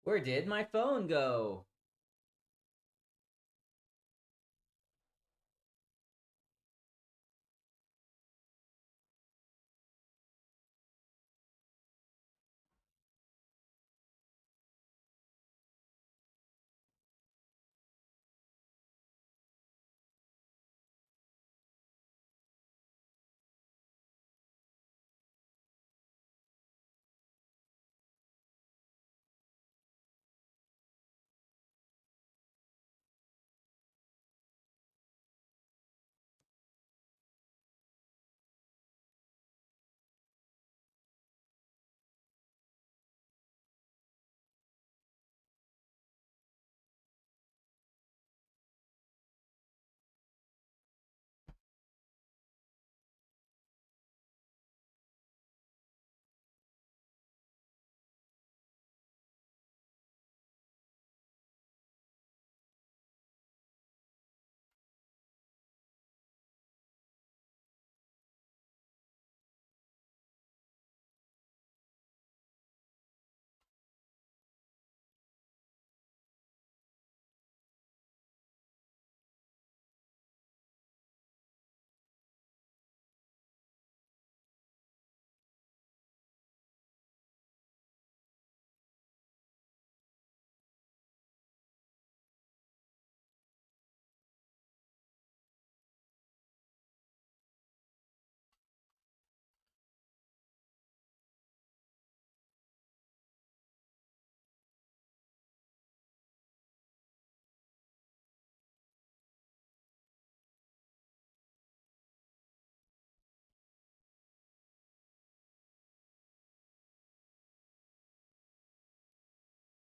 Where did my phone go?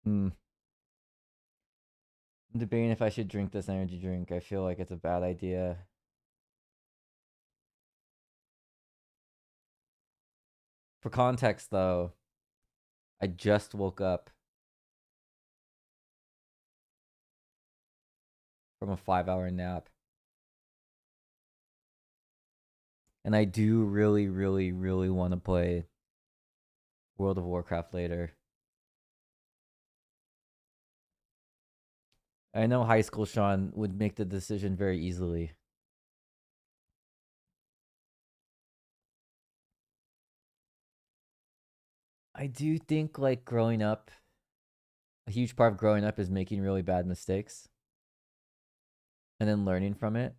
Hmm. I'm debating if I should drink this energy drink. I feel like it's a bad idea. For context, though, I just woke up from a 5-hour nap. And I do really, really, really want to play World of Warcraft later. I know high school Sean would make the decision very easily. I do think like growing up, a huge part of growing up is making really bad mistakes and then learning from it.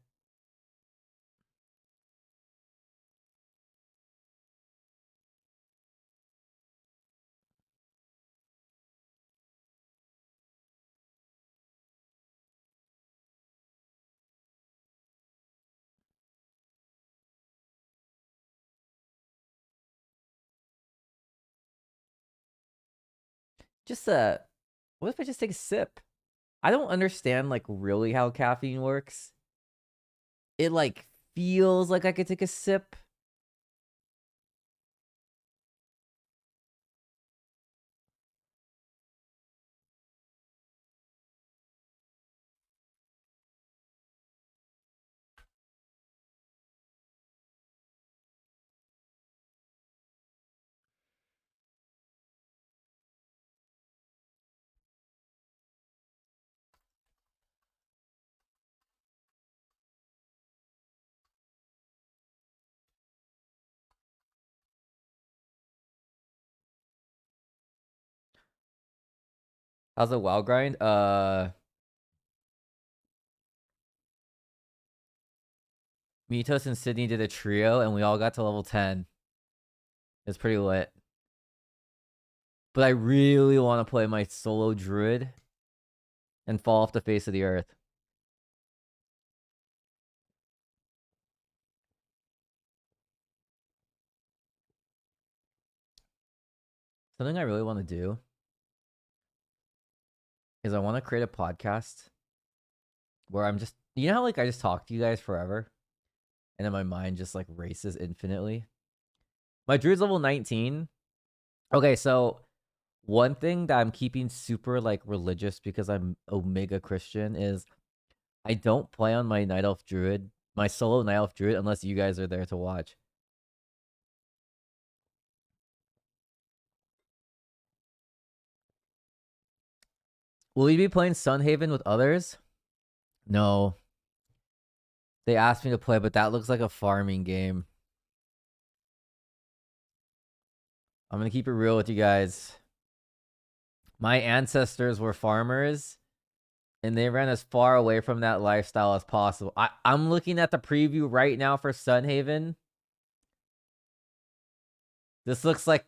Just what if I just take a sip? I don't understand like really how caffeine works. It like feels like I could take a sip. How's a WoW grind? Mitos and Sydney did a trio and we all got to level 10. It's pretty lit. But I really want to play my solo druid and fall off the face of the earth. Something I really want to do is I want to create a podcast where I'm just, you know how like I just talk to you guys forever and then my mind just like races infinitely. My druid's level 19. Okay, so one thing that I'm keeping super like religious because I'm Omega Christian is I don't play on my Night Elf Druid my solo Night Elf Druid unless you guys are there to watch. Will you be playing Sunhaven with others? No. They asked me to play, but that looks like a farming game. I'm gonna keep it real with you guys. My ancestors were farmers, and they ran as far away from that lifestyle as possible. I'm looking at the preview right now for Sunhaven. This looks like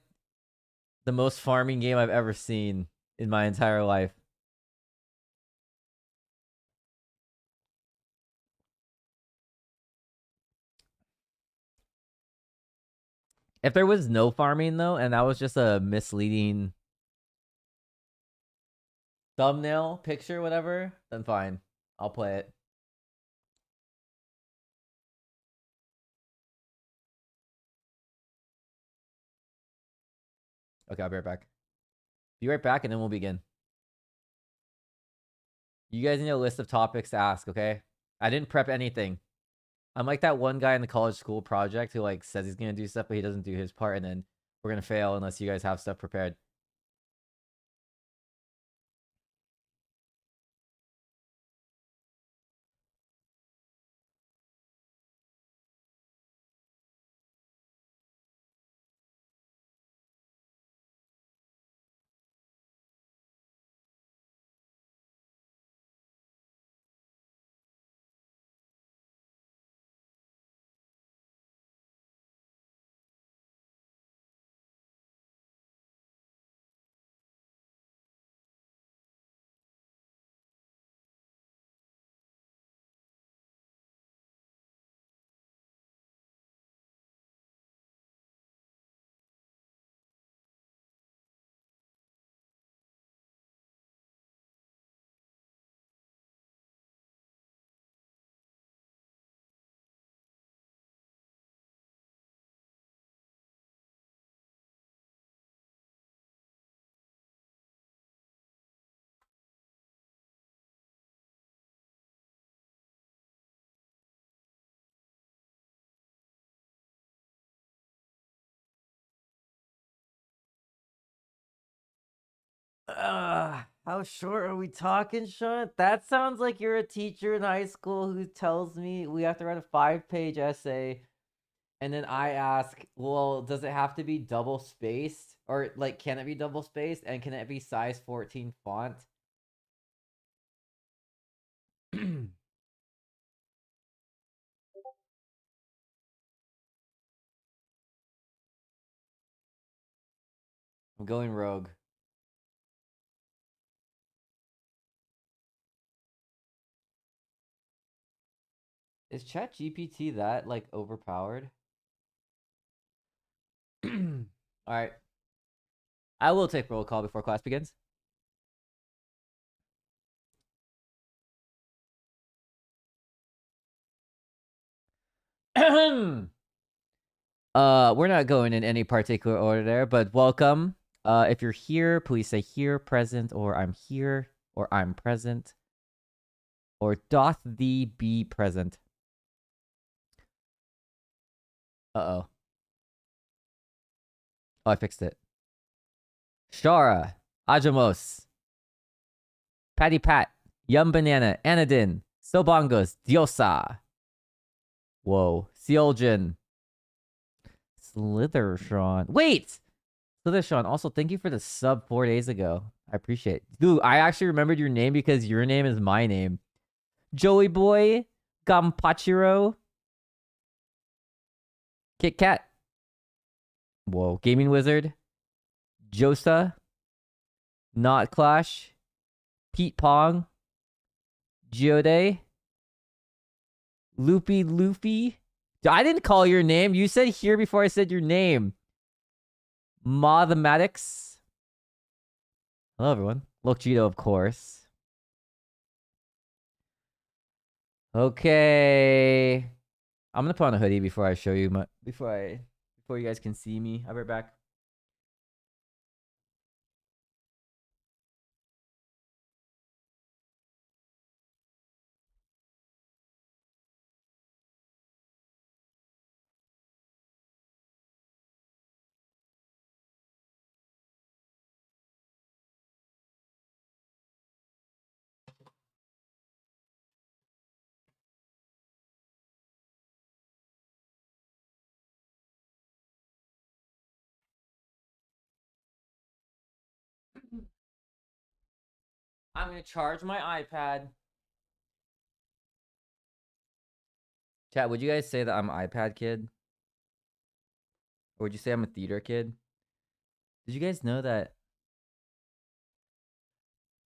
the most farming game I've ever seen in my entire life. If there was no farming though, and that was just a misleading thumbnail, picture, whatever, then fine. I'll play it. Okay, I'll be right back. Be right back and then we'll begin. You guys need a list of topics to ask, okay? I didn't prep anything. I'm like that one guy in the college school project who like says he's gonna do stuff, but he doesn't do his part, and then we're gonna fail unless you guys have stuff prepared. How short are we talking, Sean? That sounds like you're a teacher in high school who tells me we have to write a 5-page essay, and then I ask, well, does it have to be double spaced? Or like can it be double spaced and can it be size 14 font? I'm going rogue. Is ChatGPT that like overpowered? All right. I will take roll call before class begins. We're not going in any particular order there, but welcome. If you're here, please say here, present, or I'm here, or I'm present, or doth thee be present. Uh-oh. Oh, I fixed it. Shara, Ajamos, Patty Pat, Yum Banana, Anadin, Sobongos, Diosa. Whoa. Seoljan. Slithershawn. Wait! Slithershawn, also thank you for the sub 4 days ago. I appreciate it. Dude, I actually remembered your name because your name is my name. Joey Boy, Gampachiro, Kit Kat. Whoa. Gaming Wizard, Josa, Not Clash, Pete Pong, Geode, Loopy Loopy. I didn't call your name. You said here before I said your name. Mathematics. Hello, everyone. Look, Cheeto, of course. Okay. I'm gonna put on a hoodie before I show you my before you guys can see me. I'll be right back. I'm gonna charge my iPad. Chat, would you guys say that I'm an iPad kid? Or would you say I'm a theater kid? Did you guys know that?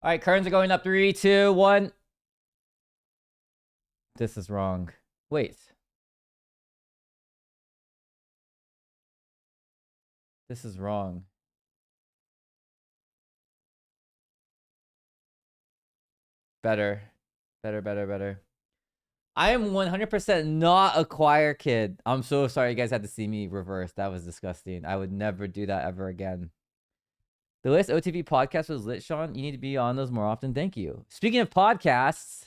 All right, curtains are going up. 3, 2, 1. This is wrong. Wait. This is wrong. Better. Better. I am 100% not a choir kid. I'm so sorry you guys had to see me reverse. That was disgusting. I would never do that ever again. The latest OTV podcast was lit, Sean. You need to be on those more often. Thank you. Speaking of podcasts,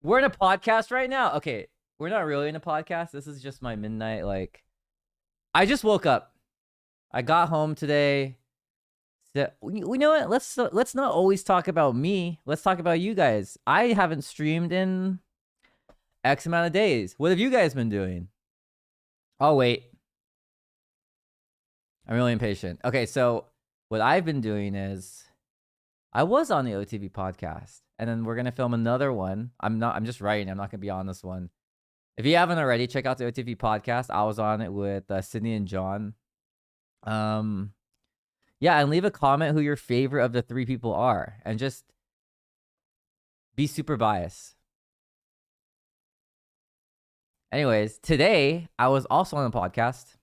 we're in a podcast right now. Okay, we're not really in a podcast. This is just my midnight, like... I just woke up. I got home today. We know what? Let's not always talk about me. Let's talk about you guys. I haven't streamed in X amount of days. What have you guys been doing? Oh, wait. I'm really impatient. Okay, so what I've been doing is I was on the OTV podcast, and then we're gonna film another one. I'm just writing. I'm not gonna be on this one. If you haven't already, check out the OTV podcast. I was on it with Sydney and John. Yeah, and leave a comment who your favorite of the 3 people are, and just be super biased. Anyways, today I was also on a podcast.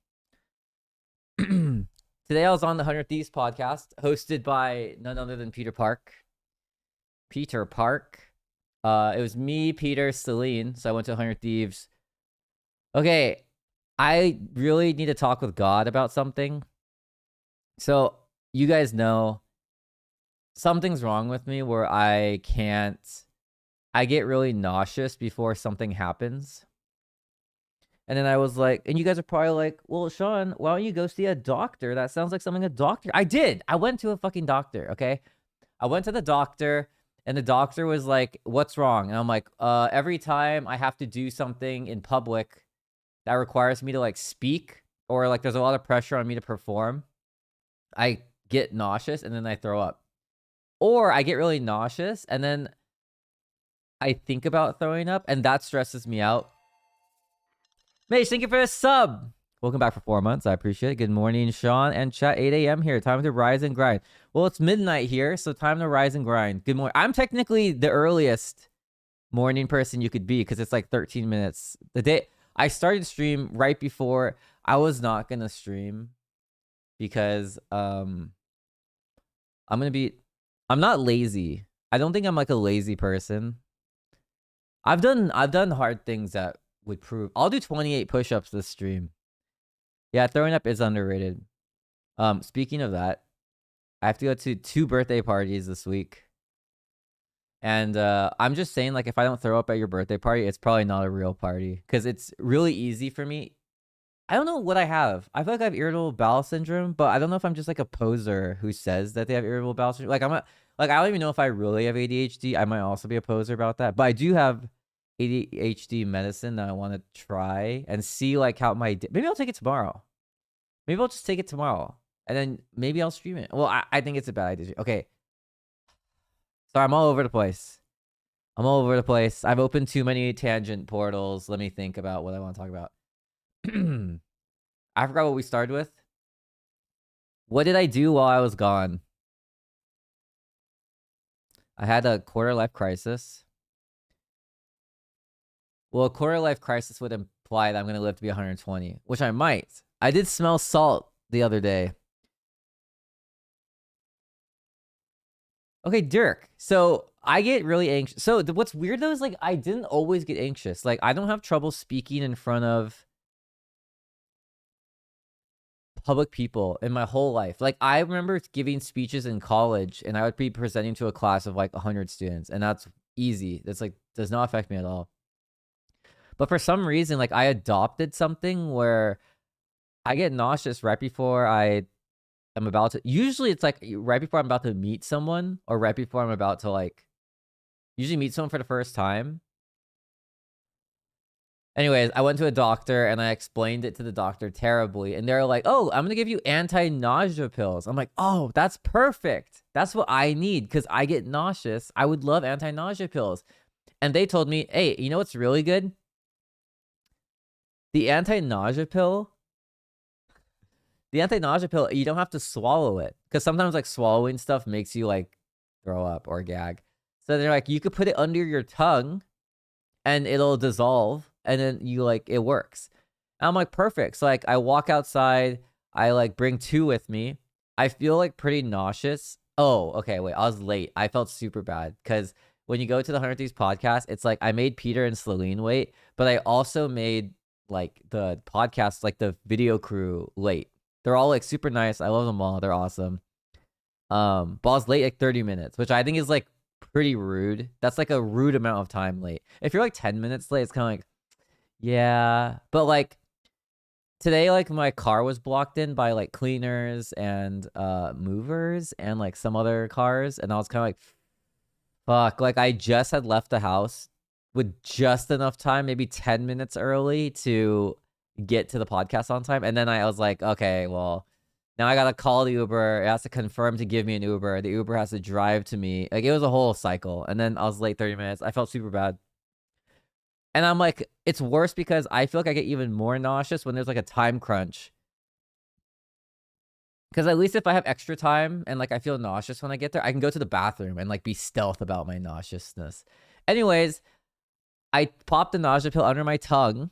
Today I was on the 100 Thieves podcast, hosted by none other than Peter Park. It was me, Peter, Celine. So I went to 100 Thieves. Okay, I really need to talk with God about something. So you guys know something's wrong with me where I get really nauseous before something happens. And then I was like, and you guys are probably like, well, Sean, why don't you go see a doctor? That sounds like something a doctor. I did. I went to a fucking doctor, okay? I went to the doctor, and the doctor was like, what's wrong? And I'm like, every time I have to do something in public that requires me to, like, speak, or, like, there's a lot of pressure on me to perform, I get nauseous, and then I throw up. Or I get really nauseous, and then I think about throwing up, and that stresses me out. Mate, thank you for a sub. Welcome back for 4 months. I appreciate it. Good morning, Sean and chat. 8 a.m. here. Time to rise and grind. Well, it's midnight here, so time to rise and grind. Good morning. I'm technically the earliest morning person you could be because it's like 13 minutes. The day I started stream right before I was not gonna stream because I'm not lazy. I don't think I'm like a lazy person. I've done hard things that would prove. I'll do 28 push-ups this stream. Yeah, throwing up is underrated. Speaking of that, I have to go to 2 birthday parties this week. And I'm just saying, like, if I don't throw up at your birthday party, it's probably not a real party. Because it's really easy for me. I don't know what I have. I feel like I have irritable bowel syndrome, but I don't know if I'm just like a poser who says that they have irritable bowel syndrome. Like, I don't even know if I really have ADHD. I might also be a poser about that. But I do have ADHD medicine that I want to try and see, like, how maybe I'll take it tomorrow. Maybe I'll just take it tomorrow, and then maybe I'll stream it. Well, I think it's a bad idea. Okay. Sorry, I'm all over the place. I've opened too many tangent portals. Let me think about what I want to talk about. I forgot what we started with. What did I do while I was gone? I had a quarter-life crisis. Well, a quarter-life crisis would imply that I'm going to live to be 120, which I might. I did smell salt the other day. Okay, Dirk. So I get really anxious. So what's weird though is, like, I didn't always get anxious. Like, I don't have trouble speaking in front of public people in my whole life. Like, I remember giving speeches in college, and I would be presenting to a class of like 100 students, and that's easy. That's like does not affect me at all. But for some reason, like, I adopted something where I get nauseous right before I'm about to. Usually, it's like right before I'm about to meet someone, or right before I'm about to, like, usually meet someone for the first time. Anyways, I went to a doctor and I explained it to the doctor terribly. And they're like, oh, I'm going to give you anti-nausea pills. I'm like, oh, that's perfect. That's what I need because I get nauseous. I would love anti-nausea pills. And they told me, hey, you know what's really good? The anti-nausea pill, you don't have to swallow it. Because sometimes like swallowing stuff makes you like throw up or gag. So they're like, you could put it under your tongue and it'll dissolve. And then you like, it works. And I'm like, perfect. So like I walk outside, I like bring 2 with me. I feel like pretty nauseous. Oh, okay, wait, I was late. I felt super bad because when you go to the 100 Thieves podcast, it's like I made Peter and Celine wait, but I also made like the podcast, like the video crew late. They're all like super nice. I love them all. They're awesome. But I was late like 30 minutes, which I think is like pretty rude. That's like a rude amount of time late. If you're like 10 minutes late, it's kind of like, yeah. But like today, like my car was blocked in by like cleaners and movers and like some other cars. And I was kind of like, fuck, like I just had left the house with just enough time, maybe 10 minutes early to get to the podcast on time. And then I was like, okay, well, now I gotta call the Uber. It has to confirm to give me an Uber. The Uber has to drive to me. Like it was a whole cycle. And then I was late 30 minutes. I felt super bad. And I'm like, it's worse because I feel like I get even more nauseous when there's like a time crunch. Because at least if I have extra time and like I feel nauseous when I get there, I can go to the bathroom and like be stealth about my nauseousness. Anyways, I popped the nausea pill under my tongue.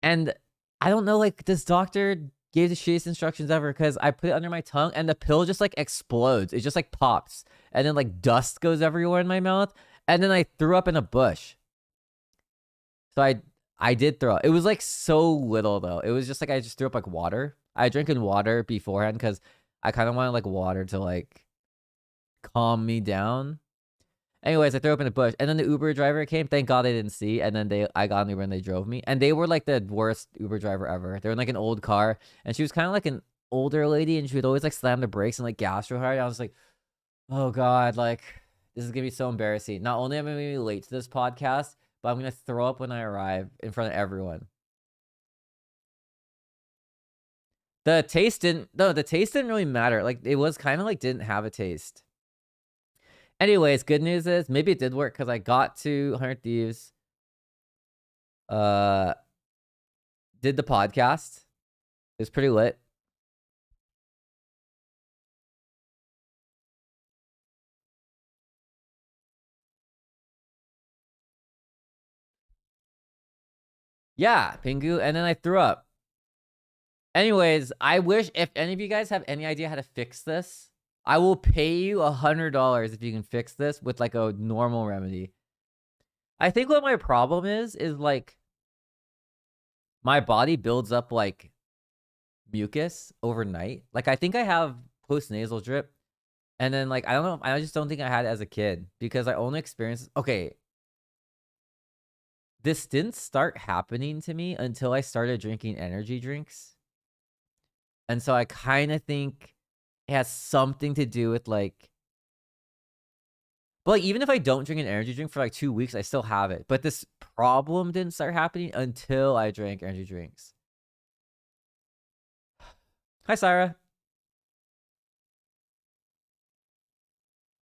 And I don't know, like this doctor gave the shittiest instructions ever because I put it under my tongue and the pill just like explodes. It just like pops. And then like dust goes everywhere in my mouth. And then I threw up in a bush. So I did throw up. It was like so little though. It was just like I just threw up like water. I drank in water beforehand because I kind of wanted like water to like calm me down. Anyways, I threw up in a bush, and then the Uber driver came. Thank God they didn't see. And then I got an Uber and they drove me. And they were like the worst Uber driver ever. They were in like an old car, and she was kind of like an older lady, and she would always like slam the brakes and like gas real hard. I was like, oh God, like this is gonna be so embarrassing. Not only am I gonna be late to this podcast, but I'm gonna throw up when I arrive in front of everyone. The taste didn't. No, the taste didn't really matter. Like it was kind of like didn't have a taste. Anyways, good news is maybe it did work because I got to 100 Thieves. Uh, did the podcast. It was pretty lit. Yeah, Pingu, and then I threw up. Anyways, I wish if any of you guys have any idea how to fix this, I will pay you $100 if you can fix this with like a normal remedy. I think what my problem is like my body builds up like mucus overnight. Like I think I have post-nasal drip. And then like I don't know, I just don't think I had it as a kid because I only experienced this didn't start happening to me until I started drinking energy drinks. And so I kind of think it has something to do with like, but like even if I don't drink an energy drink for like 2 weeks, I still have it. But this problem didn't start happening until I drank energy drinks. Hi, Sarah.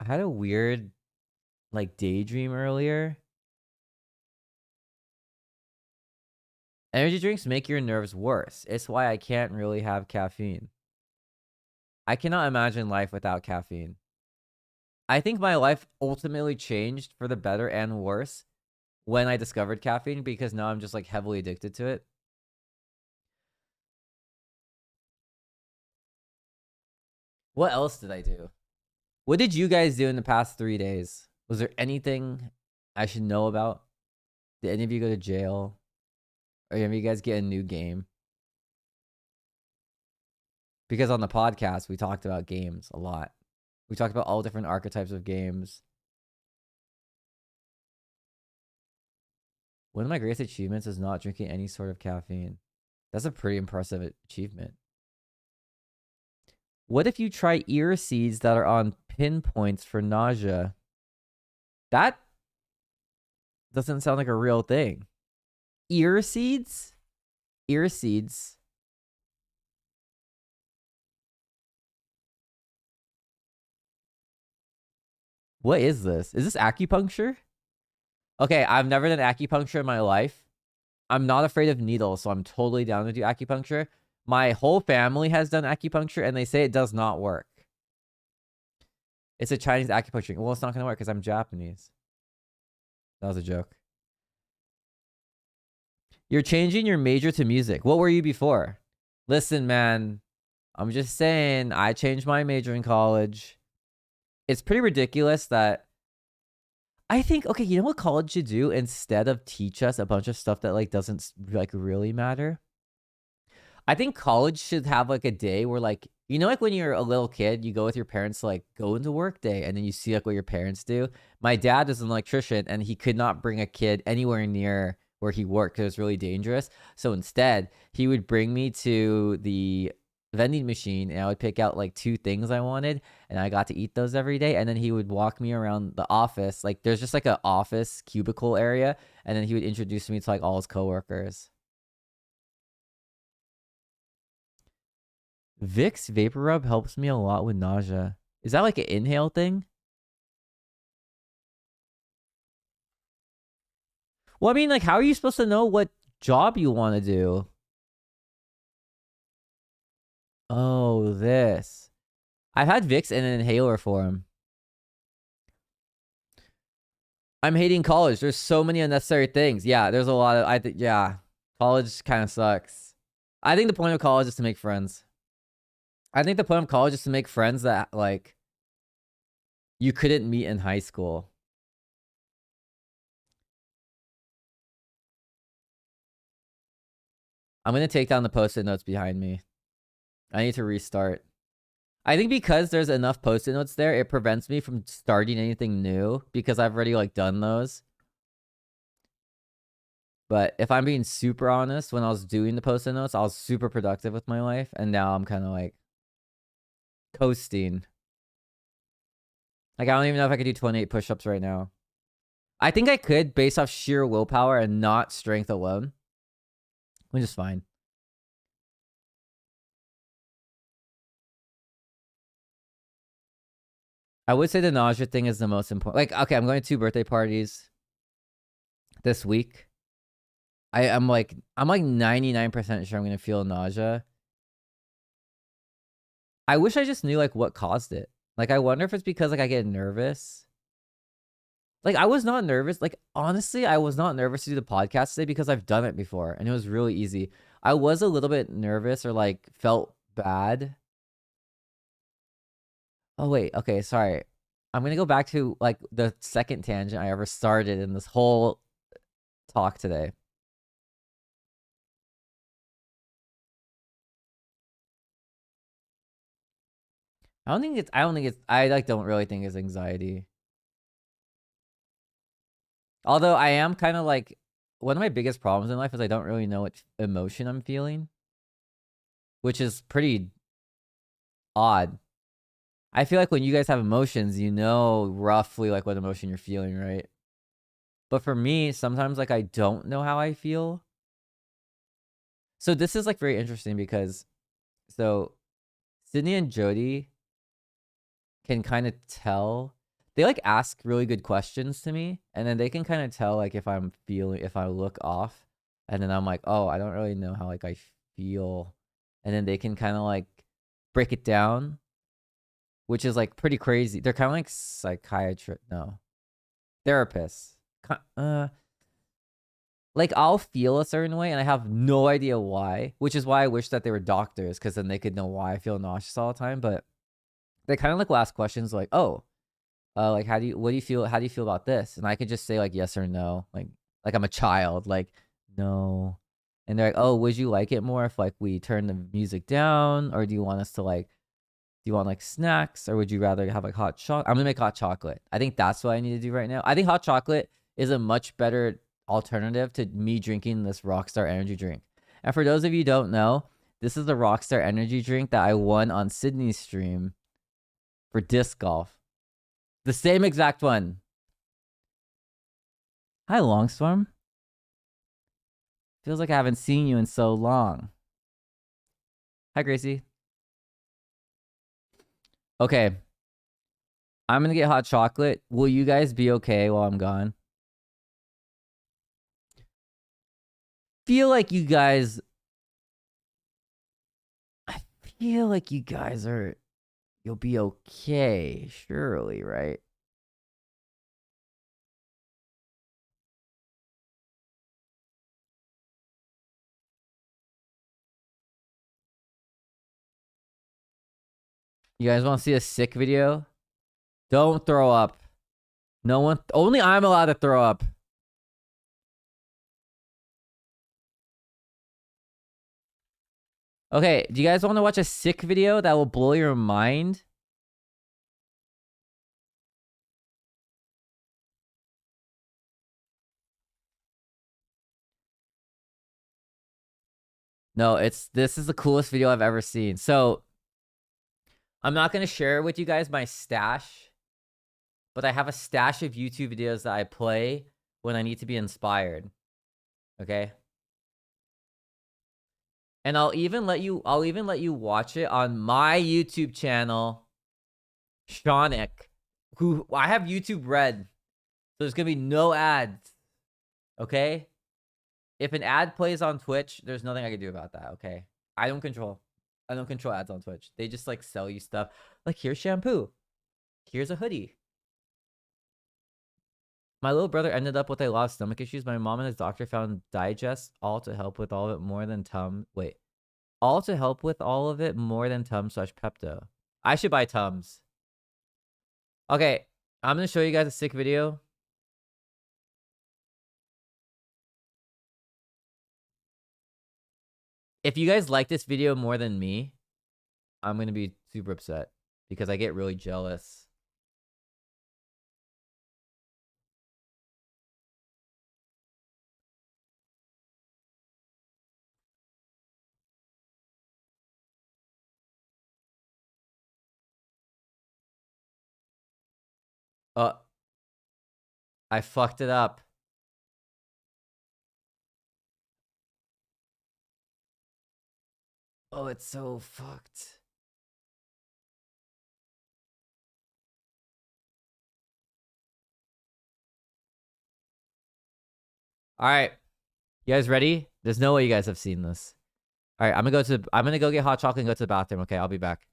I had a weird like daydream earlier. Energy drinks make your nerves worse. It's why I can't really have caffeine. I cannot imagine life without caffeine. I think my life ultimately changed for the better and worse when I discovered caffeine because now I'm just like heavily addicted to it. What else did I do? What did you guys do in the past 3 days? Was there anything I should know about? Did any of you go to jail? Or any of you guys get a new game? Because on the podcast, we talked about games a lot. We talked about all different archetypes of games. One of my greatest achievements is not drinking any sort of caffeine. That's a pretty impressive achievement. What if you try ear seeds that are on pinpoints for nausea? That doesn't sound like a real thing. ear seeds. Ear seeds. What is this? Is this acupuncture? Okay, I've never done acupuncture in my life. I'm not afraid of needles, so I'm totally down to do acupuncture. My whole family has done acupuncture, and they say it does not work. It's a Chinese acupuncture. Well, it's not going to work because I'm Japanese. That was a joke. You're changing your major to music. What were you before? Listen, man. I'm just saying, I changed my major in college. It's pretty ridiculous that I think, okay, you know what college should do instead of teach us a bunch of stuff that like doesn't like really matter? I think college should have like a day where like, you know, like when you're a little kid, you go with your parents to like go into work day and then you see like what your parents do. My dad is an electrician and he could not bring a kid anywhere near where he worked because it was really dangerous. So instead, he would bring me to the vending machine and I would pick out like 2 things I wanted and I got to eat those every day. And then he would walk me around the office. Like there's just like an office cubicle area. And then he would introduce me to like all his coworkers. Vicks Vapor Rub helps me a lot with nausea. Is that like an inhale thing? Well, I mean, like, how are you supposed to know what job you want to do? Oh, this. I've had Vicks in an inhaler form. I'm hating college. There's so many unnecessary things. Yeah, there's a lot of, I think, yeah, college kind of sucks. I think the point of college is to make friends. I think the point of college is to make friends that, like, you couldn't meet in high school. I'm going to take down the post-it notes behind me. I need to restart. I think because there's enough post-it notes there, it prevents me from starting anything new because I've already like done those. But if I'm being super honest, when I was doing the post-it notes, I was super productive with my life. And now I'm kind of like coasting. Like, I don't even know if I could do 28 push-ups right now. I think I could based off sheer willpower and not strength alone, which is fine. I would say the nausea thing is the most important. Like, okay, I'm going to 2 birthday parties this week. I'm like 99% sure I'm gonna feel nausea. I wish I just knew like what caused it. Like, I wonder if it's because like I get nervous. Like, I was not nervous. Like, honestly, I was not nervous to do the podcast today because I've done it before and it was really easy. I was a little bit nervous or like felt bad. Oh wait, okay, sorry. I'm gonna go back to like the second tangent I ever started in this whole talk today. I like don't really think it's anxiety. Although I am kind of like, one of my biggest problems in life is I don't really know what emotion I'm feeling, which is pretty odd. I feel like when you guys have emotions, you know roughly like what emotion you're feeling, right? But for me, sometimes like I don't know how I feel. So this is like very interesting because so Sydney and Jody can kind of tell. They like ask really good questions to me, and then they can kind of tell like if I look off, and then I'm like, oh, I don't really know how like I feel, and then they can kind of like break it down, which is like pretty crazy. They're kind of like psychiatrists, no, therapists. Like I'll feel a certain way, and I have no idea why, which is why I wish that they were doctors, because then they could know why I feel nauseous all the time. But they kind of like will ask questions like, oh, like what do you feel, how do you feel about this? And I could just say like yes or no, like I'm a child, like no. And they're like, oh, would you like it more if like we turn the music down, or do you want us to like, do you want like snacks, or would you rather have like hot chocolate? I'm gonna make hot chocolate. I think that's what I need to do right now. I think hot chocolate is a much better alternative to me drinking this Rockstar energy drink. And for those of you who don't know, this is the Rockstar energy drink that I won on Sydney's stream for disc golf. The same exact one. Hi, Longstorm. Feels like I haven't seen you in so long. Hi, Gracie. Okay. I'm gonna get hot chocolate. Will you guys be okay while I'm gone? Feel like you guys... I feel like you guys are... You'll be okay, surely, right? You guys want to see a sick video? Don't throw up. No one... Only I'm allowed to throw up. Okay, do you guys want to watch a sick video that will blow your mind? No, this is the coolest video I've ever seen. So, I'm not going to share with you guys my stash, but I have a stash of YouTube videos that I play when I need to be inspired. Okay? And I'll even let you watch it on my YouTube channel, Seanic, who I have YouTube Red. So there's going to be no ads. Okay? If an ad plays on Twitch, there's nothing I can do about that, okay? I don't control ads on Twitch. They just like sell you stuff. Like, here's shampoo. Here's a hoodie. My little brother ended up with a lot of stomach issues. My mom and his doctor found digest, all to help with all of it more than Tums. Wait. All to help with all of it more than Tums / Pepto. I should buy Tums. Okay, I'm going to show you guys a sick video. If you guys like this video more than me, I'm going to be super upset because I get really jealous. I fucked it up. Oh, it's so fucked. All right. You guys ready? There's no way you guys have seen this. All right, I'm gonna go get hot chocolate and go to the bathroom. Okay, I'll be back.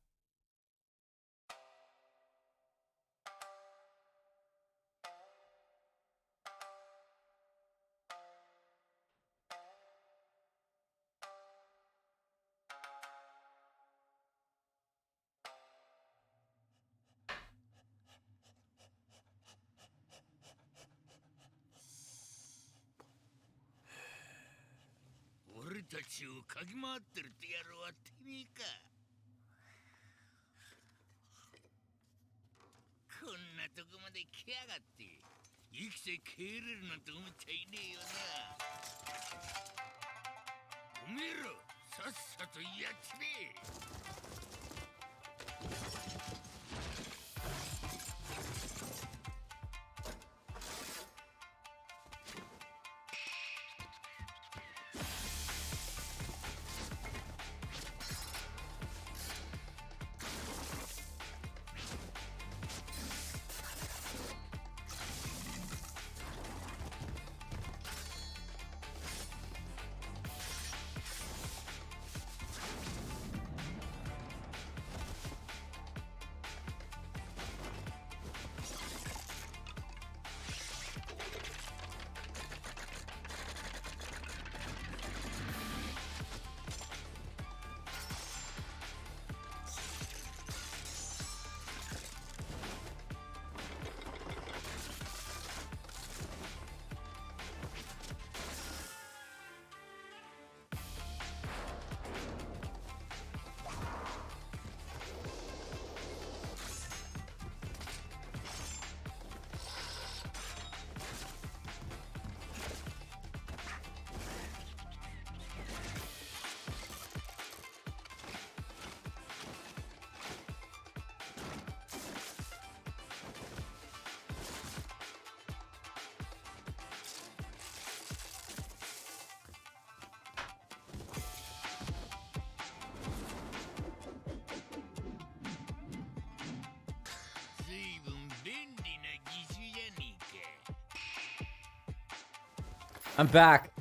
I'm back.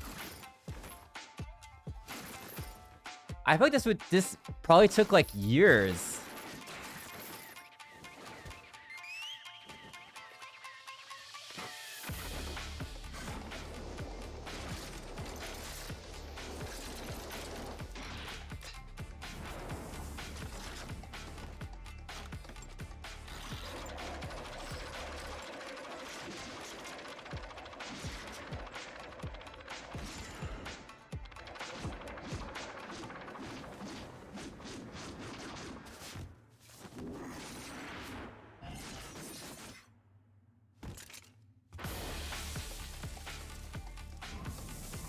I feel like this probably took like years.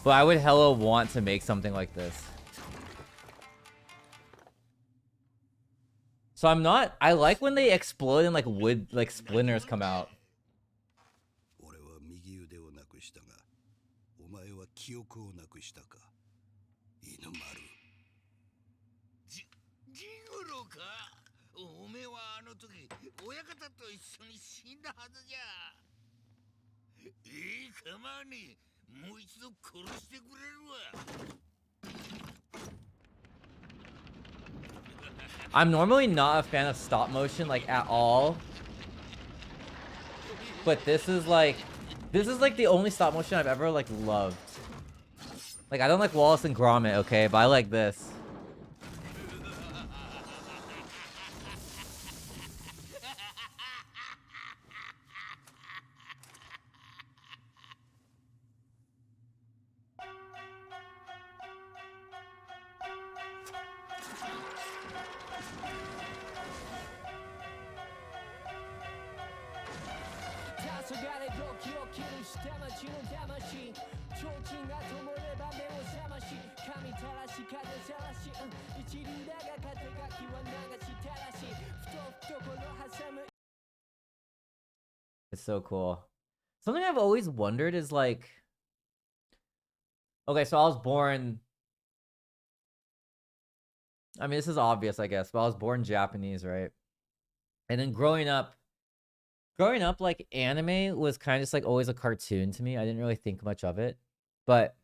But I would hella want to make something like this. So I'm not... I like when they explode and like wood, like splinters come out. I'm normally not a fan of stop motion, like, at all. But this is like the only stop motion I've ever, like, loved. Like, I don't like Wallace and Gromit, okay? But I like this. It's so cool. Something I've always wondered is like... Okay, so I was born... I mean, this is obvious, I guess, but I was born Japanese, right? And then growing up, like, anime was kind of just, like, always a cartoon to me. I didn't really think much of it. But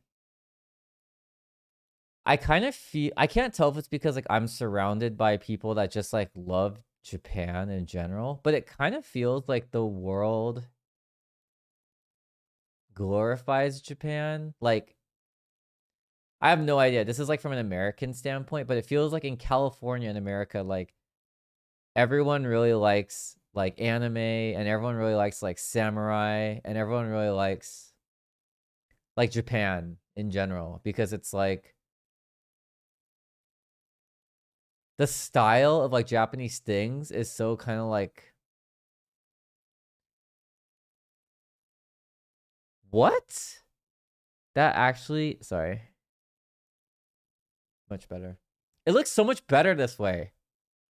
I kind of feel... I can't tell if it's because, like, I'm surrounded by people that just, like, love Japan in general. But it kind of feels like the world glorifies Japan. Like, I have no idea. This is, like, from an American standpoint. But it feels like in California and America, like, everyone really likes... like anime, and everyone really likes like samurai, and everyone really likes like Japan in general, because it's like the style of like Japanese things is so kind of like... What? That actually... Sorry. Much better. It looks so much better this way.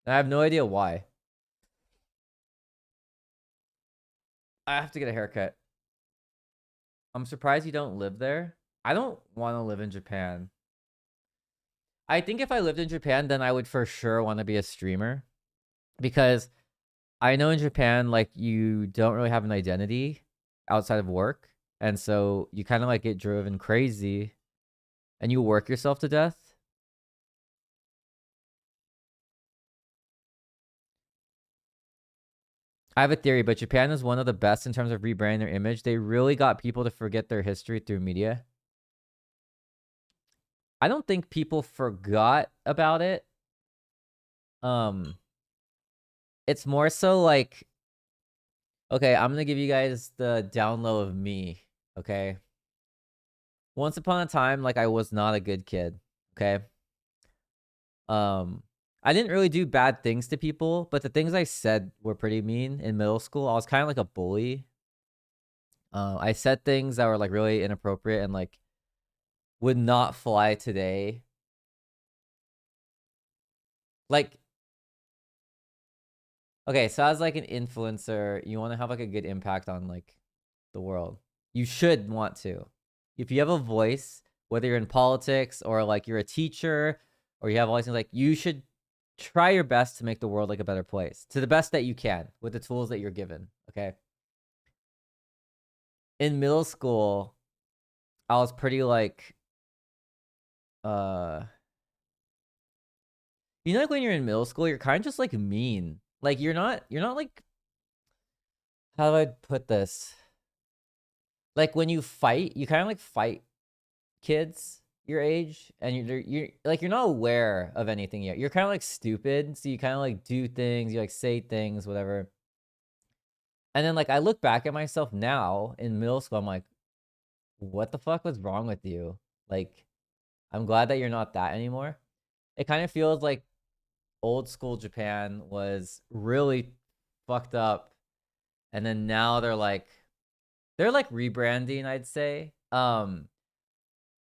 And I have no idea why. I have to get a haircut. I'm surprised you don't live there. I don't want to live in Japan. I think if I lived in Japan, then I would for sure want to be a streamer. Because I know in Japan, like, you don't really have an identity outside of work. And so you kind of like get driven crazy and you work yourself to death. I have a theory, but Japan is one of the best in terms of rebranding their image. They really got people to forget their history through media. I don't think people forgot about it. It's more so like... Okay, I'm gonna give you guys the down low of me, okay? Once upon a time, like, I was not a good kid, okay? I didn't really do bad things to people, but the things I said were pretty mean in middle school. I was kind of like a bully. I said things that were like really inappropriate and like would not fly today. Like, okay, so as like an influencer, you want to have like a good impact on like the world. You should want to. If you have a voice, whether you're in politics or like you're a teacher or you have all these things, like, you should try your best to make the world like a better place to the best that you can with the tools that you're given, okay? In middle school, I was pretty like uh you know, like when you're in middle school, you're kind of just like mean. Like you're not like, how do I put this? Like when you fight, you kind of like fight kids your age, and you're like, you're not aware of anything yet. You're kind of like stupid, so you kind of like do things, you like say things, whatever. And then like I look back at myself now in middle school, I'm like, what the fuck was wrong with you? Like, I'm glad that you're not that anymore. It kind of feels like old school Japan was really fucked up, and then now they're like rebranding, I'd say.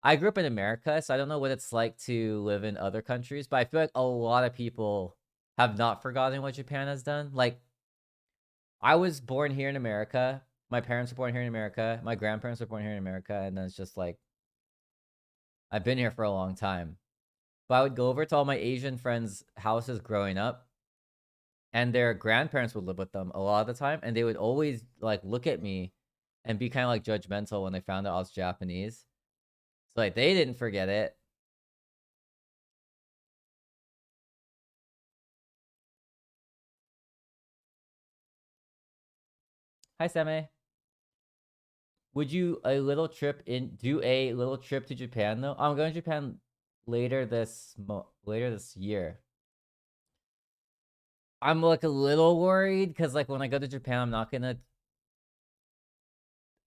I grew up in America, so I don't know what it's like to live in other countries, but I feel like a lot of people have not forgotten what Japan has done. Like, I was born here in America. My parents were born here in America. My grandparents were born here in America. And then it's just like, I've been here for a long time. But I would go over to all my Asian friends' houses growing up, and their grandparents would live with them a lot of the time. And they would always like look at me and be kind of like judgmental when they found out I was Japanese. So like they didn't forget it. Hi, Seme. Would you do a little trip to Japan though? I'm going to Japan later this year. I'm like a little worried because like when I go to Japan, I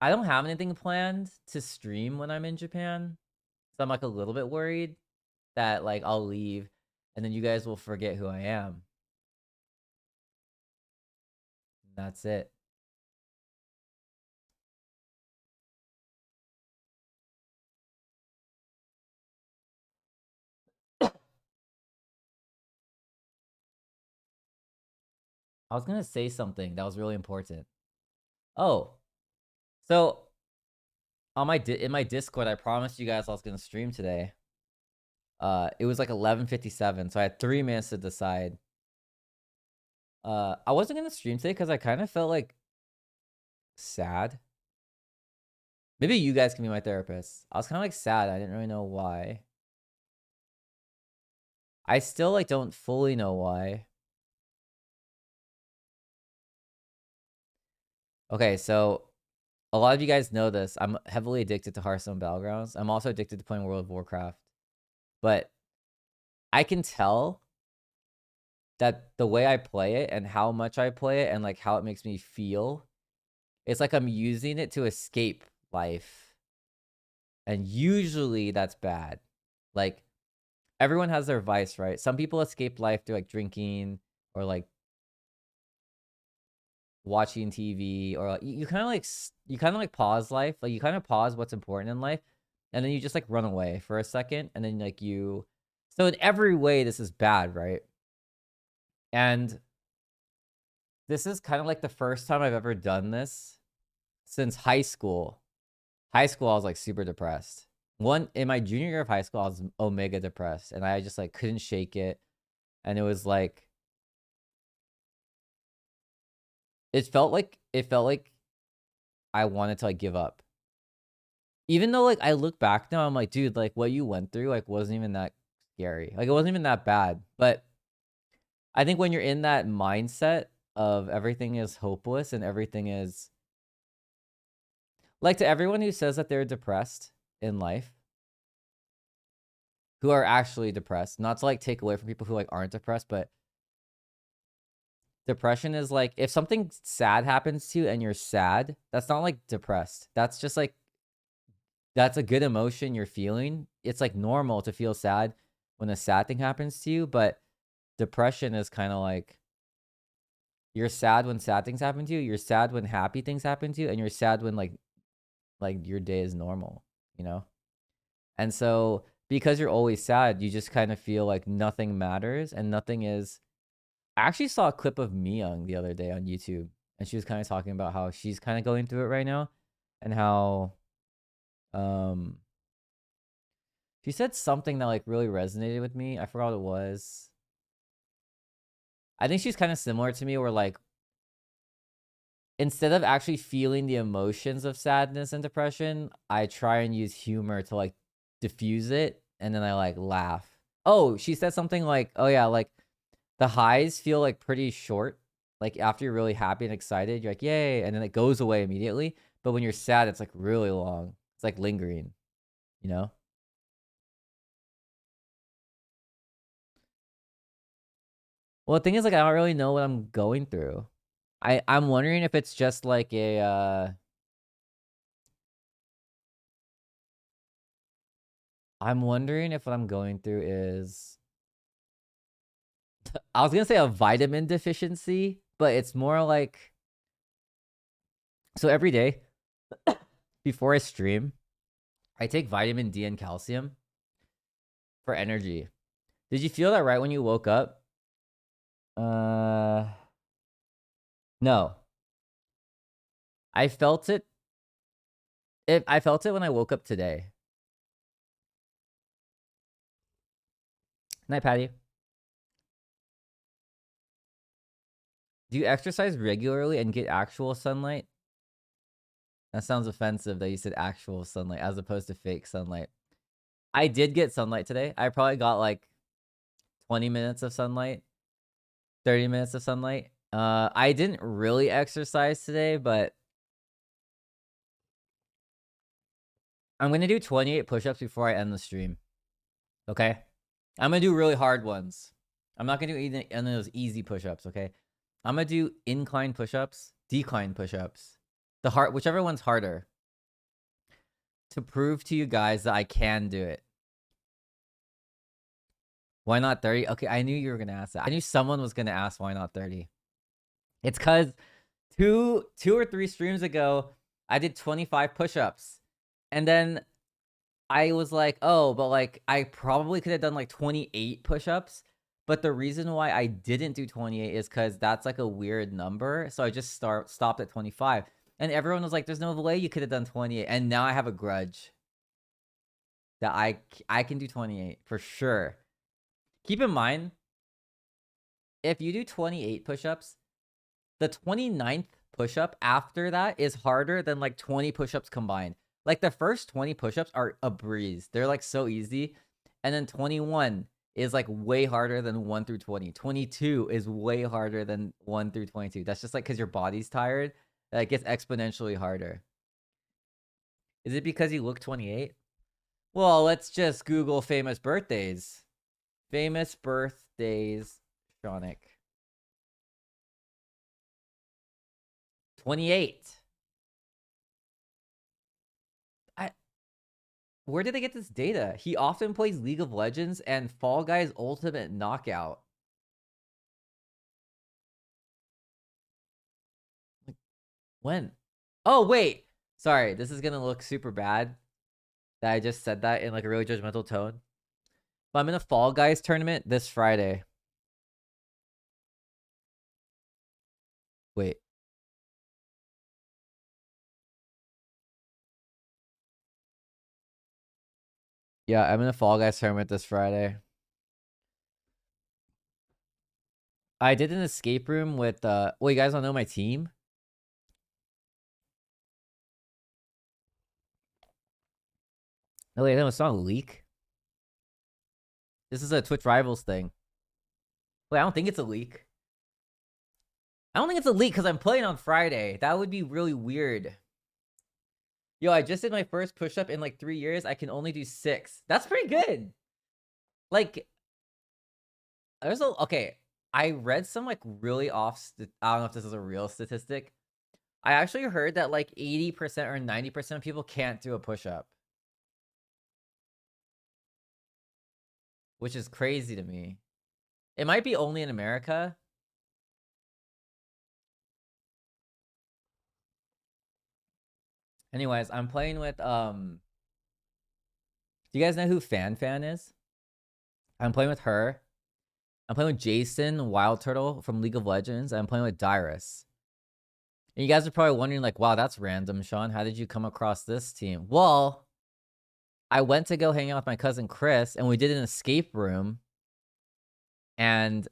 don't have anything planned to stream when I'm in Japan. So I'm like a little bit worried that like I'll leave and then you guys will forget who I am. That's it. I was gonna say something that was really important. Oh, so on in my Discord, I promised you guys I was gonna stream today. It was like 11:57, so I had 3 minutes to decide. I wasn't gonna stream today because I kind of felt like sad. Maybe you guys can be my therapist. I was kind of like sad. I didn't really know why. I still like don't fully know why. Okay, so a lot of you guys know this. I'm heavily addicted to Hearthstone Battlegrounds. I'm also addicted to playing World of Warcraft. But I can tell that the way I play it and how much I play it and like how it makes me feel, it's like I'm using it to escape life. And usually that's bad. Like everyone has their vice, right? Some people escape life through like drinking or like watching TV, or like, you kind of like pause life. Like you kind of pause what's important in life, and then you just like run away for a second, and then like you. So in every way, this is bad, right? And this is kind of like the first time I've ever done this since high school. High school, I was like super depressed. One in my junior year of high school, I was omega depressed, and I just like couldn't shake it, and it felt like I wanted to like give up. Even though like I look back now, I'm like, dude, like what you went through like wasn't even that scary. Like it wasn't even that bad. But I think when you're in that mindset of everything is hopeless and everything is like, to everyone who says that they're depressed in life, who are actually depressed, not to like take away from people who like aren't depressed, but depression is like if something sad happens to you and you're sad, that's not like depressed. That's just like that's a good emotion you're feeling. It's like normal to feel sad when a sad thing happens to you, but depression is kind of like you're sad when sad things happen to you, you're sad when happy things happen to you, and you're sad when like your day is normal, you know? And so because you're always sad, you just kind of feel like nothing matters and nothing is. I actually saw a clip of Miyoung the other day on YouTube, and she was kind of talking about how she's kind of going through it right now, and how um she said something that like really resonated with me. I forgot what it was. I think she's kind of similar to me, where like instead of actually feeling the emotions of sadness and depression, I try and use humor to like diffuse it, and then I like laugh. Oh, she said something like, "Oh yeah, like the highs feel like pretty short. Like after you're really happy and excited, you're like, yay, and then it goes away immediately. But when you're sad, it's like really long. It's like lingering, you know?" Well, the thing is, like, I don't really know what I'm going through. I'm wondering if it's just like a I'm wondering if what I'm going through is I was gonna say a vitamin deficiency, but it's more like, so every day before I stream, I take vitamin D and calcium for energy. Did you feel that right when you woke up? Uh, no. I felt it. I felt it when I woke up today. Night, Patty. Do you exercise regularly and get actual sunlight? That sounds offensive that you said actual sunlight as opposed to fake sunlight. I did get sunlight today. I probably got like 20 minutes of sunlight, 30 minutes of sunlight. I didn't really exercise today, but I'm gonna do 28 push-ups before I end the stream. Okay? I'm gonna do really hard ones. I'm not gonna do any of those easy push-ups, okay? I'm gonna do incline push-ups, decline push-ups. Whichever one's harder. To prove to you guys that I can do it. Why not 30? Okay, I knew you were gonna ask that. I knew someone was gonna ask why not 30. It's cause two or three streams ago, I did 25 push-ups. And then I was like, oh, but like I probably could have done like 28 push-ups. But the reason why I didn't do 28 is because that's like a weird number. So I just stopped at 25. And everyone was like, there's no way you could have done 28. And now I have a grudge that I can do 28 for sure. Keep in mind, if you do 28 push-ups, the 29th push-up after that is harder than like 20 push-ups combined. Like the first 20 push-ups are a breeze. They're like so easy. And then 21 is like way harder than 1 through 20. 22 is way harder than 1 through 22. That's just like because your body's tired. That it gets exponentially harder. Is it because you look 28? Well, let's just Google famous birthdays. Famous birthdays, Seanic. 28. Where did they get this data? He often plays League of Legends and Fall Guys Ultimate Knockout. When? Oh, wait. Sorry, this is gonna look super bad that I just said that in like a really judgmental tone. But I'm in a Fall Guys tournament this Friday. Wait. Yeah, I'm in a Fall Guys tournament this Friday. I did an escape room with well, you guys don't know my team? No, wait, no, it's not a leak. This is a Twitch Rivals thing. Wait, I don't think it's a leak. I don't think it's a leak because I'm playing on Friday. That would be really weird. Yo, I just did my first push-up in like 3 years. I can only do 6. That's pretty good. Like, okay. I read some like really I don't know if this is a real statistic. I actually heard that like 80% or 90% of people can't do a push-up, which is crazy to me. It might be only in America. Anyways, I'm playing with do you guys know who Fan is? I'm playing with her. I'm playing with Jason Wild Turtle from League of Legends. I'm playing with Dyrus. And you guys are probably wondering, like, wow, that's random, Sean. How did you come across this team? Well, I went to go hang out with my cousin Chris, and we did an escape room, and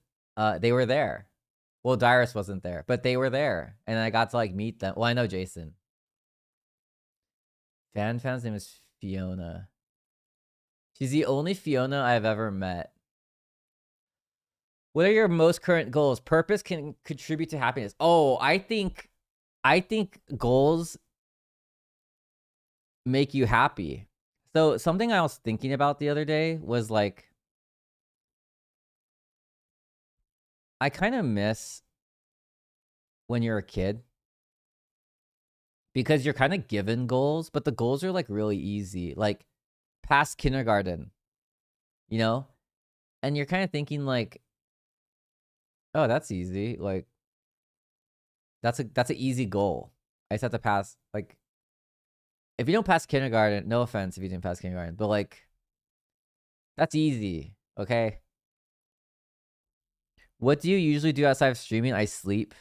they were there. Well, Dyrus wasn't there, but they were there, and I got to like meet them. Well, I know Jason. Fan's name is Fiona. She's the only Fiona I've ever met. What are your most current goals? Purpose can contribute to happiness. Oh, I think goals make you happy. So something I was thinking about the other day was like, I kind of miss when you're a kid because you're kind of given goals, but the goals are like really easy, like past kindergarten, you know? And you're kind of thinking like, oh, that's easy. Like that's an easy goal. I just have to pass, like, if you don't pass kindergarten, no offense if you didn't pass kindergarten, but like that's easy, okay? What do you usually do outside of streaming? I sleep.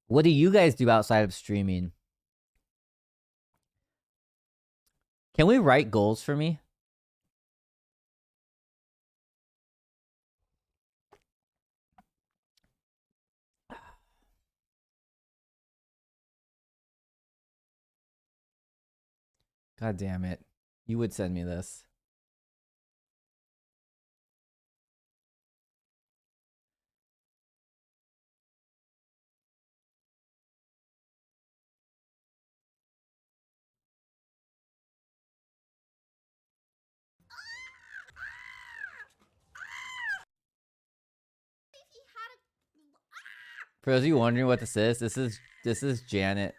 What do you guys do outside of streaming? Can we write goals for me? God damn it. You would send me this. For those of you wondering what this is Janet.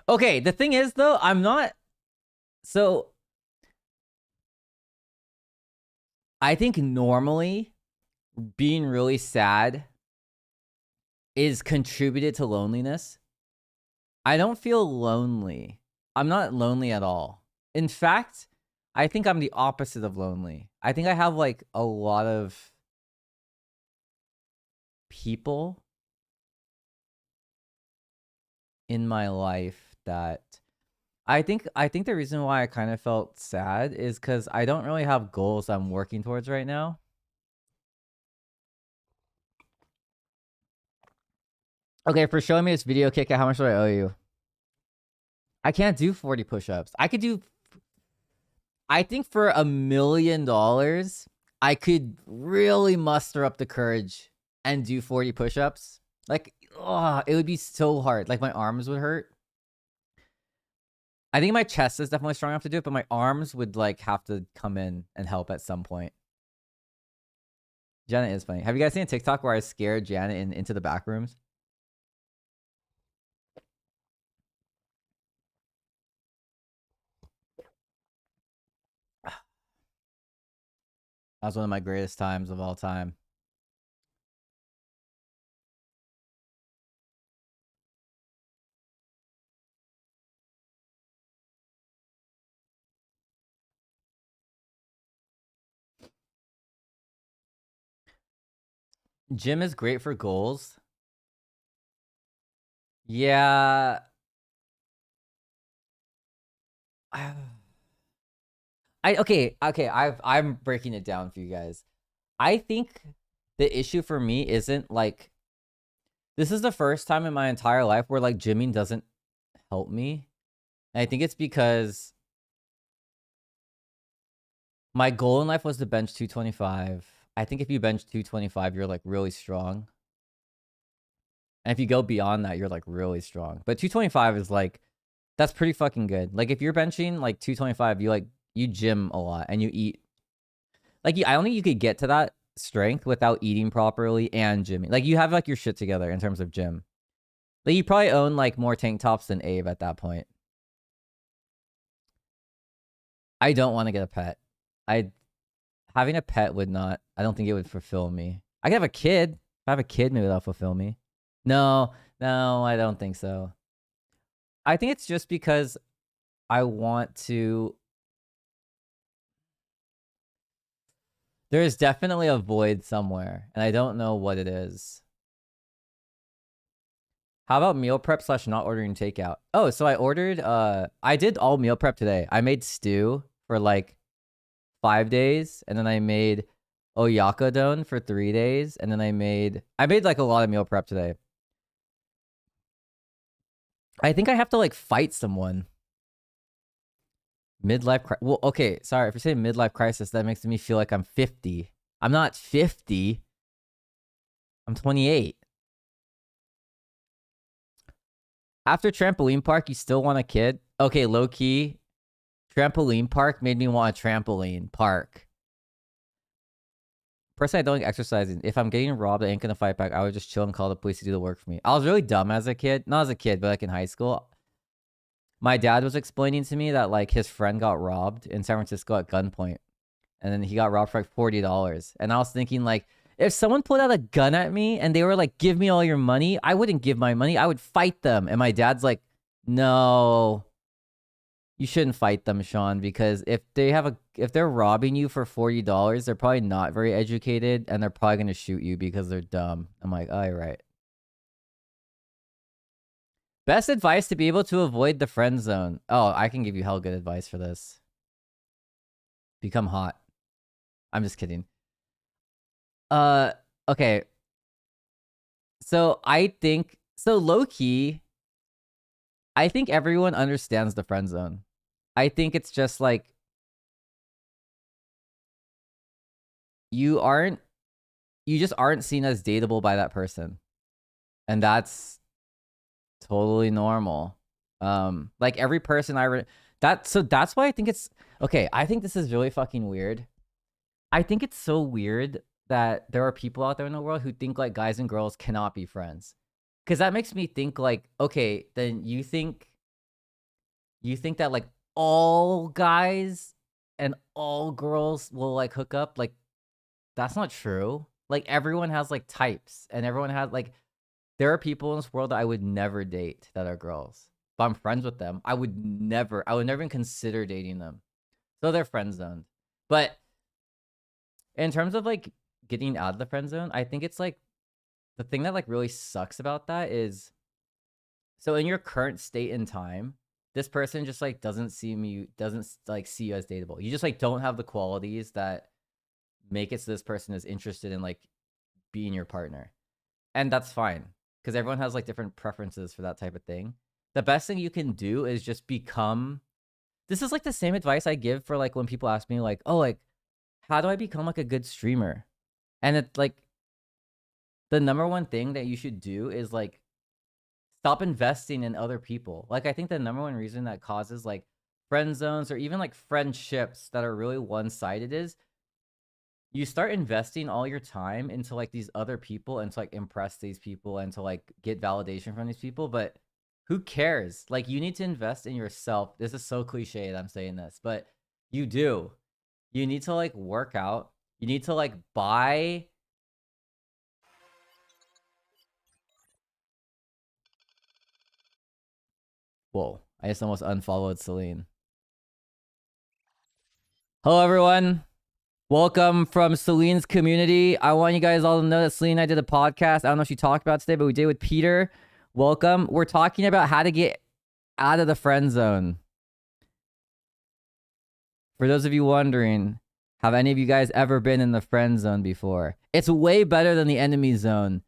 Okay, the thing is though, I'm not so I think normally being really sad is contributed to loneliness. I don't feel lonely. I'm not lonely at all. In fact, I think I'm the opposite of lonely. I think I have like a lot of people in my life that I think the reason why I kind of felt sad is cuz I don't really have goals I'm working towards right now. Okay, for showing me this video, Kika, how much do I owe you? I can't do 40 push-ups. I think for $1 million, I could really muster up the courage and do 40 push-ups. Like, oh, it would be so hard. Like, my arms would hurt. I think my chest is definitely strong enough to do it, but my arms would, like, have to come in and help at some point. Janet is funny. Have you guys seen a TikTok where I scared Janet into the back rooms? That was one of my greatest times of all time. Gym is great for goals. Yeah. I'm breaking it down for you guys. I think the issue for me isn't like this is the first time in my entire life where like gymming doesn't help me. And I think it's because my goal in life was to bench 225. I think if you bench 225, you're like really strong. And if you go beyond that, you're like really strong. But 225 is like that's pretty fucking good. Like if you're benching like 225, you gym a lot and you eat. Like I don't think you could get to that strength without eating properly and gymming. Like you have like your shit together in terms of gym. Like you probably own like more tank tops than Abe at that point. I don't want to get a pet. Having a pet would not. I don't think it would fulfill me. I could have a kid. If I have a kid, maybe that'll fulfill me. No, I don't think so. I think it's just because I want to. There is definitely a void somewhere, and I don't know what it is. How about meal prep / not ordering takeout? Oh, so I ordered, I did all meal prep today. I made stew for like 5 days, and then I made oyakodon for 3 days, and then I made like a lot of meal prep today. I think I have to like fight someone. Midlife well, okay, sorry, if you're saying midlife crisis, that makes me feel like I'm 50. I'm not 50. I'm 28. After trampoline park, you still want a kid? Okay, low key, trampoline park made me want a trampoline park. Personally, I don't like exercising. If I'm getting robbed, I ain't gonna fight back. I would just chill and call the police to do the work for me. I was really dumb as a kid. Not as a kid, but like in high school. My dad was explaining to me that like his friend got robbed in San Francisco at gunpoint. And then he got robbed for like $40. And I was thinking like, if someone pulled out a gun at me and they were like, give me all your money, I wouldn't give my money. I would fight them. And my dad's like, no, you shouldn't fight them, Sean, because if they're robbing you for $40, they're probably not very educated and they're probably going to shoot you because they're dumb. I'm like, oh, you're right. Best advice to be able to avoid the friend zone. Oh, I can give you hell good advice for this. Become hot. I'm just kidding. Okay. So I think, so low key, I think everyone understands the friend zone. I think it's just like, you just aren't seen as dateable by that person. And that's totally normal. Like every person so that's why I think it's, okay, I think this is really fucking weird. I think it's so weird that there are people out there in the world who think like guys and girls cannot be friends. Because that makes me think like, okay, then you think that like all guys and all girls will like hook up? Like, that's not true. Like everyone has like types, and everyone has like, there are people in this world that I would never date that are girls, but I'm friends with them. I would never even consider dating them. So they're friend zoned. But in terms of like getting out of the friend zone, I think it's like, the thing that like really sucks about that is, so in your current state in time, this person just like doesn't see you as dateable. You just like don't have the qualities that make it so this person is interested in like being your partner. And that's fine, because everyone has like different preferences for that type of thing. The best thing you can do is just become, this is like the same advice I give for like when people ask me like, oh, like, how do I become like a good streamer? And it's like, the number one thing that you should do is like, stop investing in other people. Like, I think the number one reason that causes like friend zones or even like friendships that are really one-sided is you start investing all your time into like these other people and to like impress these people and to like get validation from these people. But who cares? Like, you need to invest in yourself. This is so cliche that I'm saying this, but you do. You need to like work out. You need to like buy. Whoa, I just almost unfollowed Celine. Hello, everyone. Welcome from Celine's community. I want you guys all to know that Celine and I did a podcast. I don't know if she talked about it today, but we did with Peter. Welcome. We're talking about how to get out of the friend zone. For those of you wondering, have any of you guys ever been in the friend zone before? It's way better than the enemy zone.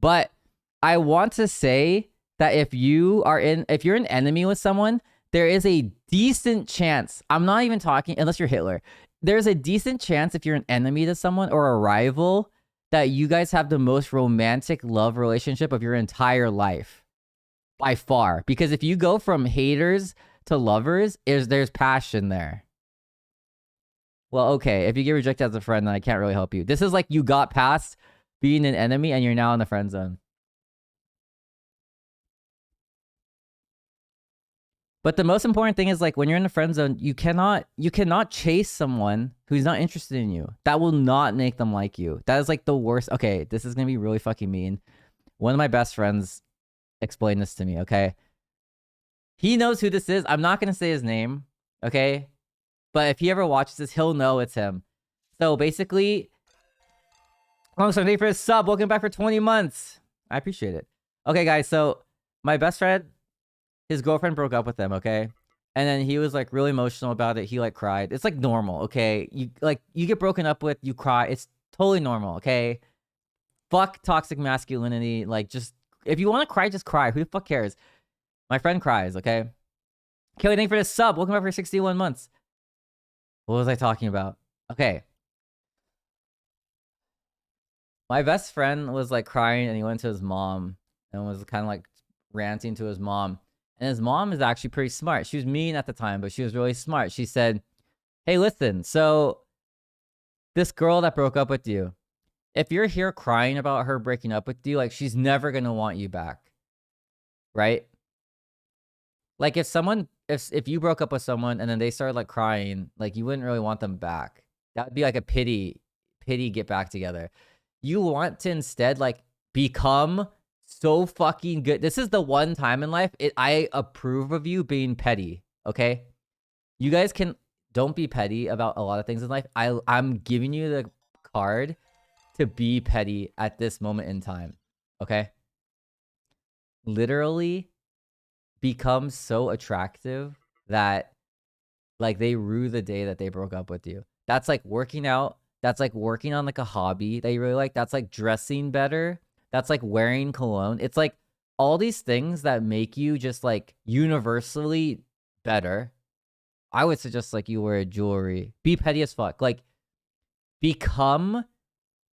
But I want to say that if you're an enemy with someone, there is a decent chance, I'm not even talking, unless you're Hitler, there's a decent chance if you're an enemy to someone or a rival that you guys have the most romantic love relationship of your entire life. By far. Because if you go from haters to lovers, there's passion there. Well, okay, if you get rejected as a friend, then I can't really help you. This is like you got past being an enemy and you're now in the friend zone. But the most important thing is like when you're in the friend zone, you cannot chase someone who's not interested in you. That will not make them like you. That is like the worst. Okay, this is gonna be really fucking mean. One of my best friends explained this to me, okay? He knows who this is. I'm not gonna say his name, okay? But if he ever watches this, he'll know it's him. So basically, long story for his sub. Welcome back for 20 months. I appreciate it. Okay, guys. So my best friend, his girlfriend broke up with him. Okay, and then he was like really emotional about it. He like cried. It's like normal. Okay, you get broken up with, you cry. It's totally normal. Okay, fuck toxic masculinity. Like, just if you want to cry, just cry. Who the fuck cares? My friend cries. Okay. Kelly, thank you for the sub. Welcome back for 61 months. What was I talking about? Okay. My best friend was like crying and he went to his mom and was kind of like ranting to his mom. And his mom is actually pretty smart. She was mean at the time, but she was really smart. She said, "Hey, listen, so this girl that broke up with you, if you're here crying about her breaking up with you, like, she's never going to want you back. Right? Like, if you broke up with someone and then they started like crying, like, you wouldn't really want them back. That would be like a pity get back together. You want to instead like become so fucking good. This is the one time in life I approve of you being petty. Okay, you guys don't be petty about a lot of things in life. I'm giving you the card to be petty at this moment in time. Okay, literally become so attractive that like they rue the day that they broke up with you. That's like working out. That's like working on like a hobby that you really like. That's like dressing better. That's like wearing cologne. It's like all these things that make you just like universally better. I would suggest like you wear jewelry. Be petty as fuck. Like become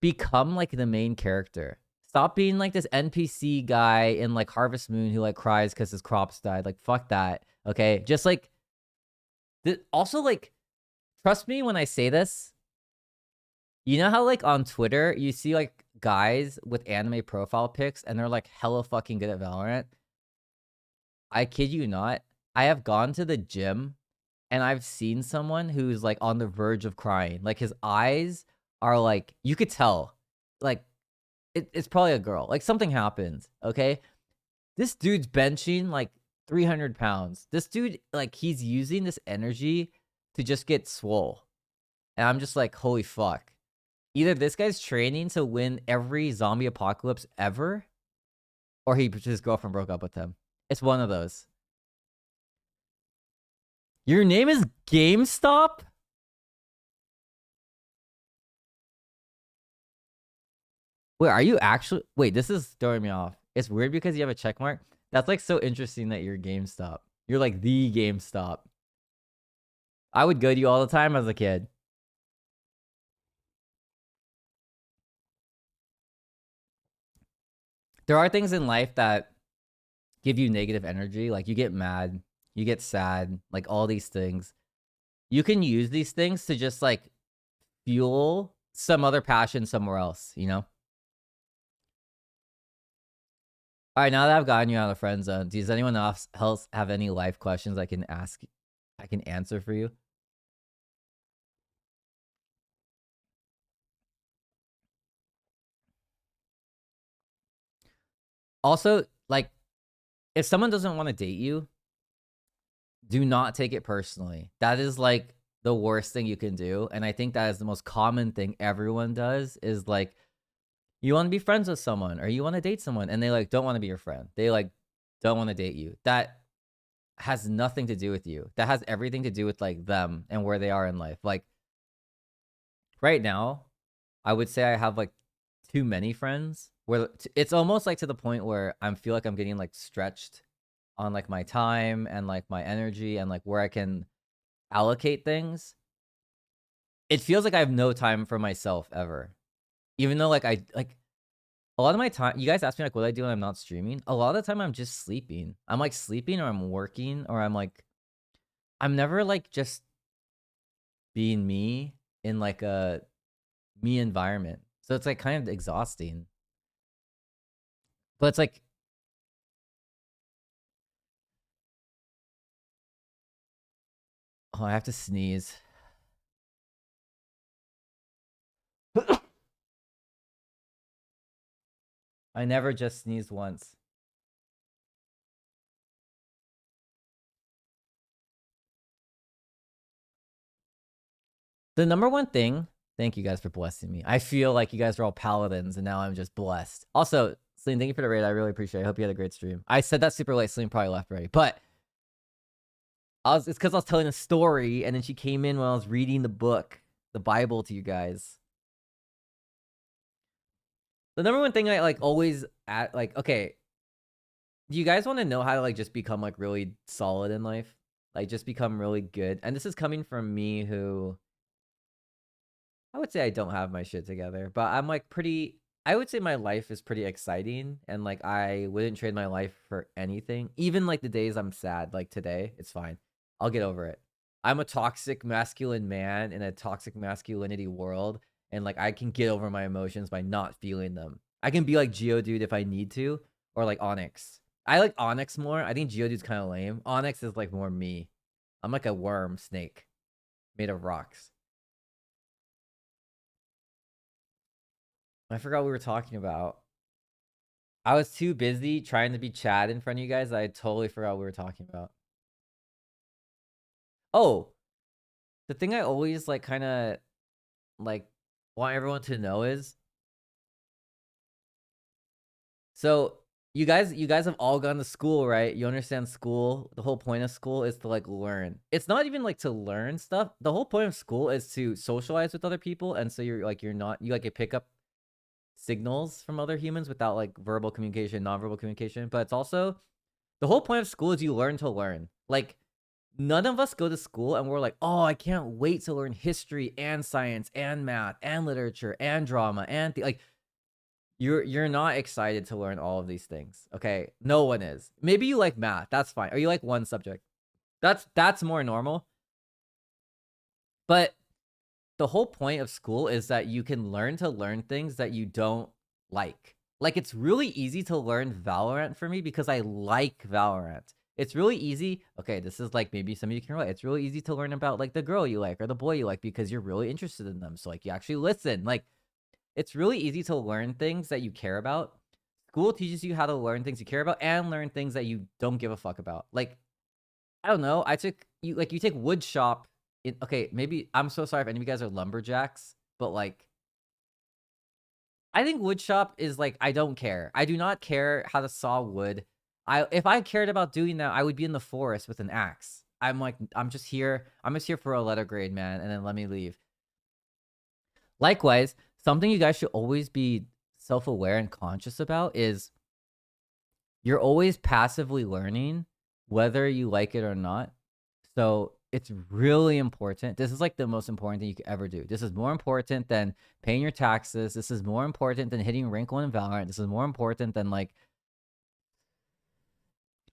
like the main character. Stop being like this NPC guy in like Harvest Moon who like cries because his crops died. Like fuck that. Okay, just like also like trust me when I say this. You know how like on Twitter you see like guys with anime profile pics and they're like hella fucking good at Valorant? I kid you not. I have gone to the gym and I've seen someone who's like on the verge of crying. Like his eyes are like, you could tell. Like it's probably a girl. Like something happens. Okay. This dude's benching like 300 pounds. This dude, like, he's using this energy to just get swole. And I'm just like, holy fuck. Either this guy's training to win every zombie apocalypse ever, or his girlfriend broke up with him. It's one of those. Your name is GameStop? Wait, are you actually? Wait, this is throwing me off. It's weird because you have a check mark. That's like so interesting that you're GameStop. You're like the GameStop. I would go to you all the time as a kid. There are things in life that give you negative energy. Like you get mad, you get sad, like all these things. You can use these things to just like fuel some other passion somewhere else, you know? All right, now that I've gotten you out of the friend zone, does anyone else have any life questions I can ask? I can answer for you? Also, like, if someone doesn't want to date you, do not take it personally. That is like the worst thing you can do. And I think that is the most common thing everyone does is like, you want to be friends with someone or you want to date someone and they like don't want to be your friend. They like don't want to date you. That has nothing to do with you. That has everything to do with like them and where they are in life. Like right now, I would say I have like too many friends where it's almost like to the point where I feel like I'm getting like stretched on like my time and like my energy and like where I can allocate things. It feels like I have no time for myself ever. Even though like I like a lot of my time, you guys ask me like what I do when I'm not streaming. A lot of the time I'm just sleeping. I'm like sleeping or I'm working or I'm never like just being me in like a me environment. So it's like kind of exhausting. But it's like, oh, I have to sneeze. I never just sneezed once. The number one thing Thank you guys for blessing me. I feel like you guys are all paladins, and now I'm just blessed. Also, Celine, thank you for the raid. I really appreciate it. I hope you had a great stream. I said that super late. Celine probably left already, but it's because I was telling a story, and then she came in when I was reading the book, the Bible, to you guys. The number one thing I like always at like, okay, do you guys want to know how to like just become like really solid in life? Like just become really good. And this is coming from me who I would say I don't have my shit together, but I'm like I would say my life is pretty exciting and like I wouldn't trade my life for anything. Even like the days I'm sad, like today, it's fine. I'll get over it. I'm a toxic masculine man in a toxic masculinity world, and like I can get over my emotions by not feeling them. I can be like Geodude if I need to, or like Onyx. I like Onyx more. I think Geodude's kind of lame. Onyx is like more me. I'm like a worm snake made of rocks. I forgot what we were talking about. I was too busy trying to be Chad in front of you guys. I totally forgot what we were talking about. Oh, the thing I always like kind of like want everyone to know is, so you guys have all gone to school, right? You understand school. The whole point of school is to like learn. It's not even like to learn stuff. The whole point of school is to socialize with other people, and so you like pick up signals from other humans without like verbal communication, nonverbal communication. But it's also the whole point of school is you learn to learn. Like none of us go to school and we're like, oh, I can't wait to learn history and science and math and literature and drama and like you're not excited to learn all of these things. Okay, no one is. Maybe you like math, that's fine, or you like one subject. That's more normal. But the whole point of school is that you can learn to learn things that you don't like. Like it's really easy to learn Valorant for me because I like Valorant. It's really easy. Okay, this is like maybe some of you can relate. It's really easy to learn about like the girl you like or the boy you like because you're really interested in them. So like you actually listen. Like it's really easy to learn things that you care about. School teaches you how to learn things you care about and learn things that you don't give a fuck about. Like I don't know. You take wood shop. Okay, maybe I'm so sorry if any of you guys are lumberjacks, but like I think wood shop is like I don't care. I do not care how to saw wood. If I cared about doing that, I would be in the forest with an axe. I'm just here. I'm just here for a letter grade, man, and then let me leave. Likewise, something you guys should always be self-aware and conscious about is you're always passively learning whether you like it or not. So it's really important. This is like the most important thing you could ever do. This is more important than paying your taxes. This is more important than hitting rank 1 in Valorant. This is more important than like,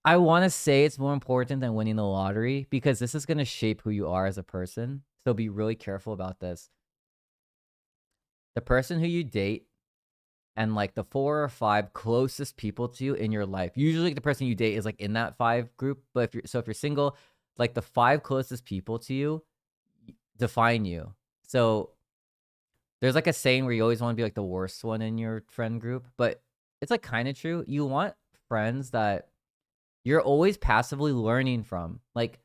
I want to say it's more important than winning the lottery because this is going to shape who you are as a person. So be really careful about this. The person who you date and like the 4 or 5 closest people to you in your life. Usually the person you date is like in that 5 group, but if you're single, like the 5 closest people to you define you. So there's like a saying where you always want to be like the worst one in your friend group, but it's like kind of true. You want friends that you're always passively learning from. Like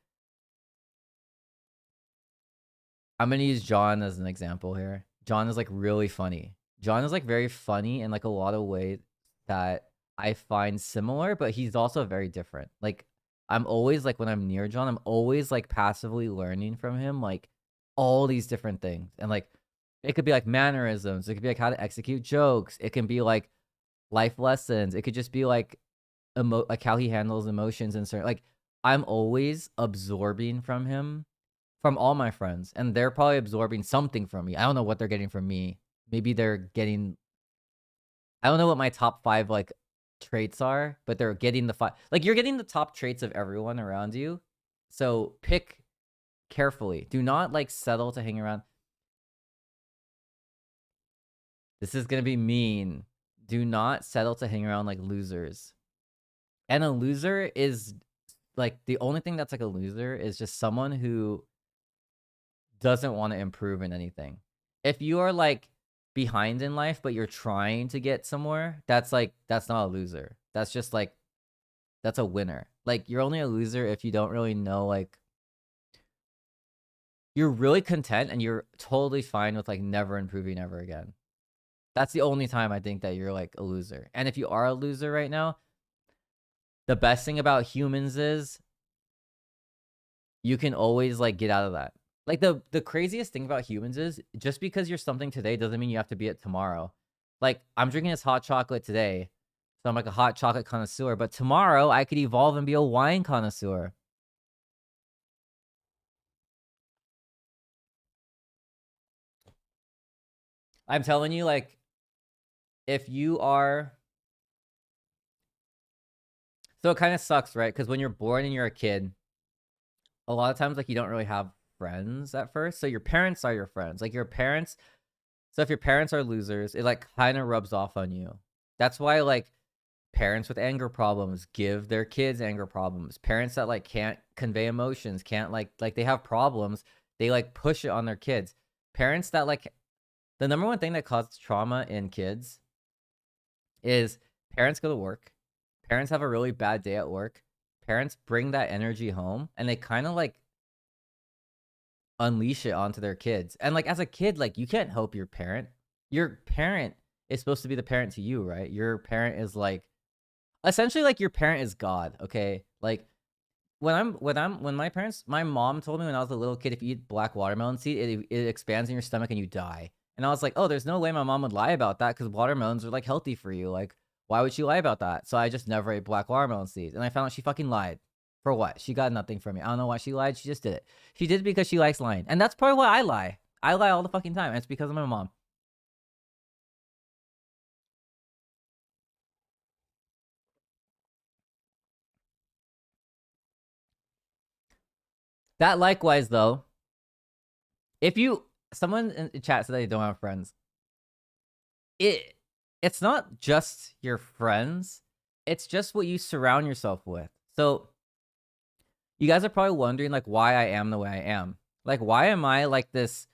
I'm going to use John as an example here. John is like really funny. John is like very funny in like a lot of ways that I find similar, but he's also very different. Like I'm always like when I'm near John, I'm always like passively learning from him like all these different things. And like it could be like mannerisms, it could be like how to execute jokes, it can be like life lessons, it could just be like like how he handles emotions and certain like I'm always absorbing from him, from all my friends, and they're probably absorbing something from me. I don't know what they're getting from me. Maybe they're getting, I don't know what my top 5 like traits are, but they're getting the 5. Like you're getting the top traits of everyone around you. So pick carefully. Do not like settle to hang around. This is going to be mean. Do not settle to hang around like losers. And a loser is like the only thing that's like a loser is just someone who doesn't want to improve in anything. If you are like behind in life, but you're trying to get somewhere, that's not a loser. That's just like, that's a winner. Like you're only a loser if you don't really know, like you're really content and you're totally fine with like never improving ever again. That's the only time I think that you're like a loser. And if you are a loser right now, the best thing about humans is you can always like get out of that. Like the craziest thing about humans is just because you're something today doesn't mean you have to be it tomorrow. Like I'm drinking this hot chocolate today, so I'm like a hot chocolate connoisseur, but tomorrow I could evolve and be a wine connoisseur. I'm telling you, like, if you are, so it kind of sucks, right? Because when you're born and you're a kid, a lot of times like you don't really have friends at first. So your parents are your friends. Like your parents, so if your parents are losers, it like kind of rubs off on you. That's why like parents with anger problems give their kids anger problems. Parents that like can't convey emotions, can't like they have problems, they like push it on their kids. Parents that like the number one thing that causes trauma in kids is parents go to work. Parents have a really bad day at work. Parents bring that energy home and they kind of like unleash it onto their kids. And like as a kid, like you can't help your parent. Your parent is supposed to be the parent to you, right? Your parent is like essentially like your parent is God, okay? Like when my mom told me when I was a little kid, if you eat black watermelon seed, it expands in your stomach and you die. And I was like, oh, there's no way my mom would lie about that because watermelons are like healthy for you. Like, why would she lie about that? So I just never ate black watermelon seeds. And I found out she fucking lied. For what? She got nothing from me. I don't know why she lied. She just did it. She did it because she likes lying. And that's probably why I lie. I lie all the fucking time. And it's because of my mom. That likewise, though, if you someone in the chat said they don't have friends, it it's not just your friends, it's just what you surround yourself with. So you guys are probably wondering like why I am the way I am. Like why am I like this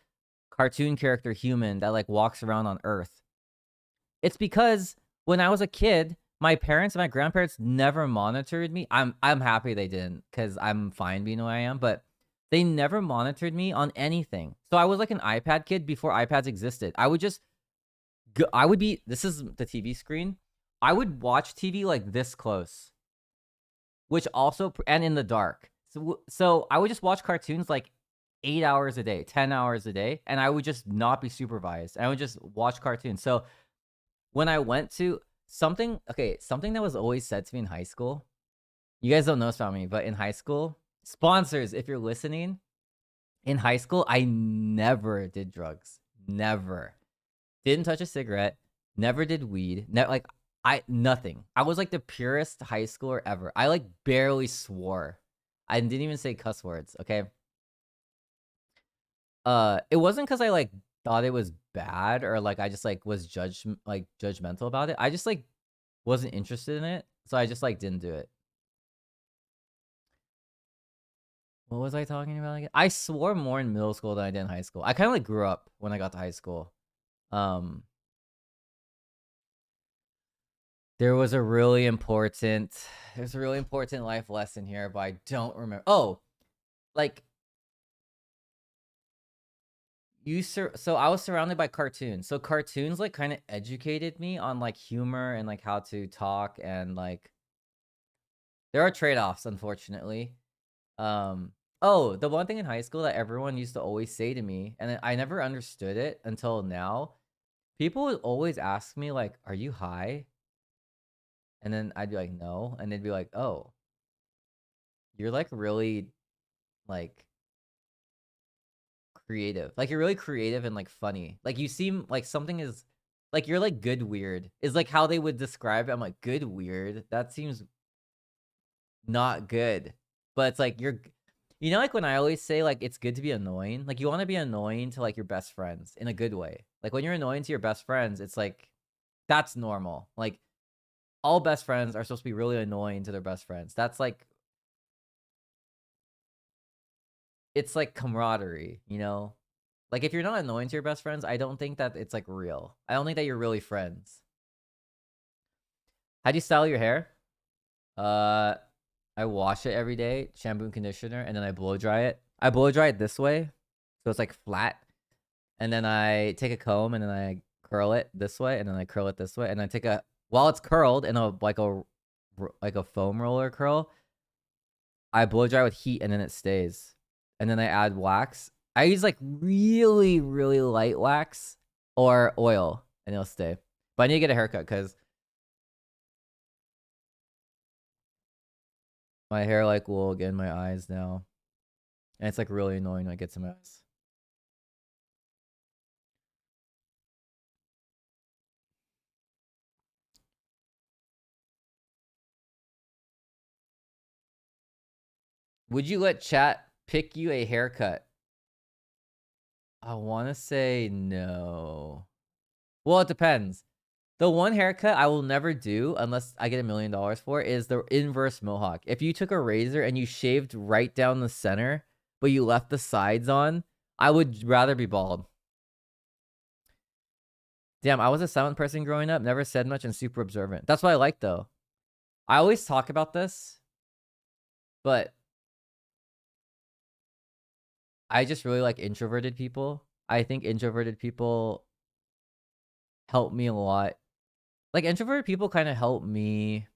cartoon character human that like walks around on Earth? It's because when I was a kid, my parents and my grandparents never monitored me. I'm happy they didn't because I'm fine being who I am, but they never monitored me on anything. So I was like an iPad kid before iPads existed. I would just I would be, this is the TV screen. I would watch TV like this close, which also, and in the dark. So I would just watch cartoons like 8 hours a day, 10 hours a day, and I would just not be supervised. I would just watch cartoons. So when I went to something, okay, something that was always said to me in high school, you guys don't know this about me, but in high school, sponsors, if you're listening, in high school, I never did drugs. Never. Didn't touch a cigarette, never did weed, like I nothing. I was like the purest high schooler ever. I like barely swore. I didn't even say cuss words, okay? It wasn't cuz I like thought it was bad or like I just like was judgmental about it. I just like wasn't interested in it, so I just like didn't do it. What was I talking about again? I swore more in middle school than I did in high school. I kind of like grew up when I got to high school. Um There's a really important life lesson here, but I don't remember. Oh, like so I was surrounded by cartoons. So cartoons like kind of educated me on like humor and like how to talk and like there are trade-offs, unfortunately. Oh, the one thing in high school that everyone used to always say to me, and I never understood it until now. People would always ask me like, "Are you high?" And then I'd be like, "No," and they'd be like, "Oh, you're like really like creative. Like you're really creative and like funny. Like you seem like something is like you're like good weird is like how they would describe it. I'm like good weird. That seems not good. But it's like you know like when I always say like it's good to be annoying. Like you want to be annoying to like your best friends in a good way. Like when you're annoying to your best friends, it's like that's normal. Like all best friends are supposed to be really annoying to their best friends. That's like it's like camaraderie, you know? Like if you're not annoying to your best friends, I don't think that it's like real. I don't think that you're really friends. How do you style your hair? Uh, I wash it every day, shampoo and conditioner, and then I blow dry it. I blow dry it this way. So it's like flat. And then I take a comb and then I curl it this way and then I curl it this way. And I take while it's curled in like a foam roller curl, I blow dry with heat and then it stays. And then I add wax. I use like really, really light wax or oil and it'll stay. But I need to get a haircut because my hair like will get in my eyes now. And it's like really annoying when it gets in my eyes. Would you let chat pick you a haircut? I want to say no. Well, it depends. The one haircut I will never do unless I get $1 million for is the inverse mohawk. If you took a razor and you shaved right down the center, but you left the sides on, I would rather be bald. Damn, I was a silent person growing up, never said much and super observant. That's what I like though. I always talk about this, but I just really like introverted people. I think introverted people help me a lot. Like introverted people kind of help me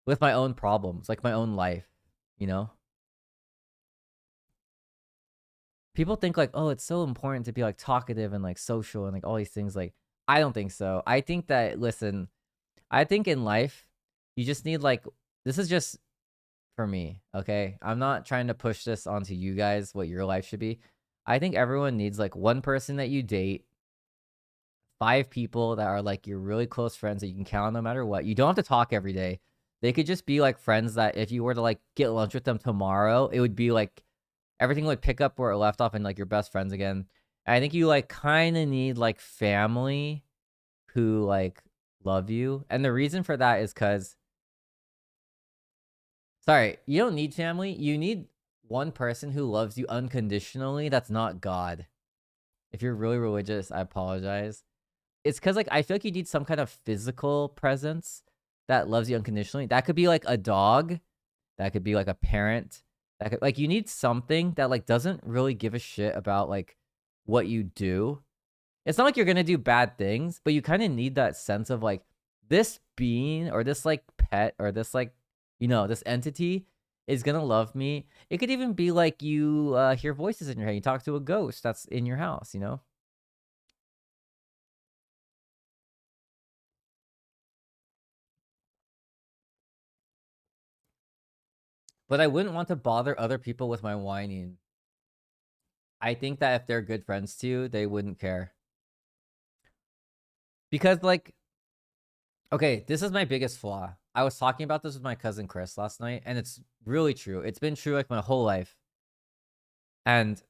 with my own problems, like my own life, you know? People think like, oh, it's so important to be like talkative and like social and like all these things. Like, I don't think so. I think that, listen, I think in life, you just need like, this is just for me, okay? I'm not trying to push this onto you guys, what your life should be. I think everyone needs like one person that you date, 5 people that are like your really close friends that you can count on no matter what. You don't have to talk every day. They could just be like friends that if you were to like get lunch with them tomorrow, it would be like everything would pick up where it left off and like your best friends again. And I think you like kind of need like family who like love you. And the reason for that is because, sorry, you don't need family. You need one person who loves you unconditionally. That's not God. If you're really religious, I apologize. It's because like I feel like you need some kind of physical presence that loves you unconditionally. That could be like a dog. That could be like a parent. That could, like, you need something that like doesn't really give a shit about like what you do. It's not like you're gonna do bad things, but you kind of need that sense of like this being or this like pet or this like, you know, this entity is gonna love me. It could even be like you hear voices in your head. You talk to a ghost that's in your house, you know? But I wouldn't want to bother other people with my whining. I think that if they're good friends to you, they wouldn't care. Because like, okay, this is my biggest flaw. I was talking about this with my cousin Chris last night, and it's really true. It's been true like my whole life. And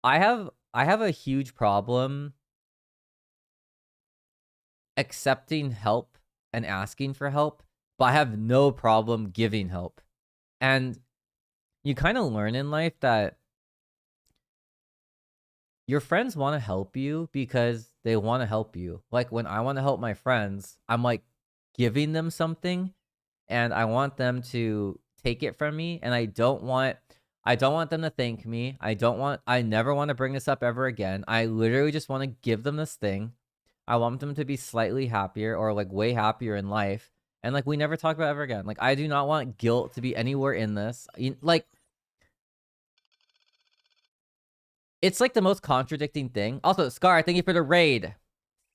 I have a huge problem accepting help and asking for help, but I have no problem giving help. And you kind of learn in life that your friends want to help you because they want to help you. Like when I want to help my friends, I'm like giving them something and I want them to take it from me and I don't want them to thank me. I never want to bring this up ever again. I literally just want to give them this thing. I want them to be slightly happier or like way happier in life. And like we never talk about it ever again. Like I do not want guilt to be anywhere in this. Like it's like the most contradicting thing. Also, Scar, thank you for the raid.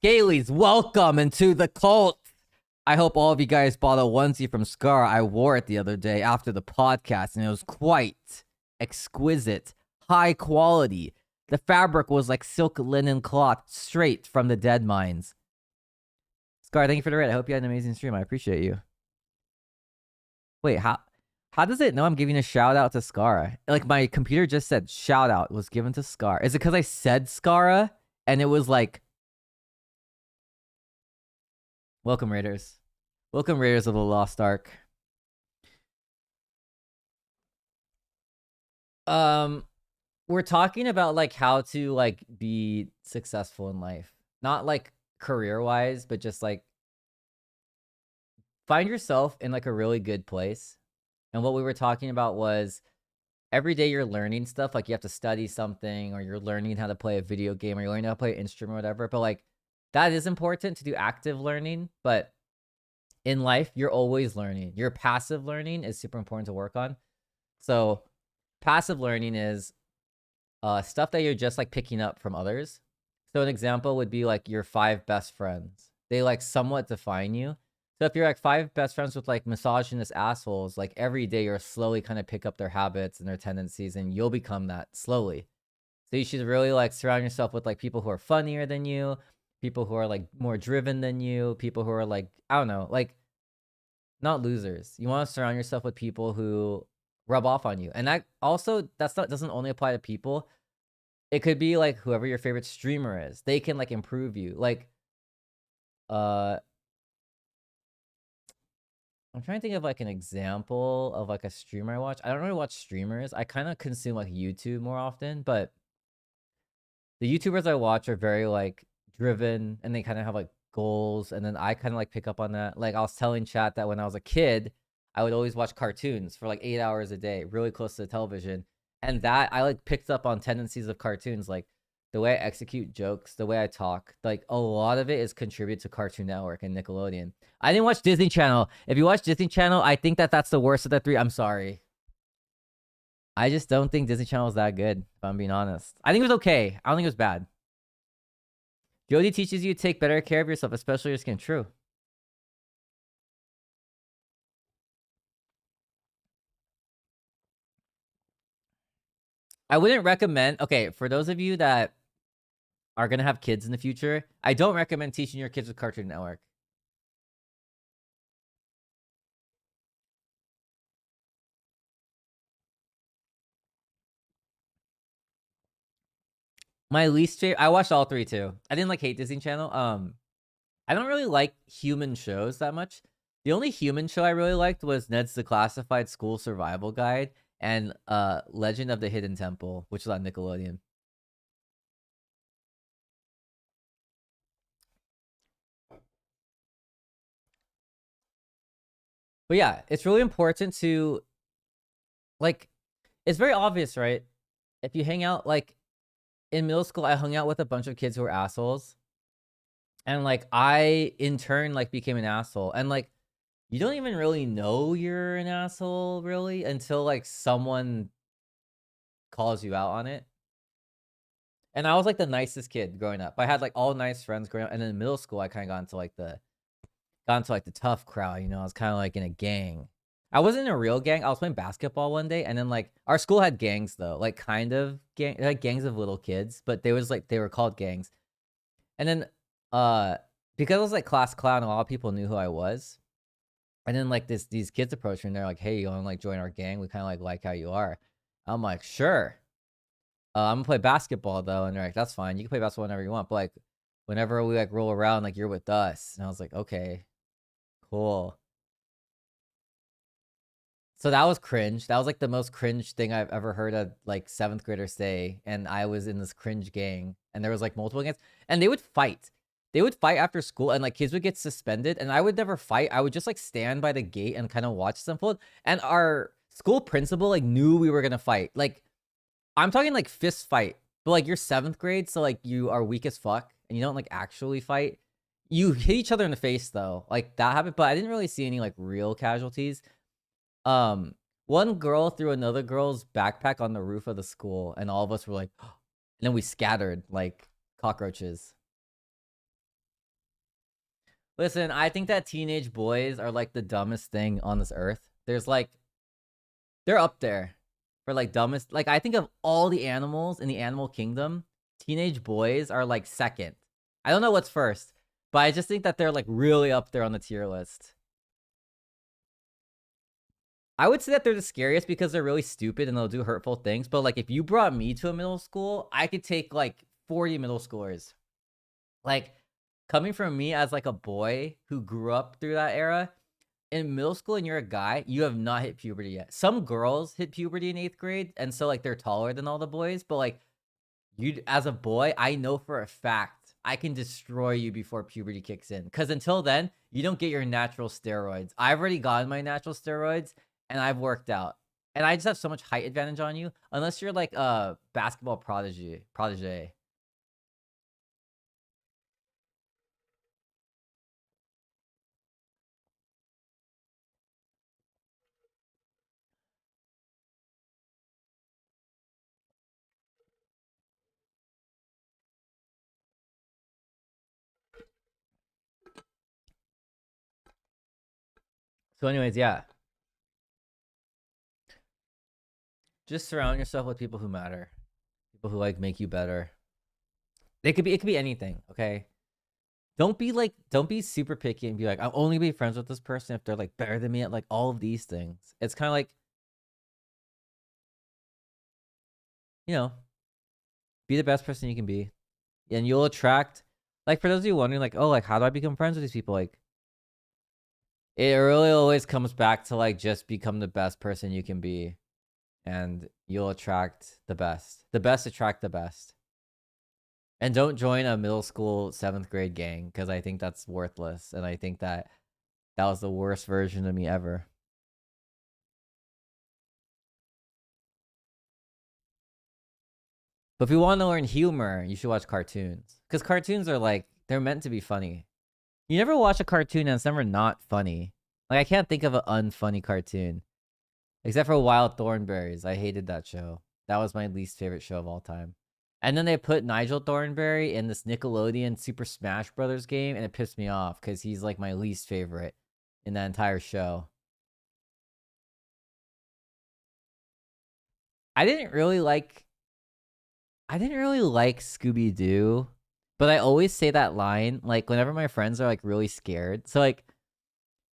Gailey's welcome into the cult. I hope all of you guys bought a onesie from Scar. I wore it the other day after the podcast, and it was quite exquisite, high quality. The fabric was like silk linen cloth straight from the dead mines. Scar, thank you for the raid. I hope you had an amazing stream. I appreciate you. Wait, how does it know I'm giving a shout out to Scara? Like my computer just said shout out was given to Scar. Is it because I said Scara and it was like, welcome Raiders. Welcome Raiders of the Lost Ark. We're talking about like how to like be successful in life. Not like career-wise, but just like find yourself in like a really good place. And what we were talking about was every day you're learning stuff, like you have to study something, or you're learning how to play a video game, or you're learning how to play an instrument or whatever. But like that is important to do active learning. But in life, you're always learning. Your passive learning is super important to work on. So passive learning is stuff that you're just like picking up from others. So an example would be like your 5 best friends. They like somewhat define you. So if you're like 5 best friends with like misogynist assholes, like every day you're slowly kind of pick up their habits and their tendencies, and you'll become that slowly. So you should really like surround yourself with like people who are funnier than you, people who are like more driven than you, people who are like, I don't know, like not losers. You want to surround yourself with people who rub off on you. And that also doesn't only apply to people. It could be like whoever your favorite streamer is. They can like improve you. Like I'm trying to think of like an example of like a streamer I watch. I don't really watch streamers. I kind of consume like YouTube more often, but the YouTubers I watch are very like driven, and they kind of have like goals, and then I kind of like pick up on that. Like I was telling chat that when I was a kid, I would always watch cartoons for like 8 hours a day, really close to the television. And that I like picked up on tendencies of cartoons, like the way I execute jokes, the way I talk. Like a lot of it is contributed to Cartoon Network and Nickelodeon. I didn't watch Disney Channel. If you watch Disney Channel, I think that that's the worst of the 3. I'm sorry. I just don't think Disney Channel is that good, if I'm being honest. I think it was okay. I don't think it was bad. Jody teaches you to take better care of yourself, especially your skin. True. I wouldn't recommend, okay, for those of you that are going to have kids in the future, I don't recommend teaching your kids with Cartoon Network. My least favorite, I watched all 3 too. I didn't like hate Disney Channel. I don't really like human shows that much. The only human show I really liked was Ned's Declassified School Survival Guide and Legend of the Hidden Temple, which was on Nickelodeon. But yeah, it's really important to like, it's very obvious, right? If you hang out like in middle school, I hung out with a bunch of kids who were assholes. And like I in turn like became an asshole. And like you don't even really know you're an asshole really until like someone calls you out on it. And I was like the nicest kid growing up. I had like all nice friends growing up. And then in middle school, I kind of got into like the tough crowd, you know. I was kind of like in a gang. I wasn't in a real gang. I was playing basketball one day, and then like our school had gangs though, like kind of like gangs of little kids, but they were called gangs. And then uh because I was like class clown, a lot of people knew who I was. And then like these kids approached me and they're like, "Hey, you want to like join our gang? We kind of like how you are." I'm like, "Sure." I'm gonna play basketball though, and they're like, "That's fine. You can play basketball whenever you want, but like whenever we like roll around, like you're with us." And I was like, "Okay, cool." So that was cringe. That was like the most cringe thing I've ever heard a like 7th grader say. And I was in this cringe gang, and there was like multiple gangs, and they would fight. They would fight after school, and like kids would get suspended, and I would never fight. I would just like stand by the gate and kind of watch them unfold. And our school principal like knew we were gonna fight. Like I'm talking like fist fight, but like you're 7th grade, so like you are weak as fuck, and you don't like actually fight. You hit each other in the face though, like that happened, but I didn't really see any like real casualties. Um, one girl threw another girl's backpack on the roof of the school, and all of us were like, and then we scattered like cockroaches. Listen, I think that teenage boys are like the dumbest thing on this earth. There's like, they're up there for like dumbest. Like, I think of all the animals in the animal kingdom, teenage boys are like second. I don't know what's first, but I just think that they're like really up there on the tier list. I would say that they're the scariest because they're really stupid and they'll do hurtful things. But like, if you brought me to a middle school, I could take like 40 middle schoolers. Like, coming from me as like a boy who grew up through that era, in middle school and you're a guy, you have not hit puberty yet. Some girls hit puberty in 8th grade, and so like they're taller than all the boys. But like, you as a boy, I know for a fact I can destroy you before puberty kicks in. Because until then, you don't get your natural steroids. I've already gotten my natural steroids, and I've worked out. And I just have so much height advantage on you, unless you're like a basketball protege. So anyways, yeah. Just surround yourself with people who matter. People who like make you better. It could be anything, okay? Don't be super picky and be like, I'll only be friends with this person if they're like better than me at like all of these things. It's kind of like, you know, be the best person you can be. And you'll attract, like, for those of you wondering, like, oh, like, how do I become friends with these people? Like, it really always comes back to like just become the best person you can be, and you'll attract the best. The best attract the best. And don't join a middle school 7th grade gang, because I think that's worthless, and I think that that was the worst version of me ever. But if you want to learn humor, you should watch cartoons, because cartoons are like, they're meant to be funny. You never watch a cartoon and it's never not funny. Like, I can't think of an unfunny cartoon. Except for Wild Thornberrys. I hated that show. That was my least favorite show of all time. And then they put Nigel Thornberry in this Nickelodeon Super Smash Brothers game, and it pissed me off because he's like my least favorite in that entire show. I didn't really like Scooby Doo, but I always say that line like whenever my friends are like really scared. So like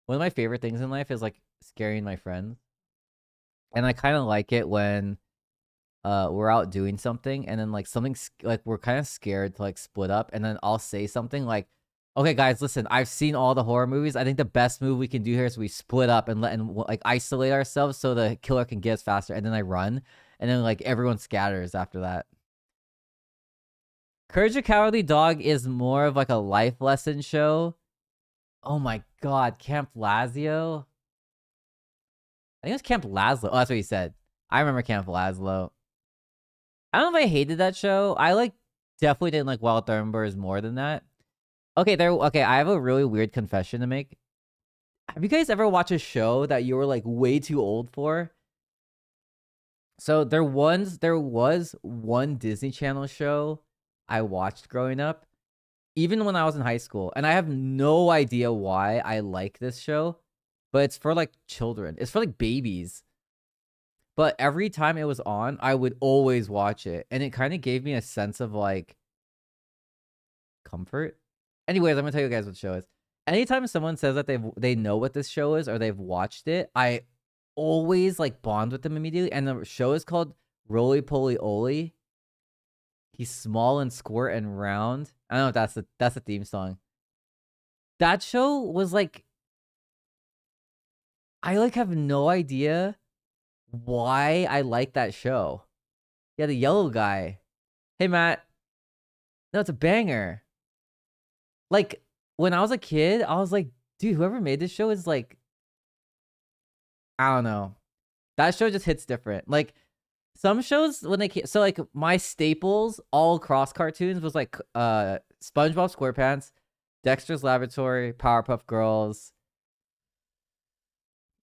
one of my favorite things in life is like scaring my friends. And I kind of like it when we're out doing something and then like something's like we're kind of scared to like split up, and then I'll say something like, okay guys, listen, I've seen all the horror movies. I think the best move we can do here is we split up and like isolate ourselves so the killer can get us faster, and then I run, and then like everyone scatters after that. Courage the Cowardly Dog is more of like a life lesson show. Oh my god, Camp Lazio. I think it was Camp Lazlo. Oh, that's what he said. I remember Camp Lazlo. I don't know if I hated that show. I like definitely didn't like Wild Thornberrys more than that. Okay, I have a really weird confession to make. Have you guys ever watched a show that you were like way too old for? So there was one Disney Channel show I watched growing up, even when I was in high school, and I have no idea why I like this show, but it's for like children. It's for like babies. But every time it was on, I would always watch it, and it kind of gave me a sense of like comfort. Anyways, I'm gonna tell you guys what the show is. Anytime someone says that they know what this show is or they've watched it, I always like bond with them immediately. And the show is called Roly Poly Oly. He's small and squirt and round. I don't know if that's the theme song. That show was like, I like have no idea why I like that show. Yeah, the yellow guy. Hey Matt. No, it's a banger. Like when I was a kid, I was like, dude, whoever made this show is like, I don't know. That show just hits different. Like some shows when they so like my staples all across cartoons was like SpongeBob SquarePants, Dexter's Laboratory, Powerpuff Girls.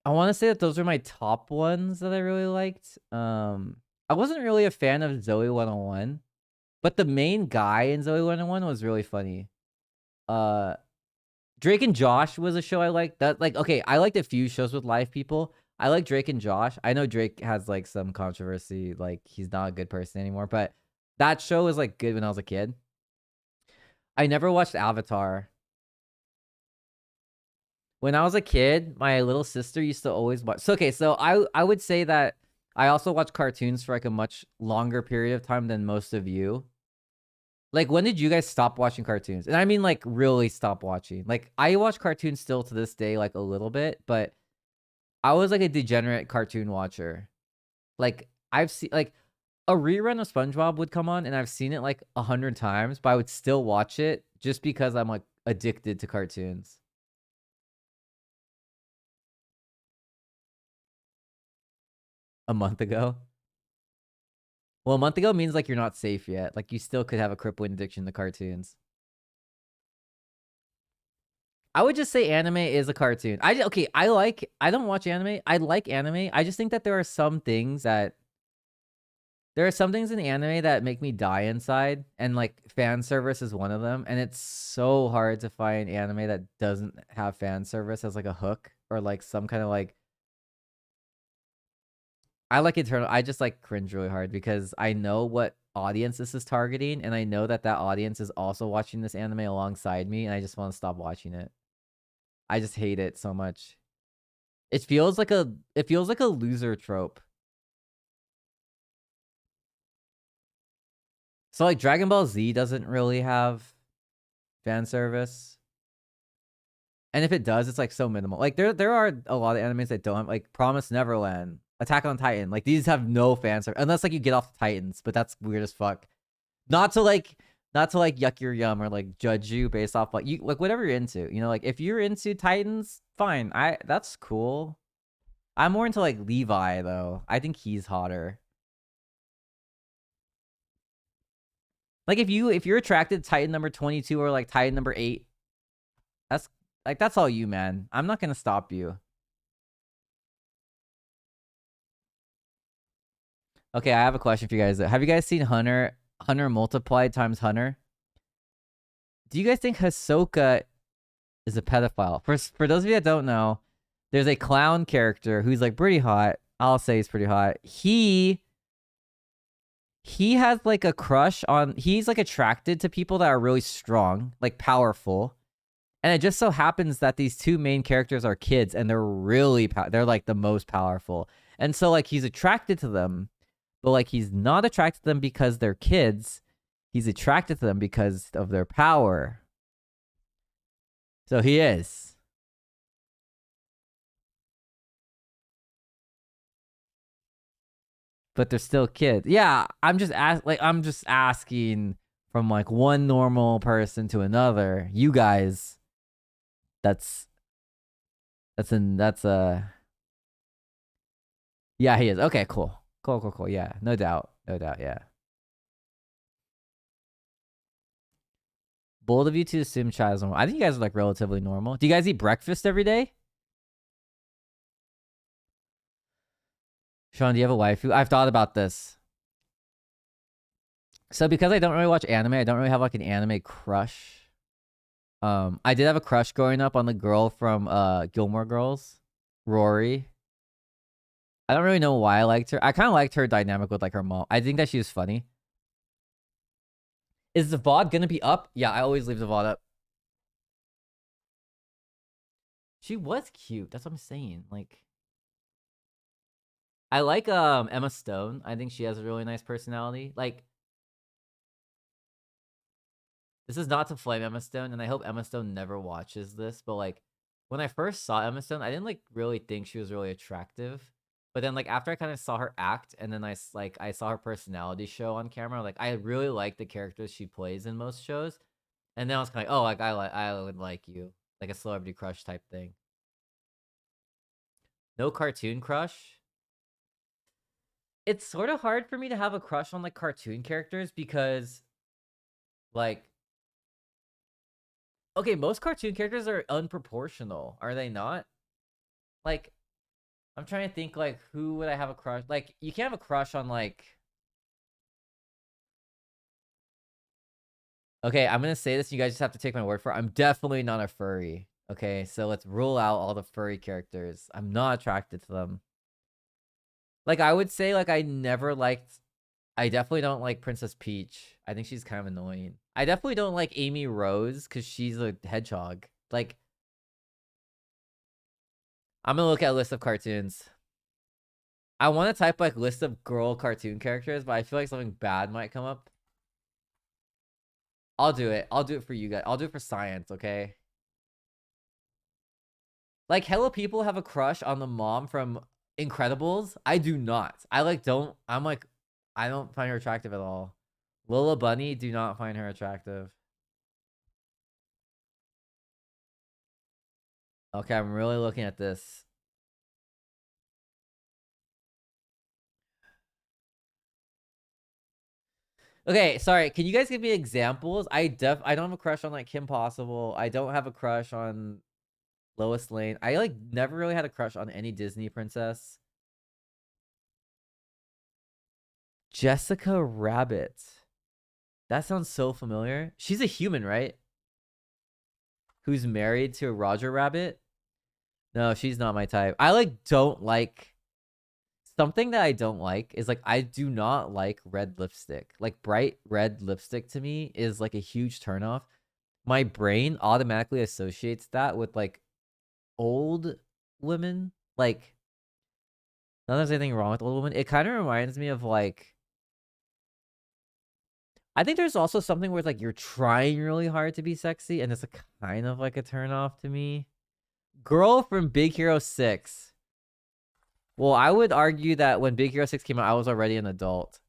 I want to say that those are my top ones that I really liked. I wasn't really a fan of Zoe 101, but the main guy in Zoe 101 was really funny. Drake and Josh was a show I liked. That like okay, I liked a few shows with live people. I like Drake and Josh. I know Drake has like some controversy, like he's not a good person anymore, but that show was like good when I was a kid. I never watched Avatar. When I was a kid, my little sister used to always watch. So okay, so I would say that I also watch cartoons for like a much longer period of time than most of you. Like, when did you guys stop watching cartoons? And I mean, like, really stop watching. Like, I watch cartoons still to this day, like, a little bit, but I was, like, a degenerate cartoon watcher. Like, I've seen, like, a rerun of SpongeBob would come on, and I've seen it, like, 100 times, but I would still watch it just because I'm, like, addicted to cartoons. A month ago. Well, a month ago means like you're not safe yet. Like you still could have a crippling addiction to cartoons. I would just say anime is a cartoon. Okay, I don't watch anime. I like anime. I just think that there are some things in anime that make me die inside, and like fan service is one of them. And it's so hard to find anime that doesn't have fan service as like a hook or like some kind of like. I like Eternal. I just like cringe really hard because I know what audience this is targeting, and I know that audience is also watching this anime alongside me, and I just want to stop watching it. I just hate it so much. It feels like a loser trope. So like Dragon Ball Z doesn't really have fan service. And if it does, it's like so minimal. Like there are a lot of animes that don't have, like Promise Neverland, Attack on Titan. Like these have no fan service unless like you get off the Titans, but that's weird as fuck. Not to like yuck your yum or like judge you based off like you like whatever you're into. You know, like if you're into Titans, fine. That's cool. I'm more into like Levi though. I think he's hotter. Like if you're attracted to Titan number 22 or like Titan number 8, that's like that's all you, man. I'm not gonna stop you. Okay, I have a question for you guys. Have you guys seen Hunter multiplied times Hunter? Do you guys think Hisoka is a pedophile? For those of you that don't know, there's a clown character who's like pretty hot. I'll say he's pretty hot. He has like a crush on. He's like attracted to people that are really strong, like powerful. And it just so happens that these two main characters are kids, and they're like the most powerful. And so like he's attracted to them, but like he's not attracted to them because they're kids. He's attracted to them because of their power. So he is. But they're still kids. Yeah, I'm just asking from like one normal person to another. You guys, that's that's a yeah, he is. Okay, cool. Cool. Yeah, no doubt. No doubt, yeah. Bold of you to assume child is normal. I think you guys are like relatively normal. Do you guys eat breakfast every day? Sean, do you have a waifu? I've thought about this. So because I don't really watch anime, I don't really have like an anime crush. I did have a crush growing up on the girl from Gilmore Girls, Rory. I don't really know why I liked her. I kind of liked her dynamic with like her mom. I think that she was funny. Is the VOD gonna be up? Yeah, I always leave the VOD up. She was cute. That's what I'm saying. Like, I like Emma Stone. I think she has a really nice personality. Like, this is not to flame Emma Stone, and I hope Emma Stone never watches this. But like, when I first saw Emma Stone, I didn't like really think she was really attractive. But then like after I kind of saw her act, and then I saw her personality show on camera, like I really like the characters she plays in most shows. And then I was kind of like, oh, like I would like you, like a celebrity crush type thing. No cartoon crush. It's sort of hard for me to have a crush on like cartoon characters because like okay, most cartoon characters are unproportional, are they not? Like I'm trying to think like who would I have a crush? Like you can't have a crush on like okay, I'm gonna say this, you guys just have to take my word for it. I'm definitely not a furry. Okay, so let's rule out all the furry characters. I'm not attracted to them. Like I would say like I definitely don't like Princess Peach. I think she's kind of annoying. I definitely don't like Amy Rose because she's a hedgehog. Like, I'm gonna look at a list of cartoons. I want to type like list of girl cartoon characters, but I feel like something bad might come up. I'll do it. I'll do it for you guys. I'll do it for science, okay? Like, hella people have a crush on the mom from Incredibles. I do not. I don't find her attractive at all. Lola Bunny, do not find her attractive. Okay, I'm really looking at this. Okay, sorry. Can you guys give me examples? I don't have a crush on like Kim Possible. I don't have a crush on Lois Lane. I like never really had a crush on any Disney princess. Jessica Rabbit. That sounds so familiar. She's a human, right? Who's married to Roger Rabbit? No, she's not my type. I like don't like something that I don't like is like I do not like red lipstick. Like bright red lipstick to me is like a huge turnoff. My brain automatically associates that with like old women. Like not that there's anything wrong with old women. It kind of reminds me of like I think there's also something where like you're trying really hard to be sexy and it's a kind of like a turnoff to me. Girl from Big Hero 6. Well, I would argue that when Big Hero 6 came out, I was already an adult.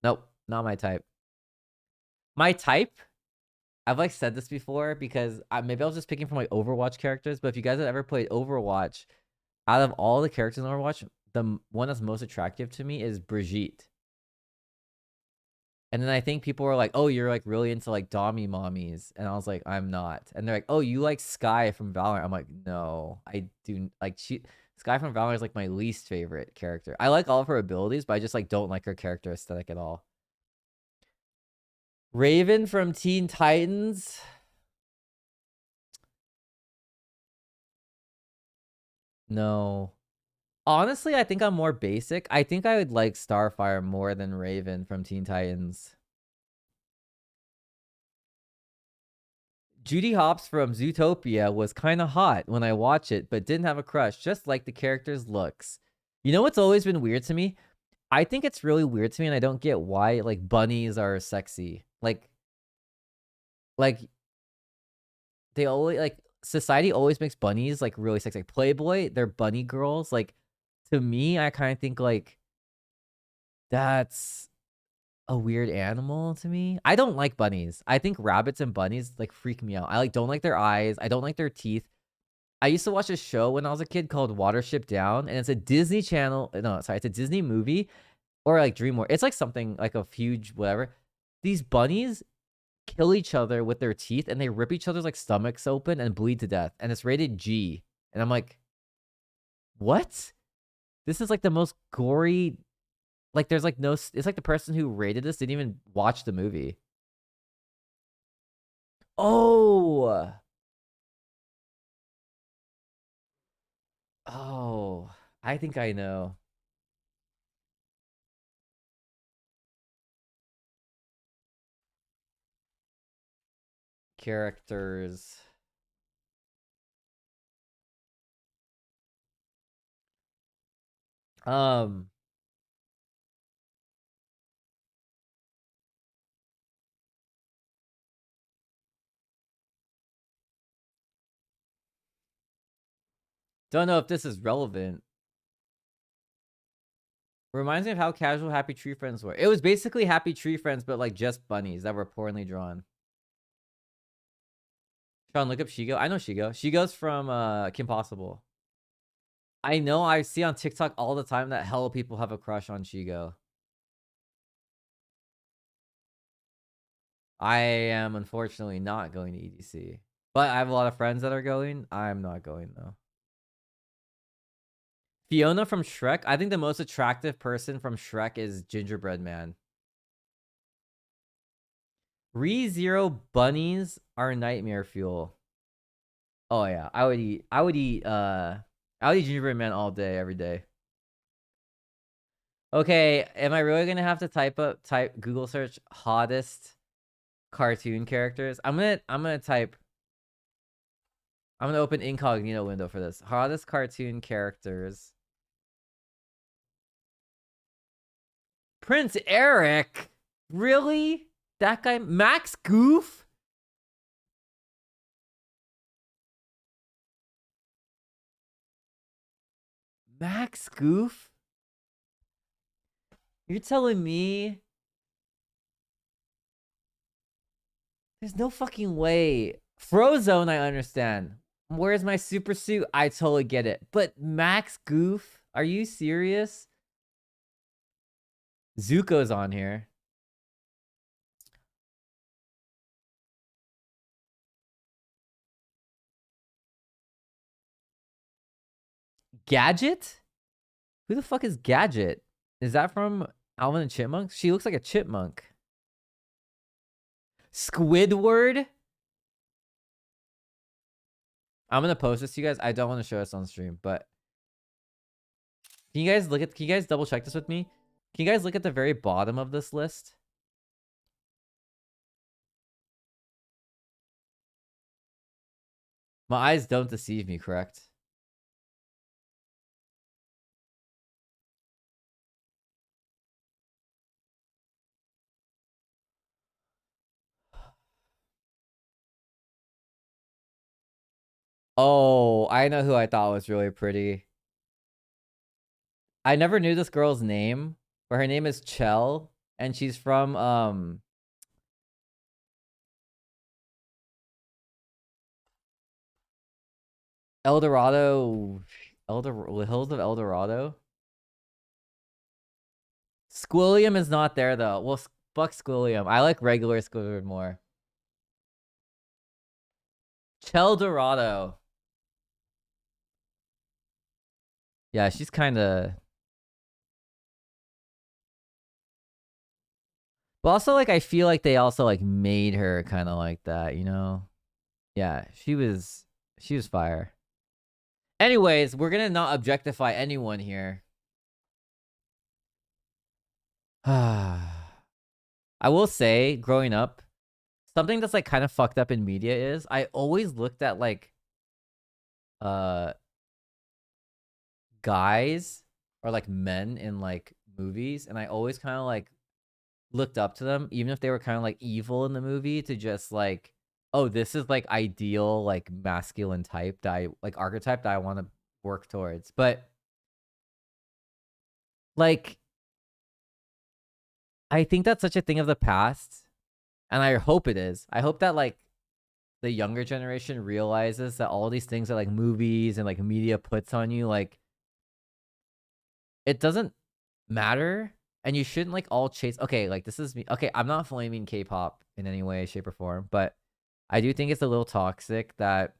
Nope, not my type. My type, I've like said this before because maybe I was just picking from like Overwatch characters, but if you guys have ever played Overwatch, out of all the characters in Overwatch, the one that's most attractive to me is Brigitte. And then I think people were like, "Oh, you're like really into like Dommy mommies," and I was like, "I'm not." And they're like, "Oh, you like Sky from Valorant?" I'm like, "No, I do." Like Sky from Valorant is like my least favorite character. I like all of her abilities, but I just like don't like her character aesthetic at all. Raven from Teen Titans. No. Honestly, I think I'm more basic. I think I would like Starfire more than Raven from Teen Titans. Judy Hopps from Zootopia was kind of hot when I watched it, but didn't have a crush, just like the character's looks. You know what's always been weird to me? I think it's really weird to me, and I don't get why like bunnies are sexy. Like they always like society always makes bunnies like really sexy. Like Playboy, they're bunny girls. Like to me, I kind of think like that's a weird animal to me. I don't like bunnies. I think rabbits and bunnies like freak me out. I like don't like their eyes. I don't like their teeth. I used to watch a show when I was a kid called Watership Down, and it's a Disney Channel. No, sorry, it's a Disney movie or like DreamWorks. It's like something like a huge whatever. These bunnies kill each other with their teeth, and they rip each other's like stomachs open and bleed to death. And it's rated G. And I'm like, what? This is like the most gory. Like, there's like no. It's like the person who rated this didn't even watch the movie. Oh, oh, I think I know. Characters. Um, don't know if this is relevant. Reminds me of how casual Happy Tree Friends were. It was basically Happy Tree Friends, but like just bunnies that were poorly drawn. Sean, look up Shigo. I know Shigo. Shigo's from Kim Possible. I know I see on TikTok all the time that hella people have a crush on Shigo. I am unfortunately not going to EDC. But I have a lot of friends that are going. I'm not going though. Fiona from Shrek. I think the most attractive person from Shrek is Gingerbread Man. ReZero bunnies are nightmare fuel. Oh yeah, I would eat gingerbread man all day, every day. Okay, am I really gonna have to type Google search hottest cartoon characters? I'm gonna open incognito window for this. Hottest cartoon characters. Prince Eric? Really? That guy? Max Goof? Max Goof? You're telling me there's no fucking way. Frozone, I understand. Where's my super suit? I totally get it. But Max Goof? Are you serious? Zuko's on here. Gadget? Who the fuck is Gadget? Is that from Alvin and Chipmunks? She looks like a chipmunk. Squidward? I'm gonna post this to you guys. I don't want to show us on stream, but can you guys double check this with me? Can you guys look at the very bottom of this list? My eyes don't deceive me, correct? Oh, I know who I thought was really pretty. I never knew this girl's name, but her name is Chell, and she's from El Dorado, Hills of El Dorado. Squilliam is not there though. Well, fuck Squilliam. I like regular Squidward more. Chell Dorado. Yeah, she's kind of. But also, like, I feel like they also like made her kind of like that, you know? Yeah, she was fire. Anyways, we're gonna not objectify anyone here. I will say, growing up, something that's like kind of fucked up in media is I always looked at like uh guys or like men in like movies, and I always kind of like looked up to them, even if they were kind of like evil in the movie, to just like, oh, this is like ideal like masculine type that I like archetype that I want to work towards. But like I think that's such a thing of the past, and I hope it is. I hope that like the younger generation realizes that all these things that like movies and like media puts on you, like it doesn't matter, and you shouldn't like all chase. Okay, like this is me. Okay, I'm not flaming K-pop in any way, shape, or form, but I do think it's a little toxic that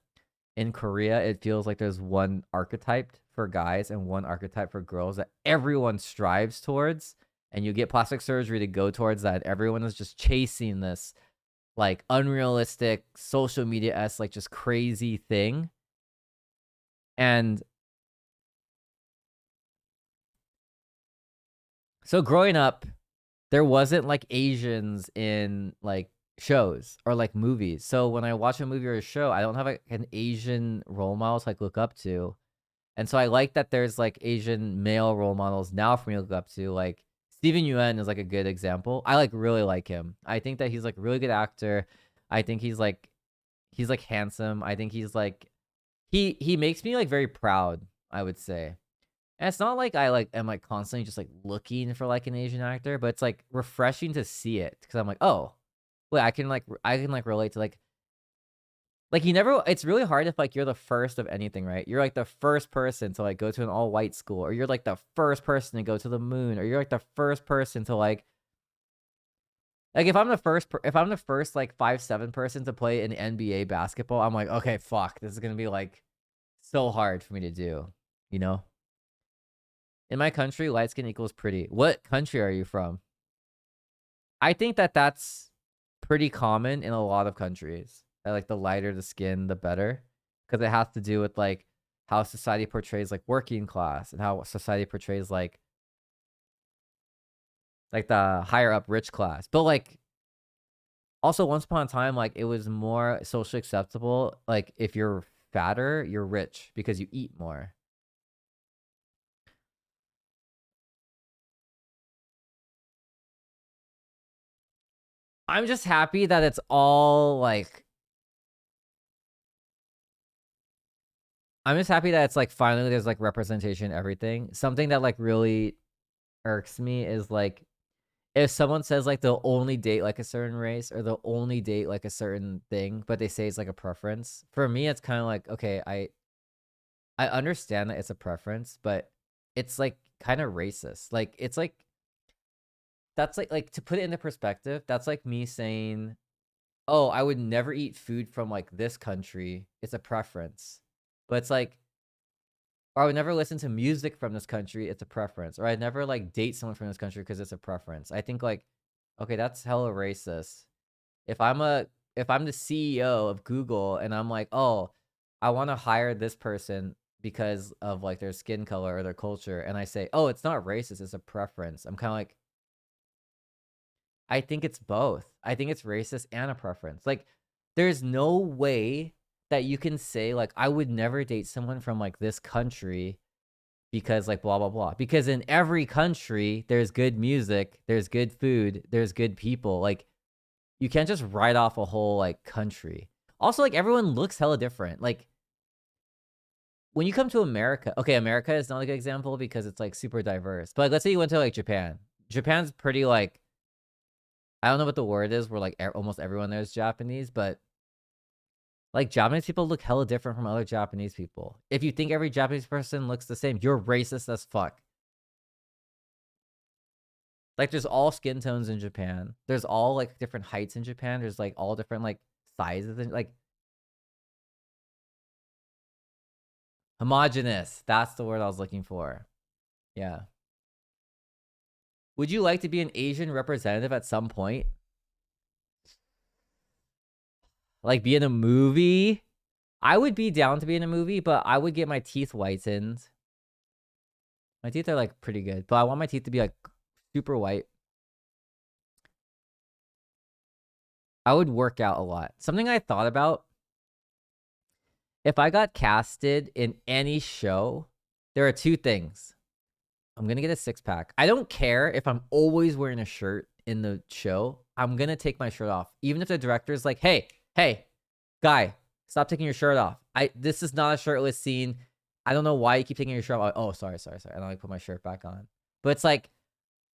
in Korea it feels like there's one archetype for guys and one archetype for girls that everyone strives towards, and you get plastic surgery to go towards that. Everyone is just chasing this like unrealistic social media-esque like just crazy thing. And so growing up, there wasn't like Asians in like shows or like movies. So when I watch a movie or a show, I don't have like an Asian role model to like look up to. And so I like that there's like Asian male role models now for me to look up to. Like Steven Yeun is like a good example. I like really like him. I think that he's like a really good actor. I think he's like handsome. I think he's like he makes me like very proud, I would say. And it's not like I like am like constantly just like looking for like an Asian actor, but it's like refreshing to see it because I'm like, oh, wait, I can like relate to like you never. It's really hard if like you're the first of anything, right? You're like the first person to like go to an all white school, or you're like the first person to go to the moon, or you're like the first person to like if I'm the if I'm the first like 5'7" person to play in NBA basketball, I'm like, okay, fuck, this is gonna be like so hard for me to do, you know? In my country, light skin equals pretty. What country are you from? I think that that's pretty common in a lot of countries. That like the lighter the skin, the better, because it has to do with like how society portrays like working class and how society portrays like the higher up rich class. But like also once upon a time, like it was more socially acceptable. Like if you're fatter, you're rich because you eat more. I'm just happy that it's all like I'm just happy that it's like finally there's like representation in everything. Something that like really irks me is like if someone says like they'll only date like a certain race or they'll only date like a certain thing, but they say it's like a preference. For me, it's kind of like, okay, I understand that it's a preference, but it's like kind of racist. Like it's like that's like to put it into perspective, that's like me saying, "Oh, I would never eat food from like this country. It's a preference." But it's like, or I would never listen to music from this country. It's a preference. Or I'd never like date someone from this country because it's a preference. I think like, okay, that's hella racist. If I'm a if I'm the CEO of Google and I'm like, "Oh, I want to hire this person because of like their skin color or their culture," and I say, "Oh, it's not racist, it's a preference." I'm kind of like, I think it's both. I think it's racist and a preference. Like, there's no way that you can say like I would never date someone from like this country because like blah blah blah. Because in every country, there's good music, there's good food, there's good people. Like you can't just write off a whole like country. Also, like everyone looks hella different. Like when you come to America, okay, America is not a good example because it's like super diverse. But like, let's say you went to like Japan. Japan's pretty like, I don't know what the word is where like almost everyone there is Japanese, but like Japanese people look hella different from other Japanese people. If you think every Japanese person looks the same, you're racist as fuck. Like there's all skin tones in Japan. There's all like different heights in Japan. There's like all different like sizes and like homogenous. That's the word I was looking for. Yeah. Would you like to be an Asian representative at some point? Like be in a movie? I would be down to be in a movie, but I would get my teeth whitened. My teeth are like pretty good, but I want my teeth to be like super white. I would work out a lot. Something I thought about, if I got casted in any show, there are two things. I'm going to get a six pack. I don't care if I'm always wearing a shirt in the show. I'm going to take my shirt off. Even if the director's like, hey, guy, stop taking your shirt off. This is not a shirtless scene. I don't know why you keep taking your shirt off. Oh, sorry. And I put my shirt back on. But it's like,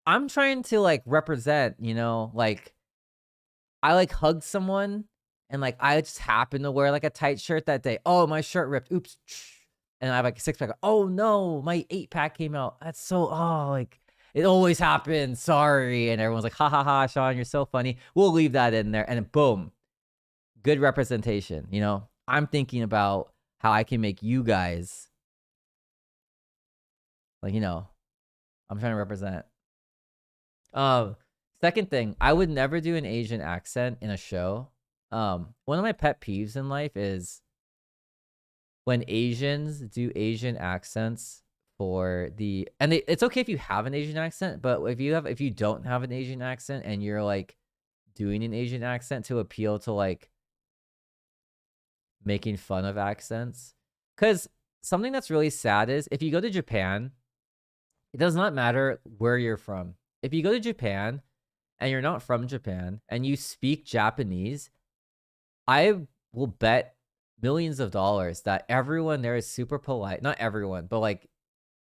I'm trying to like represent, you know, like I like hugged someone and like I just happened to wear like a tight shirt that day. Oh, my shirt ripped. Oops. And I have like a six pack. Oh no, my 8-pack came out. That's so like it always happens. Sorry. And everyone's like, ha ha ha, Sean, you're so funny. We'll leave that in there. And then boom. Good representation. You know, I'm thinking about how I can make you guys like, you know, I'm trying to represent. Second thing, I would never do an Asian accent in a show. One of my pet peeves in life is when Asians do Asian accents for it's okay if you have an Asian accent, but if you don't have an Asian accent and you're like doing an Asian accent to appeal to like making fun of accents. Because something that's really sad is if you go to Japan, it does not matter where you're from. If you go to Japan and you're not from Japan and you speak Japanese, I will bet millions of dollars that everyone there is super polite. Not everyone, but like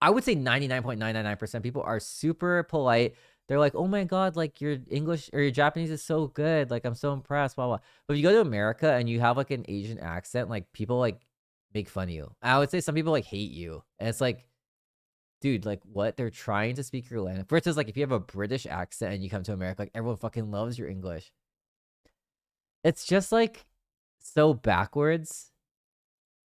I would say 99.999% people are super polite. They're like, "Oh my god, like your English or your Japanese is so good. Like I'm so impressed." Blah blah. But if you go to America and you have like an Asian accent, like people like make fun of you. I would say some people like hate you, and it's like, dude, like what? They're trying to speak your language. Versus like if you have a British accent and you come to America, like everyone fucking loves your English. It's just like so backwards.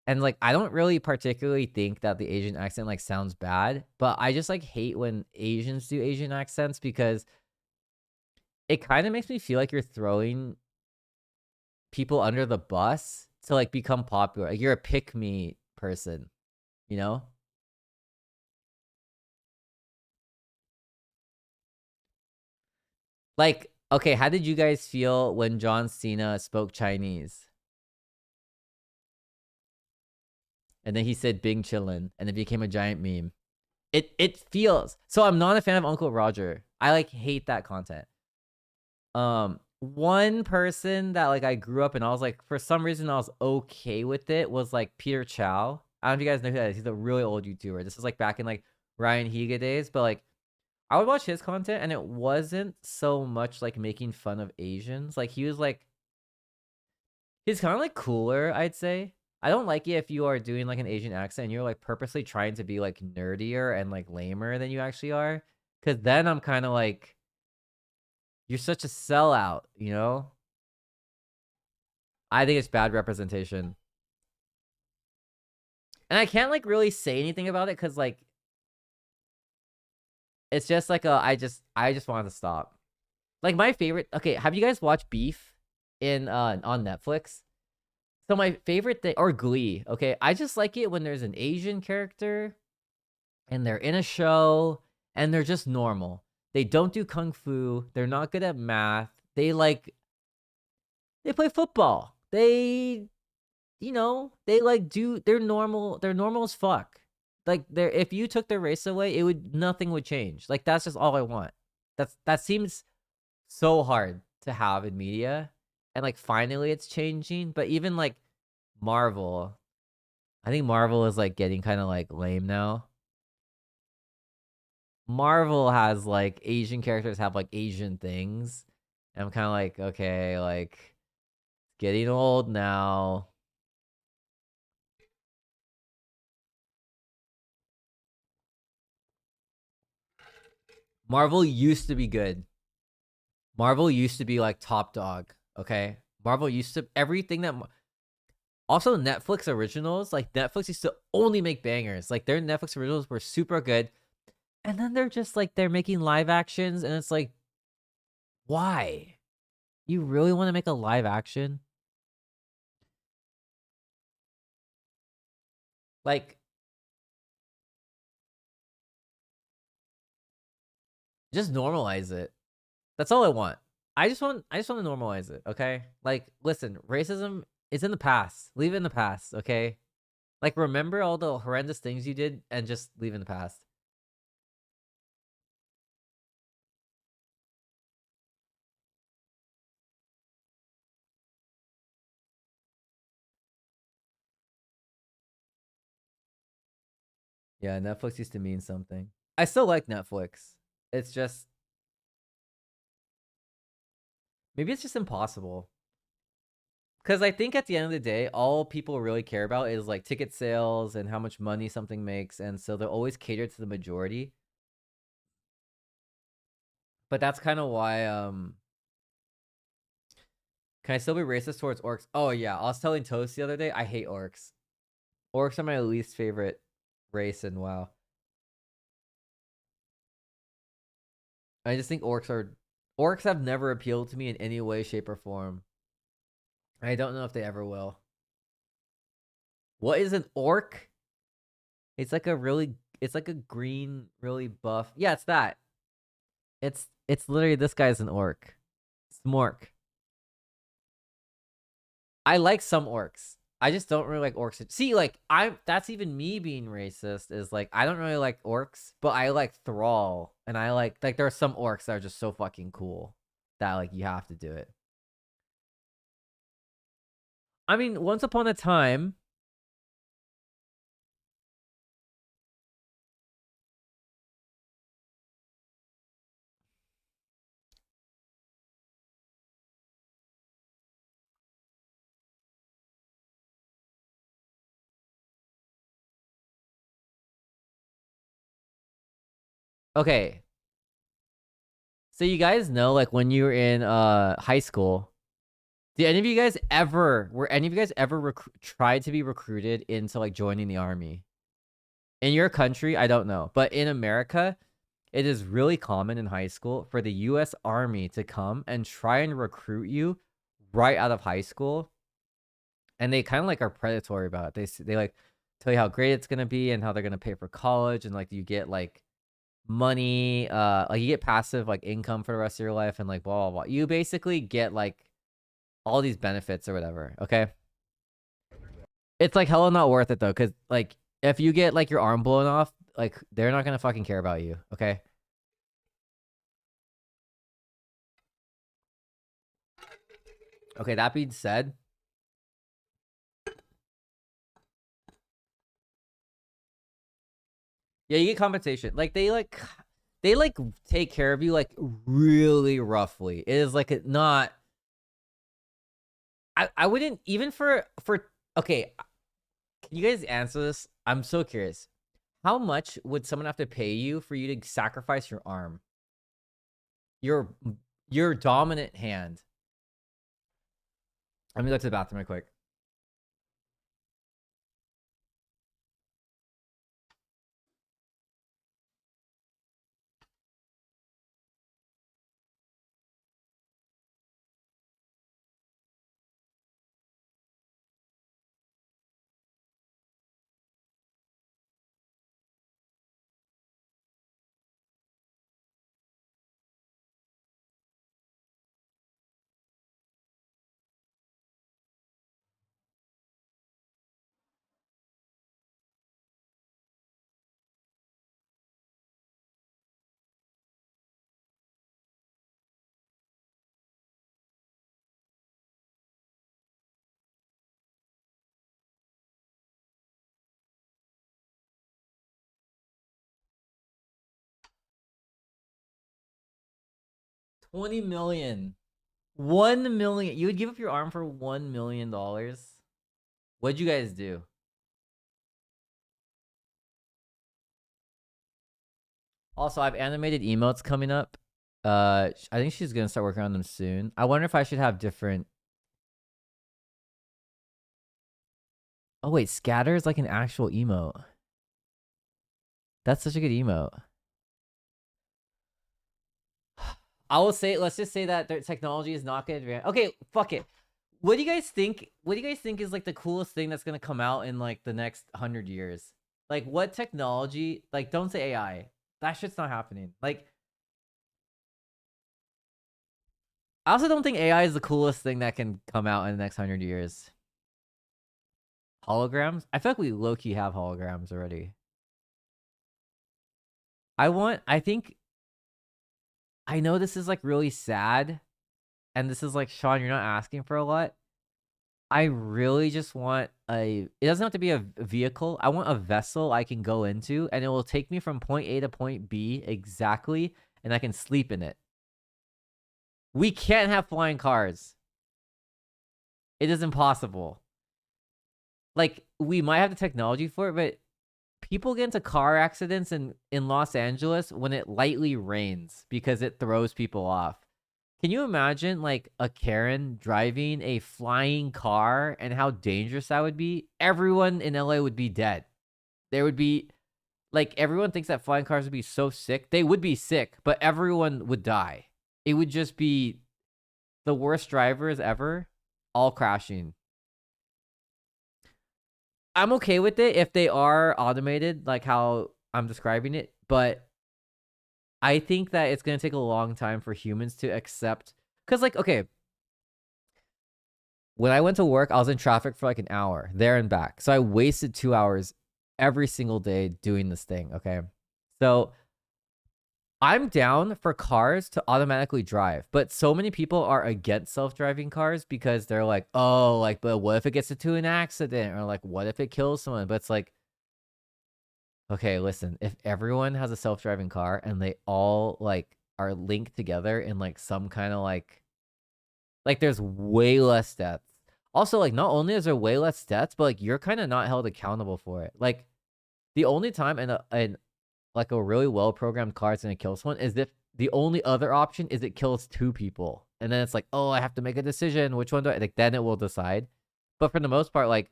And like I don't really particularly think that the Asian accent like sounds bad, but I just like hate when Asians do Asian accents because it kind of makes me feel like you're throwing people under the bus to like become popular. Like you're a pick me person, you know? Like, okay, how did you guys feel when John Cena spoke Chinese? And then he said Bing Chillin, and it became a giant meme. It feels so. I'm not a fan of Uncle Roger. I like hate that content. One person that like I grew up and I was like, for some reason I was okay with it was like Peter Chow. I don't know if you guys know who that is. He's a really old YouTuber. This is like back in like Ryan Higa days, but like I would watch his content and it wasn't so much like making fun of Asians. Like he's kind of like cooler, I'd say. I don't like it if you are doing like an Asian accent and you're like purposely trying to be like nerdier and like lamer than you actually are. Cause then I'm kind of like, You're such a sellout, you know? I think it's bad representation. And I can't like really say anything about it because like it's just like I just wanted to stop. Like my favorite. Okay, have you guys watched Beef in on Netflix? So my favorite thing, or Glee. Okay, I just like it when there's an Asian character and they're in a show and they're just normal. They don't do kung fu. They're not good at math. They play football. They like they're normal. They're normal as fuck. Like if you took their race away, nothing would change. Like that's just all I want. That seems so hard to have in media. And like finally it's changing. But even like Marvel, I think Marvel is like getting kind of like lame now. Marvel has like Asian characters have like Asian things. And I'm kind of like, okay, like getting old now. Marvel used to be good. Marvel used to be like top dog, okay? Marvel used to everything that also Netflix originals, like Netflix used to only make bangers. Like their Netflix originals were super good. And then they're just like they're making live actions and it's like why? You really want to make a live action? Like just normalize it. That's all I want. I just want to normalize it, okay? Like listen, racism is in the past. Leave it in the past, okay? Like remember all the horrendous things you did and just leave in the past. Yeah, Netflix used to mean something. I still like Netflix. It's just maybe it's just impossible. Cuz I think at the end of the day, all people really care about is like ticket sales and how much money something makes, and so they'll always cater to the majority. But that's kind of why can I still be racist towards orcs? Oh yeah, I was telling Toast the other day, I hate orcs. Orcs are my least favorite race in WoW. I just think orcs have never appealed to me in any way, shape, or form. I don't know if they ever will. What is an orc? It's like a green, really buff. Yeah, it's that. It's literally this guy's an orc. Smork. I like some orcs. I just don't really like orcs. See, like that's even me being racist is like I don't really like orcs, but I like Thrall and I like there are some orcs that are just so fucking cool that like you have to do it. I mean, once upon a time, okay. So you guys know like when you were in high school, did any of you guys ever were any of you guys ever tried to be recruited into like joining the army? In your country, I don't know, but in America, it is really common in high school for the US Army to come and try and recruit you right out of high school. And they kind of like are predatory about it. They like tell you how great it's going to be and how they're going to pay for college and like you get like money, like you get passive like income for the rest of your life and like blah blah blah. You basically get like all these benefits or whatever, okay? It's like hella not worth it though cuz like if you get like your arm blown off, like they're not going to fucking care about you, okay? Okay, that being said, yeah, you get compensation. Like they like take care of you like really roughly. It is like not I wouldn't even for okay, can you guys answer this? I'm so curious. How much would someone have to pay you for you to sacrifice your arm? Your Your dominant hand. Let me go to the bathroom real quick. $20 million. 1 million. You would give up your arm for $1 million? What'd you guys do? Also, I have animated emotes coming up. I think she's gonna start working on them soon. I wonder if I should have different. Oh wait, scatter is like an actual emote. That's such a good emote. I will say, let's just say that their technology is not gonna advance. Okay, fuck it. What do you guys think? What do you guys think is like the coolest thing that's gonna come out in like the next 100 years? Like what technology? Like don't say AI. That shit's not happening. Like I also don't think AI is the coolest thing that can come out in the next 100 years. Holograms? I feel like we low key have holograms already. I think, I know this is like really sad. And this is like, Sean, you're not asking for a lot. I really just want it doesn't have to be a vehicle. I want a vessel I can go into and it will take me from point A to point B exactly. And I can sleep in it. We can't have flying cars. It is impossible. Like, we might have the technology for it, but people get into car accidents in Los Angeles when it lightly rains because it throws people off. Can you imagine like a Karen driving a flying car and how dangerous that would be? Everyone in LA would be dead. There would be like everyone thinks that flying cars would be so sick. They would be sick, but everyone would die. It would just be the worst drivers ever all crashing. I'm okay with it if they are automated, like how I'm describing it, but I think that it's going to take a long time for humans to accept. Because, like, okay, when I went to work, I was in traffic for like an hour there and back. So I wasted 2 hours every single day doing this thing. Okay. So I'm down for cars to automatically drive, but so many people are against self-driving cars because they're like, oh, like, but what if it gets into an accident? Or like, what if it kills someone? But it's like, okay, listen, if everyone has a self-driving car and they all like are linked together in like some kind of like there's way less deaths. Also, like not only is there way less deaths, but like you're kind of not held accountable for it. Like the only time in like a really well programmed car is gonna kill someone is if the only other option is it kills two people. And then it's like, oh, I have to make a decision. Which one do I like? Then it will decide. But for the most part, like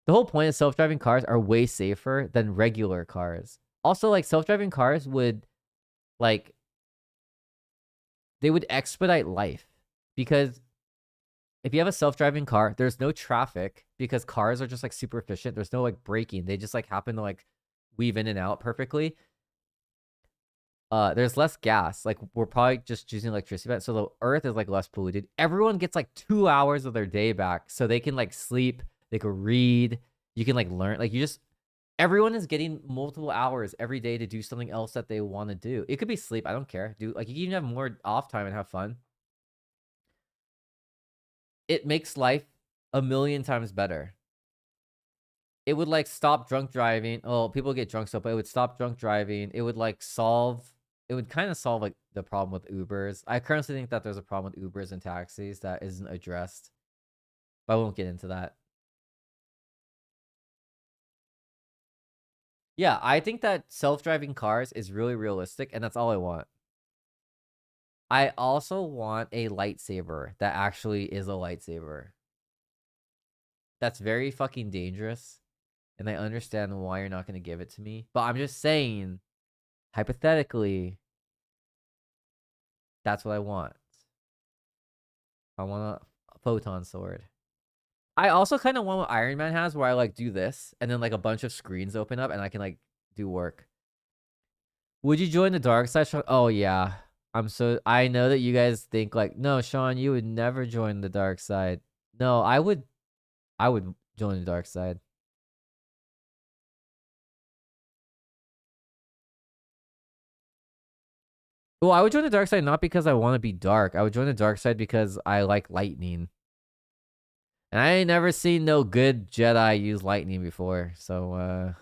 the whole point of self-driving cars are way safer than regular cars. Also, like self-driving cars would like they would expedite life because if you have a self-driving car, there's no traffic because cars are just like super efficient. There's no like braking. They just like happen to like weave in and out perfectly. There's less gas. Like we're probably just using electricity, so the earth is like less polluted. Everyone gets like 2 hours of their day back, so they can like sleep, they can read, you can like learn. Like you just everyone is getting multiple hours every day to do something else that they want to do. It could be sleep. I don't care. Do like you can even have more off time and have fun. It makes life a million times better. It would like stop drunk driving. Oh, people get drunk stuff, but it would stop drunk driving. It would like solve. It would kind of solve like the problem with Ubers. I currently think that there's a problem with Ubers and taxis that isn't addressed, but I won't get into that. Yeah, I think that self-driving cars is really realistic, and that's all I want. I also want a lightsaber that actually is a lightsaber. That's very fucking dangerous. And I understand why you're not going to give it to me. But I'm just saying, hypothetically, that's what I want. I want a photon sword. I also kind of want what Iron Man has, where I like do this, and then like a bunch of screens open up, and I can like do work. Would you join the dark side, Sean? Oh yeah, I know that you guys think like, no, Sean, you would never join the dark side. No, I would. I would join the dark side. Well, I would join the dark side not because I want to be dark. I would join the dark side because I like lightning. And I ain't never seen no good Jedi use lightning before. So,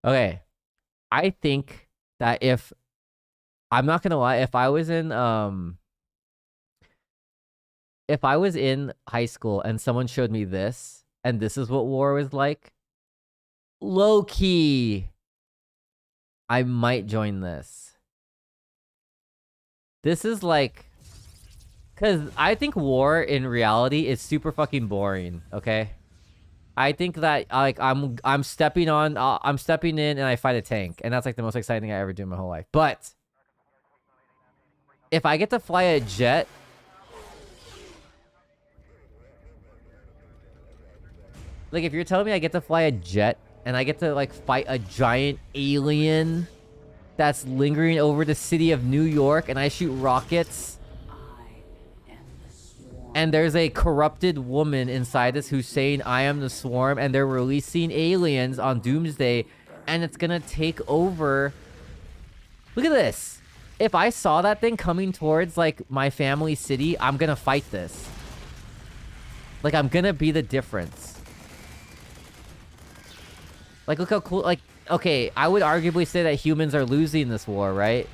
okay. I think that if I'm not gonna lie, if I was in high school and someone showed me this and this is what war was like, low key, I might join this. This is like, cause I think war in reality is super fucking boring. Okay, I think that like I'm stepping in and I fight a tank, and that's like the most exciting thing I ever do in my whole life. But if I get to fly a jet, like if you're telling me I get to fly a jet and I get to like fight a giant alien that's lingering over the city of New York and I shoot rockets and there's a corrupted woman inside this who's saying I am the swarm and they're releasing aliens on Doomsday and it's gonna take over. Look at this. If I saw that thing coming towards like my family city, I'm gonna fight this. Like I'm gonna be the difference. Like, look how cool, like, okay, I would arguably say that humans are losing this war, right?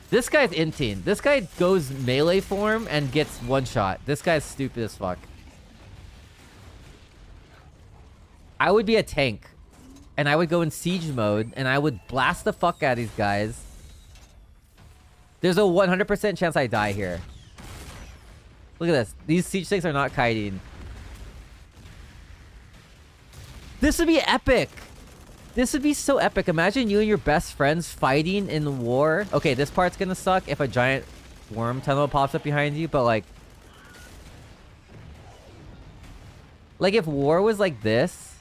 This guy's inting. This guy goes melee form and gets one shot. This guy's stupid as fuck. I would be a tank. And I would go in siege mode, and I would blast the fuck out of these guys. There's a 100% chance I die here. Look at this. These siege tanks are not kiting. This would be epic. This would be so epic. Imagine you and your best friends fighting in war. Okay, this part's gonna suck if a giant worm tunnel pops up behind you, but like if war was like this,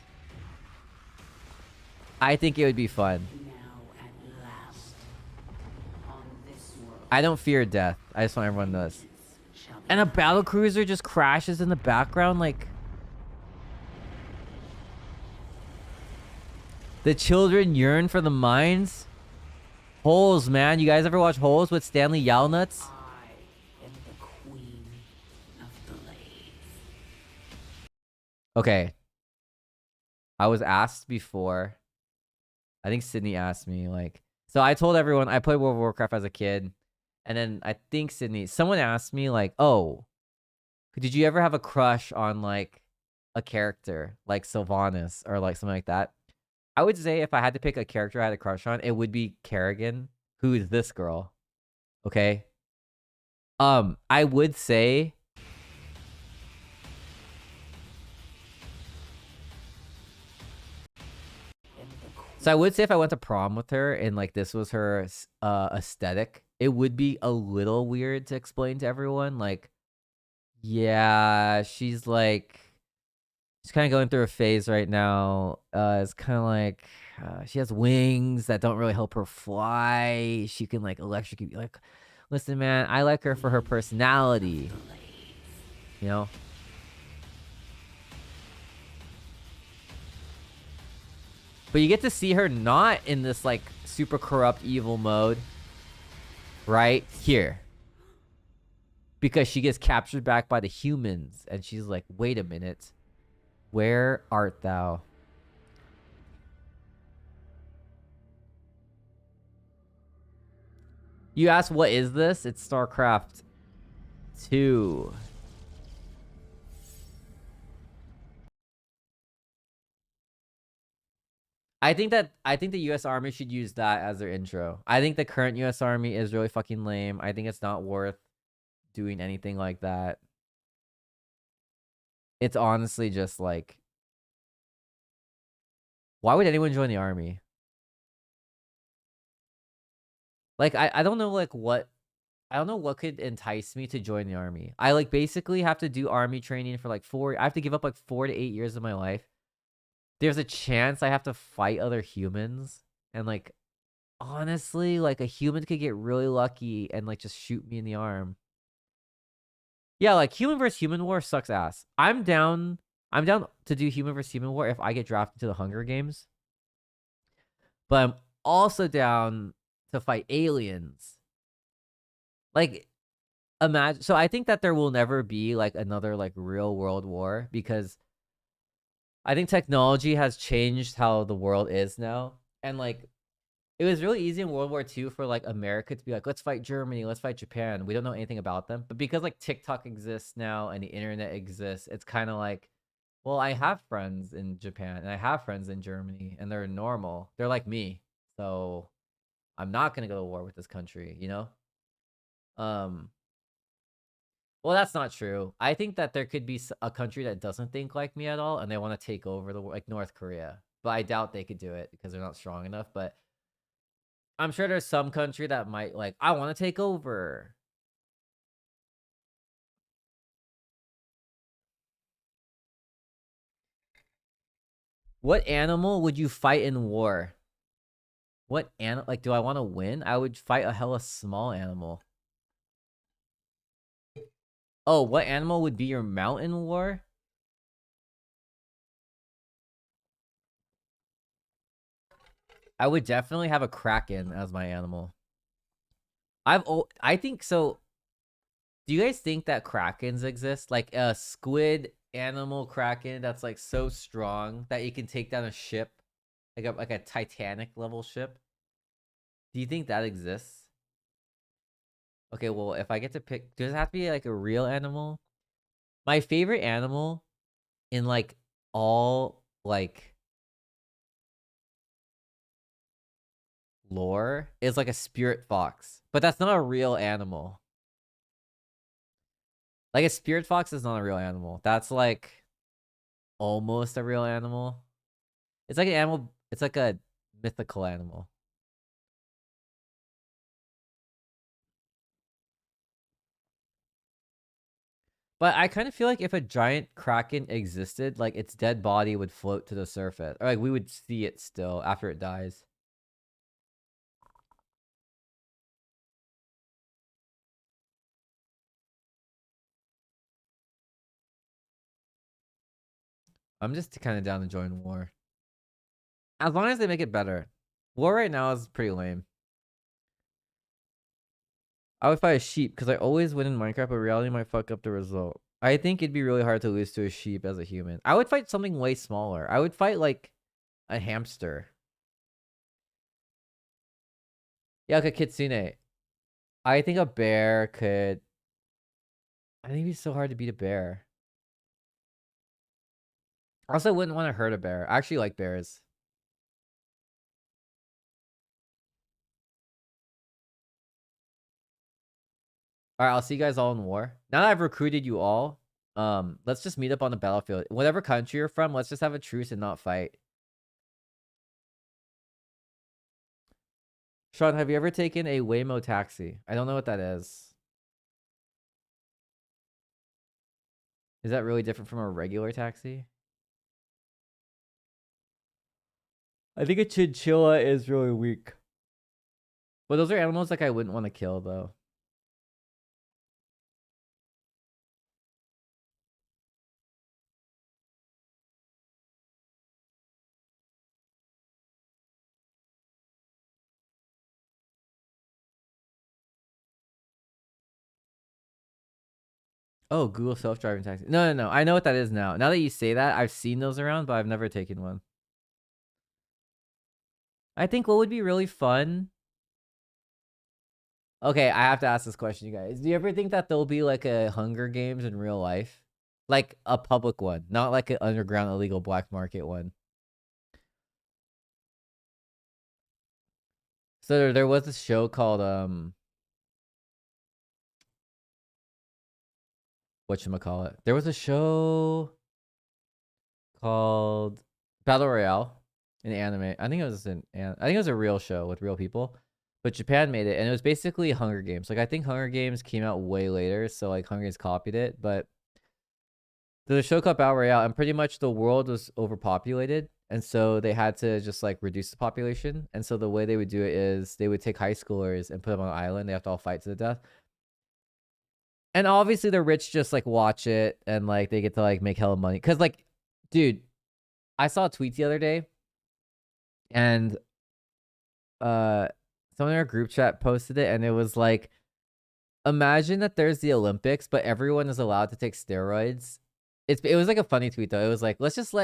I think it would be fun. I don't fear death. I just want everyone to know this. And a battle cruiser just crashes in the background like... The children yearn for the mines. Holes, man. You guys ever watch Holes with Stanley Yalnuts? I am the queen of Blaze. Okay. I was asked before. I think Sydney asked me, like... So I told everyone I played World of Warcraft as a kid. And then I think someone asked me, like, oh, did you ever have a crush on, like, a character? Like Sylvanas or, like, something like that? I would say if I had to pick a character I had a crush on, it would be Kerrigan, who is this girl. Okay? I would say... So I would say if I went to prom with her and, like, this was her aesthetic, it would be a little weird to explain to everyone. Like, yeah, she's, like... She's kind of going through a phase right now. It's kind of like she has wings that don't really help her fly. She can like electrocute you. Like, listen, man, I like her for her personality. You know, But you get to see her not in this like super corrupt evil mode right here. Because she gets captured back by the humans and she's like, wait a minute. Where art thou? You ask, what is this? It's StarCraft 2. I think the US Army should use that as their intro. I think the current US Army is really fucking lame. I think it's not worth doing anything like that. It's honestly just like, why would anyone join the army? Like I don't know like what I don't know what could entice me to join the army. I like basically have to do army training for like I have to give up like 4 to 8 years of my life. There's a chance I have to fight other humans and like honestly, like a human could get really lucky and like just shoot me in the arm. Yeah, like human versus human war sucks ass. I'm down to do human versus human war if I get drafted to the Hunger Games. But I'm also down to fight aliens. Like imagine so I think that there will never be like another like real world war because I think technology has changed how the world is now. And like it was really easy in World War II for like America to be like, let's fight Germany, let's fight Japan. We don't know anything about them. But because like TikTok exists now and the internet exists, it's kind of like, well, I have friends in Japan and I have friends in Germany and they're normal. They're like me. So I'm not gonna go to war with this country, you know? Um well, that's not true. I think that there could be a country that doesn't think like me at all and they want to take over the like North Korea. But I doubt they could do it because they're not strong enough, but I'm sure there's some country that might like, I want to take over. What animal would you fight in war? What animal? Like, do I want to win? I would fight a hella small animal. Oh, what animal would be your mount in war? I would definitely have a kraken as my animal. I think so. Do you guys think that krakens exist? Like a squid animal kraken that's like so strong that you can take down a ship, like a Titanic level ship? Do you think that exists? Okay, well, if I get to pick, does it have to be like a real animal? My favorite animal in like all like lore is like a spirit fox, but that's not a real animal. Like a spirit fox is not a real animal. That's like almost a real animal. It's like an animal, it's like a mythical animal. But I kind of feel like if a giant kraken existed, like its dead body would float to the surface. Or like we would see it still after it dies. I'm just kind of down to join war. As long as they make it better. War right now is pretty lame. I would fight a sheep because I always win in Minecraft, but reality might fuck up the result. I think it'd be really hard to lose to a sheep as a human. I would fight something way smaller. I would fight like a hamster. Yeah, like a kitsune. I think a bear could. I think it'd be so hard to beat a bear. Also, I wouldn't want to hurt a bear. I actually like bears. All right, I'll see you guys all in war. Now that I've recruited you all, let's just meet up on the battlefield. Whatever country you're from, let's just have a truce and not fight. Sean, have you ever taken a Waymo taxi? I don't know what that is. Is that really different from a regular taxi? I think a chinchilla is really weak. But those are animals like I wouldn't want to kill though. Oh, Google self-driving taxi. No. I know what that is now. Now that you say that, I've seen those around, but I've never taken one. I think what would be really fun. Okay, I have to ask this question, you guys. Do you ever think that there'll be like a Hunger Games in real life? Like a public one, not like an underground illegal black market one. So there was this show called whatchamacallit. There was a show called Battle Royale, an anime. I think it was a real show with real people. But Japan made it, and it was basically Hunger Games. Like I think Hunger Games came out way later, so like Hunger Games copied it. But there's a show called Battle Royale, and pretty much the world was overpopulated, and so they had to just like reduce the population. And so the way they would do it is they would take high schoolers and put them on an island. They have to all fight to the death. And obviously the rich just like watch it and like they get to like make hella money. Cause like, dude, I saw a tweet the other day and someone in our group chat posted it and it was like, imagine that there's the Olympics, but everyone is allowed to take steroids. It was like a funny tweet though. It was like, let's just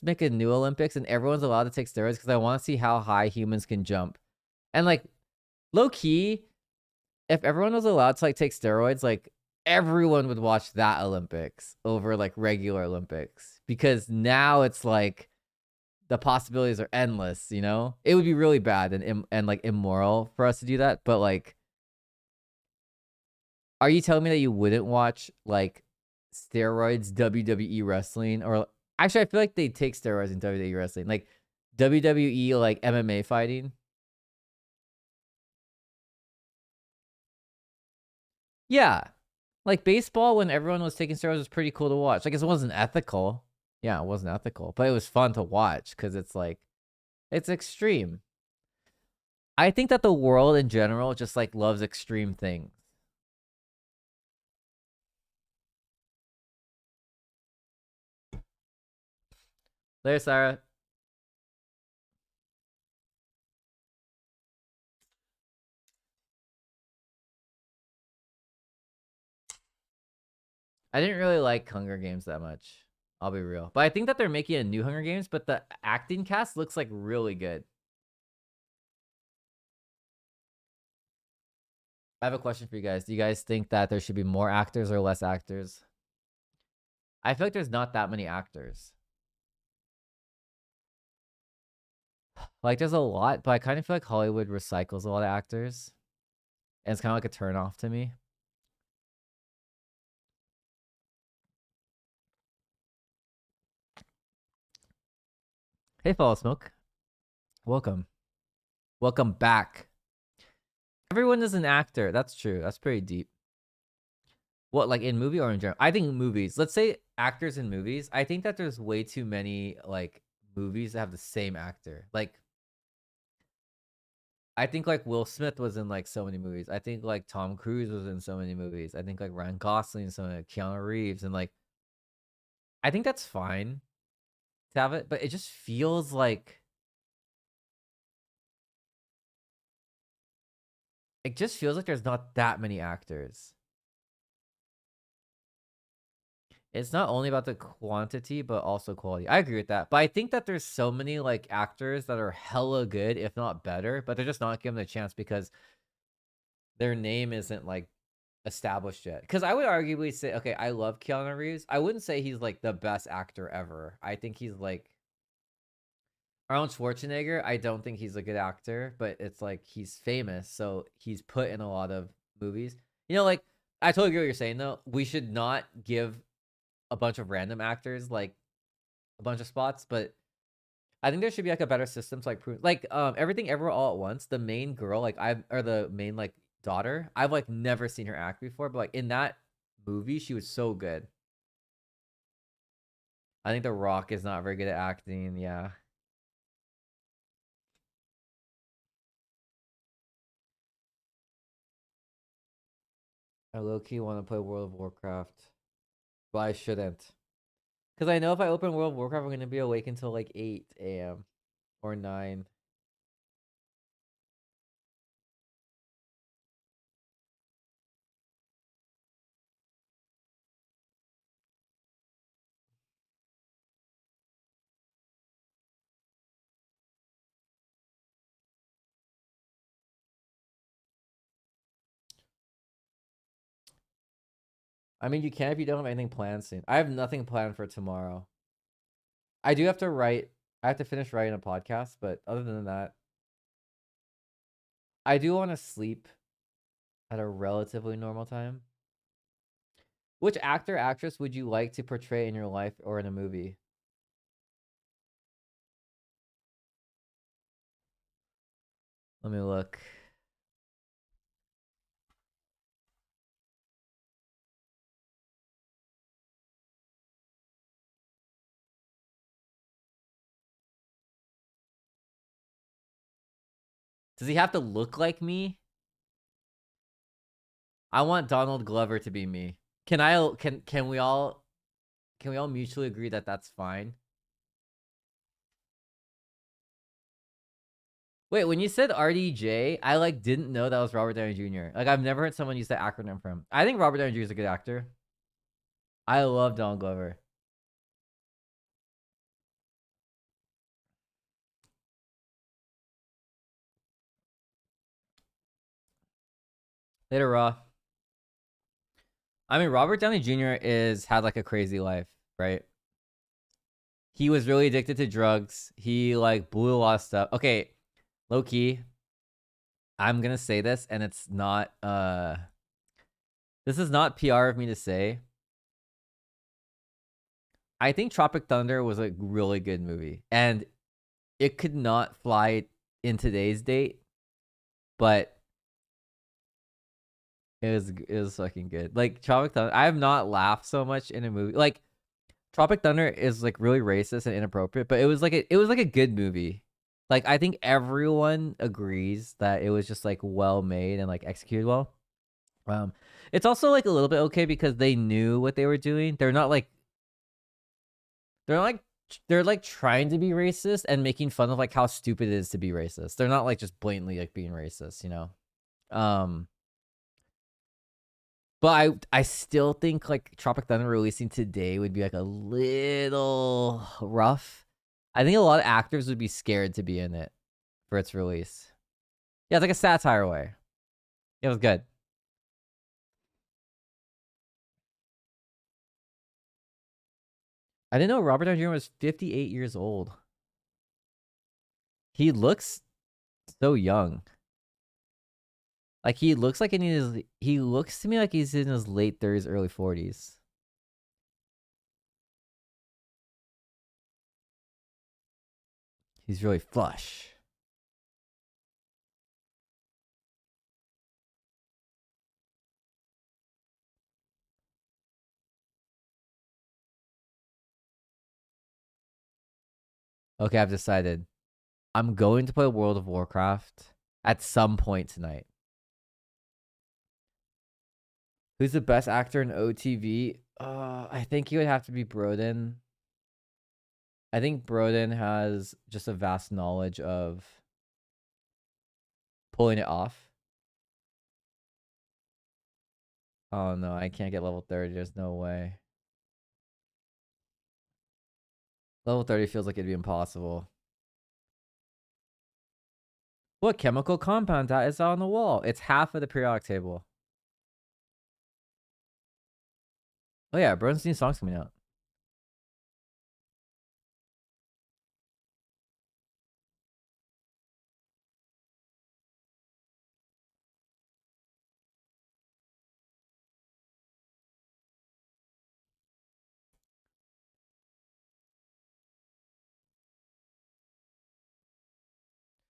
make a new Olympics and everyone's allowed to take steroids because I want to see how high humans can jump. And like low key, if everyone was allowed to like take steroids, like everyone would watch that Olympics over like regular Olympics because now it's like the possibilities are endless, you know? It would be really bad and like immoral for us to do that, but like are you telling me that you wouldn't watch like steroids WWE wrestling or actually I feel like they take steroids in WWE wrestling, like WWE like MMA fighting? Yeah. Like baseball when everyone was taking steroids was pretty cool to watch. Like it wasn't ethical. Yeah, it wasn't ethical, but it was fun to watch because it's like it's extreme. I think that the world in general just like loves extreme things. There, Sarah. I didn't really like Hunger Games that much. I'll be real. But I think that they're making a new Hunger Games, but the acting cast looks like really good. I have a question for you guys. Do you guys think that there should be more actors or less actors? I feel like there's not that many actors. Like there's a lot, but I kind of feel like Hollywood recycles a lot of actors. And it's kind of like a turn off to me. Hey, Follow Smoke. Welcome. Welcome back. Everyone is an actor. That's true. That's pretty deep. What, like in movie or in general? I think movies. Let's say actors in movies. I think that there's way too many like movies that have the same actor. Like I think like Will Smith was in like so many movies. I think like Tom Cruise was in so many movies. I think like Ryan Gosling, so many, Keanu Reeves, and like I think that's fine to have it, but it just feels like there's not that many actors. It's not only about the quantity, but also quality. I agree with that. But I think that there's so many like actors that are hella good, if not better, but they're just not given a chance because their name isn't like established yet. Because I would arguably say, okay, I love Keanu Reeves. I wouldn't say he's like the best actor ever. I think he's like Arnold Schwarzenegger. I don't think he's a good actor, but it's like he's famous, so he's put in a lot of movies. You know, like I totally agree what you're saying though. We should not give a bunch of random actors like a bunch of spots, but I think there should be like a better system to like prove like everything ever all at once. The main girl, like I've or the main like daughter, I've like never seen her act before, but like in that movie, she was so good. I think The Rock is not very good at acting. Yeah, I low key want to play World of Warcraft, but I shouldn't because I know if I open World of Warcraft, I'm gonna be awake until like 8 a.m. or 9. I mean, you can if you don't have anything planned soon. I have nothing planned for tomorrow. I do have to write. I have to finish writing a podcast, but other than that, I do want to sleep at a relatively normal time. Which actor, actress would you like to portray in your life or in a movie? Let me look. Does he have to look like me? I want Donald Glover to be me. Can we all mutually agree that that's fine? Wait, when you said RDJ, I like didn't know that was Robert Downey Jr. Like I've never heard someone use that acronym for him. I think Robert Downey Jr. is a good actor. I love Donald Glover. Later, Raw. I mean, Robert Downey Jr. is had like a crazy life, right? He was really addicted to drugs. He like blew a lot of stuff. Okay, low key, I'm gonna say this, and it's not this is not PR of me to say. I think Tropic Thunder was a really good movie, and it could not fly in today's date, but it was fucking good. Like Tropic Thunder, I have not laughed so much in a movie. Like Tropic Thunder is like really racist and inappropriate, but it was like a good movie. Like I think everyone agrees that it was just like well made and like executed well. It's also like a little bit okay because they knew what they were doing. They're like trying to be racist and making fun of like how stupid it is to be racist. They're not like just blatantly like being racist, you know. But I still think like Tropic Thunder releasing today would be like a little rough. I think a lot of actors would be scared to be in it for its release. Yeah, it's like a satire way. It was good. I didn't know Robert Downey Jr. was 58 years old. He looks so young. Like he looks like he looks to me like he's in his late 30s, early 40s. He's really flush. Okay, I've decided. I'm going to play World of Warcraft at some point tonight. Who's the best actor in OTV? I think he would have to be Broden. I think Broden has just a vast knowledge of pulling it off. Oh no, I can't get level 30. There's no way. Level 30 feels like it'd be impossible. What chemical compound that is on the wall? It's half of the periodic table. Oh yeah, Broden's new song's coming out.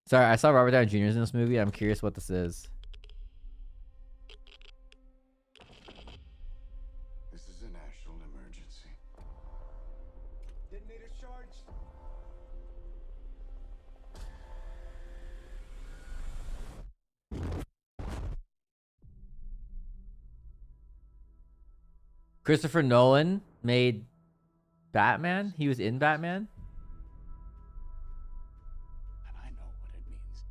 Sorry, I saw Robert Downey Jr. in this movie. I'm curious what this is. This is a national emergency. Detonator charged. Christopher Nolan made Batman. He was in Batman. And I know what it means.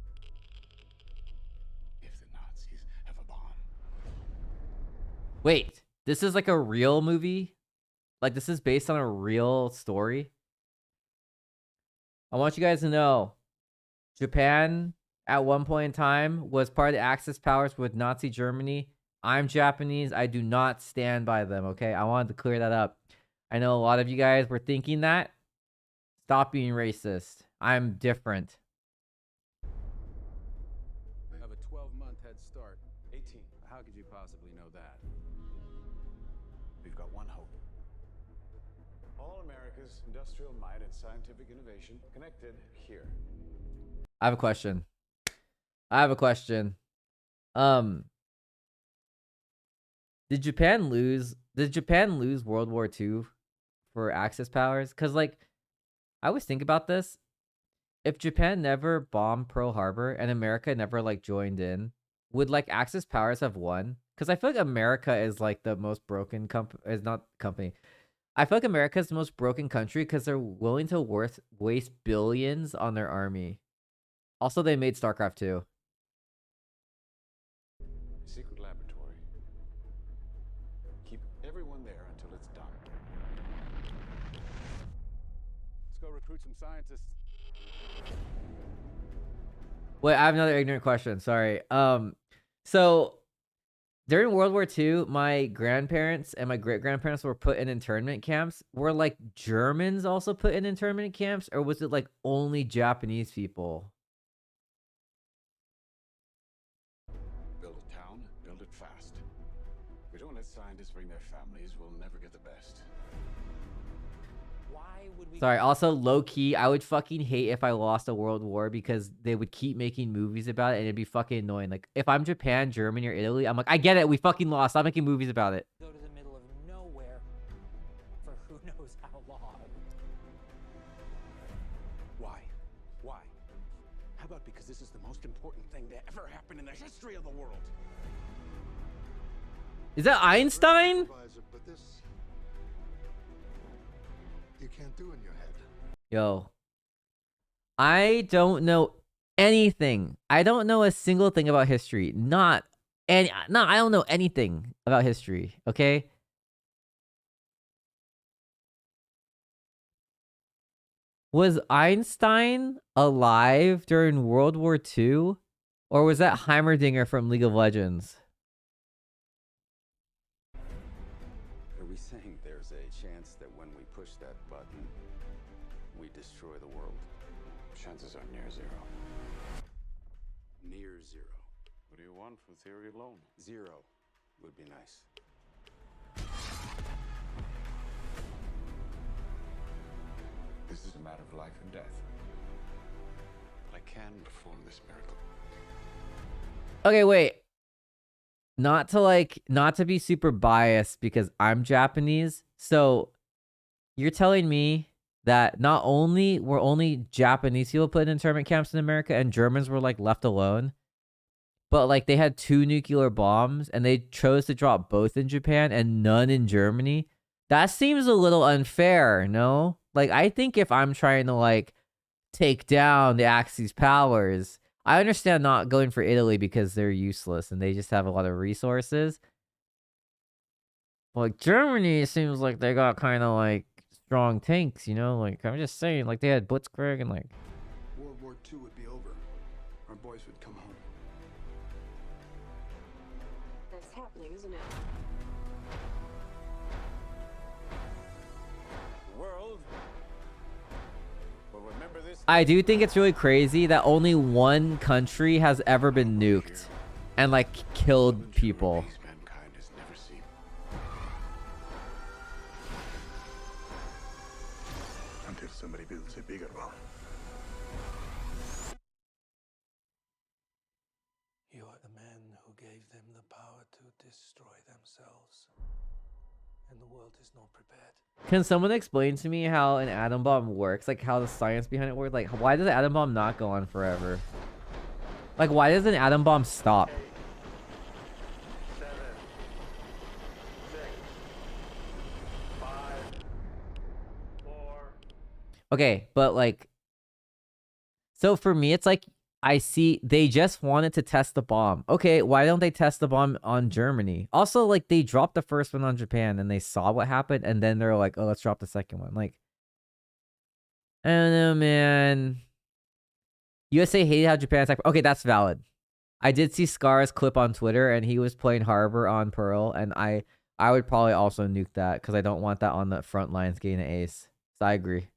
If the Nazis have a bomb. Wait, this is like a real movie? Like this is based on a real story? I want you guys to know Japan at one point in time was part of the Axis powers with Nazi Germany, I'm Japanese. I do not stand by them, okay? I wanted to clear that up. I know a lot of you guys were thinking that. Stop being racist. I'm different. I have a 12-month head start. 18. How could you possibly know that? We've got one hope. All America's industrial might and scientific innovation connected here. I have a question. Did Japan lose World War II for Axis powers? Cuz like I always think about this. If Japan never bombed Pearl Harbor and America never like joined in, would like Axis powers have won? Cuz I feel like America is like the most broken company. I feel like America is the most broken country cuz they're willing to waste billions on their army. Also, they made StarCraft 2. Secret laboratory. Keep everyone there until it's done. Let's go recruit some scientists. Wait, I have another ignorant question. Sorry. So during World War II, my grandparents and my great-grandparents were put in internment camps. Were like Germans also put in internment camps, or was it like only Japanese people? Build a town, build it fast. If we don't let scientists bring their families, we'll never get the best. Why would we? Sorry. Also, low key, I would fucking hate if I lost a world war because they would keep making movies about it and it'd be fucking annoying. Like, if I'm Japan, Germany, or Italy, I'm like, I get it. We fucking lost. Stop making movies about it. Go to the middle of nowhere for who knows how long. Why? Why? How about because this is the most important thing to ever happen in the history of the world? Is that Einstein? But this you can't do in your head. Yo, I don't know anything. I don't know a single thing about history. I don't know anything about history, okay? Was Einstein alive during World War II? Or was that Heimerdinger from League of Legends? Are we saying there's a chance that when we push that button, we destroy the world? Chances are near zero. Near zero. What do you want from theory alone? Zero would be nice. This is a matter of life and death. But I can perform this miracle. Okay, wait. Not to be super biased because I'm Japanese. So you're telling me that not only were only Japanese people put in internment camps in America and Germans were like left alone, but like they had 2 nuclear bombs and they chose to drop both in Japan and none in Germany? That seems a little unfair, no? Like, I think if I'm trying to like take down the Axis powers, I understand not going for Italy because they're useless and they just have a lot of resources. Like, Germany seems like they got kind of like strong tanks, you know? Like, I'm just saying, like, they had Blitzkrieg and like... World War II would be over. Our boys would come home. That's happening, isn't it? World will remember this. I do think it's really crazy that only one country has ever been nuked and like killed people. These mankind has never seen. Until somebody builds a bigger one. You are the man who gave them the power to destroy themselves. And the world is not prepared. Can someone explain to me how an atom bomb works? Like, how the science behind it works? Like, why does an atom bomb not go on forever? Like, why does an atom bomb stop? 7, 6, 5, 4. Okay, but like... So for me, it's like, I see they just wanted to test the bomb. Okay, why don't they test the bomb on Germany? Also, like, they dropped the first one on Japan and they saw what happened and then they're like, oh, let's drop the second one. Like, I don't know, man. USA hated how Japan attacked. Okay, that's valid. I did see Scar's clip on Twitter, and he was playing Harbor on Pearl, and I would probably also nuke that because I don't want that on the front lines getting an ace. So I agree.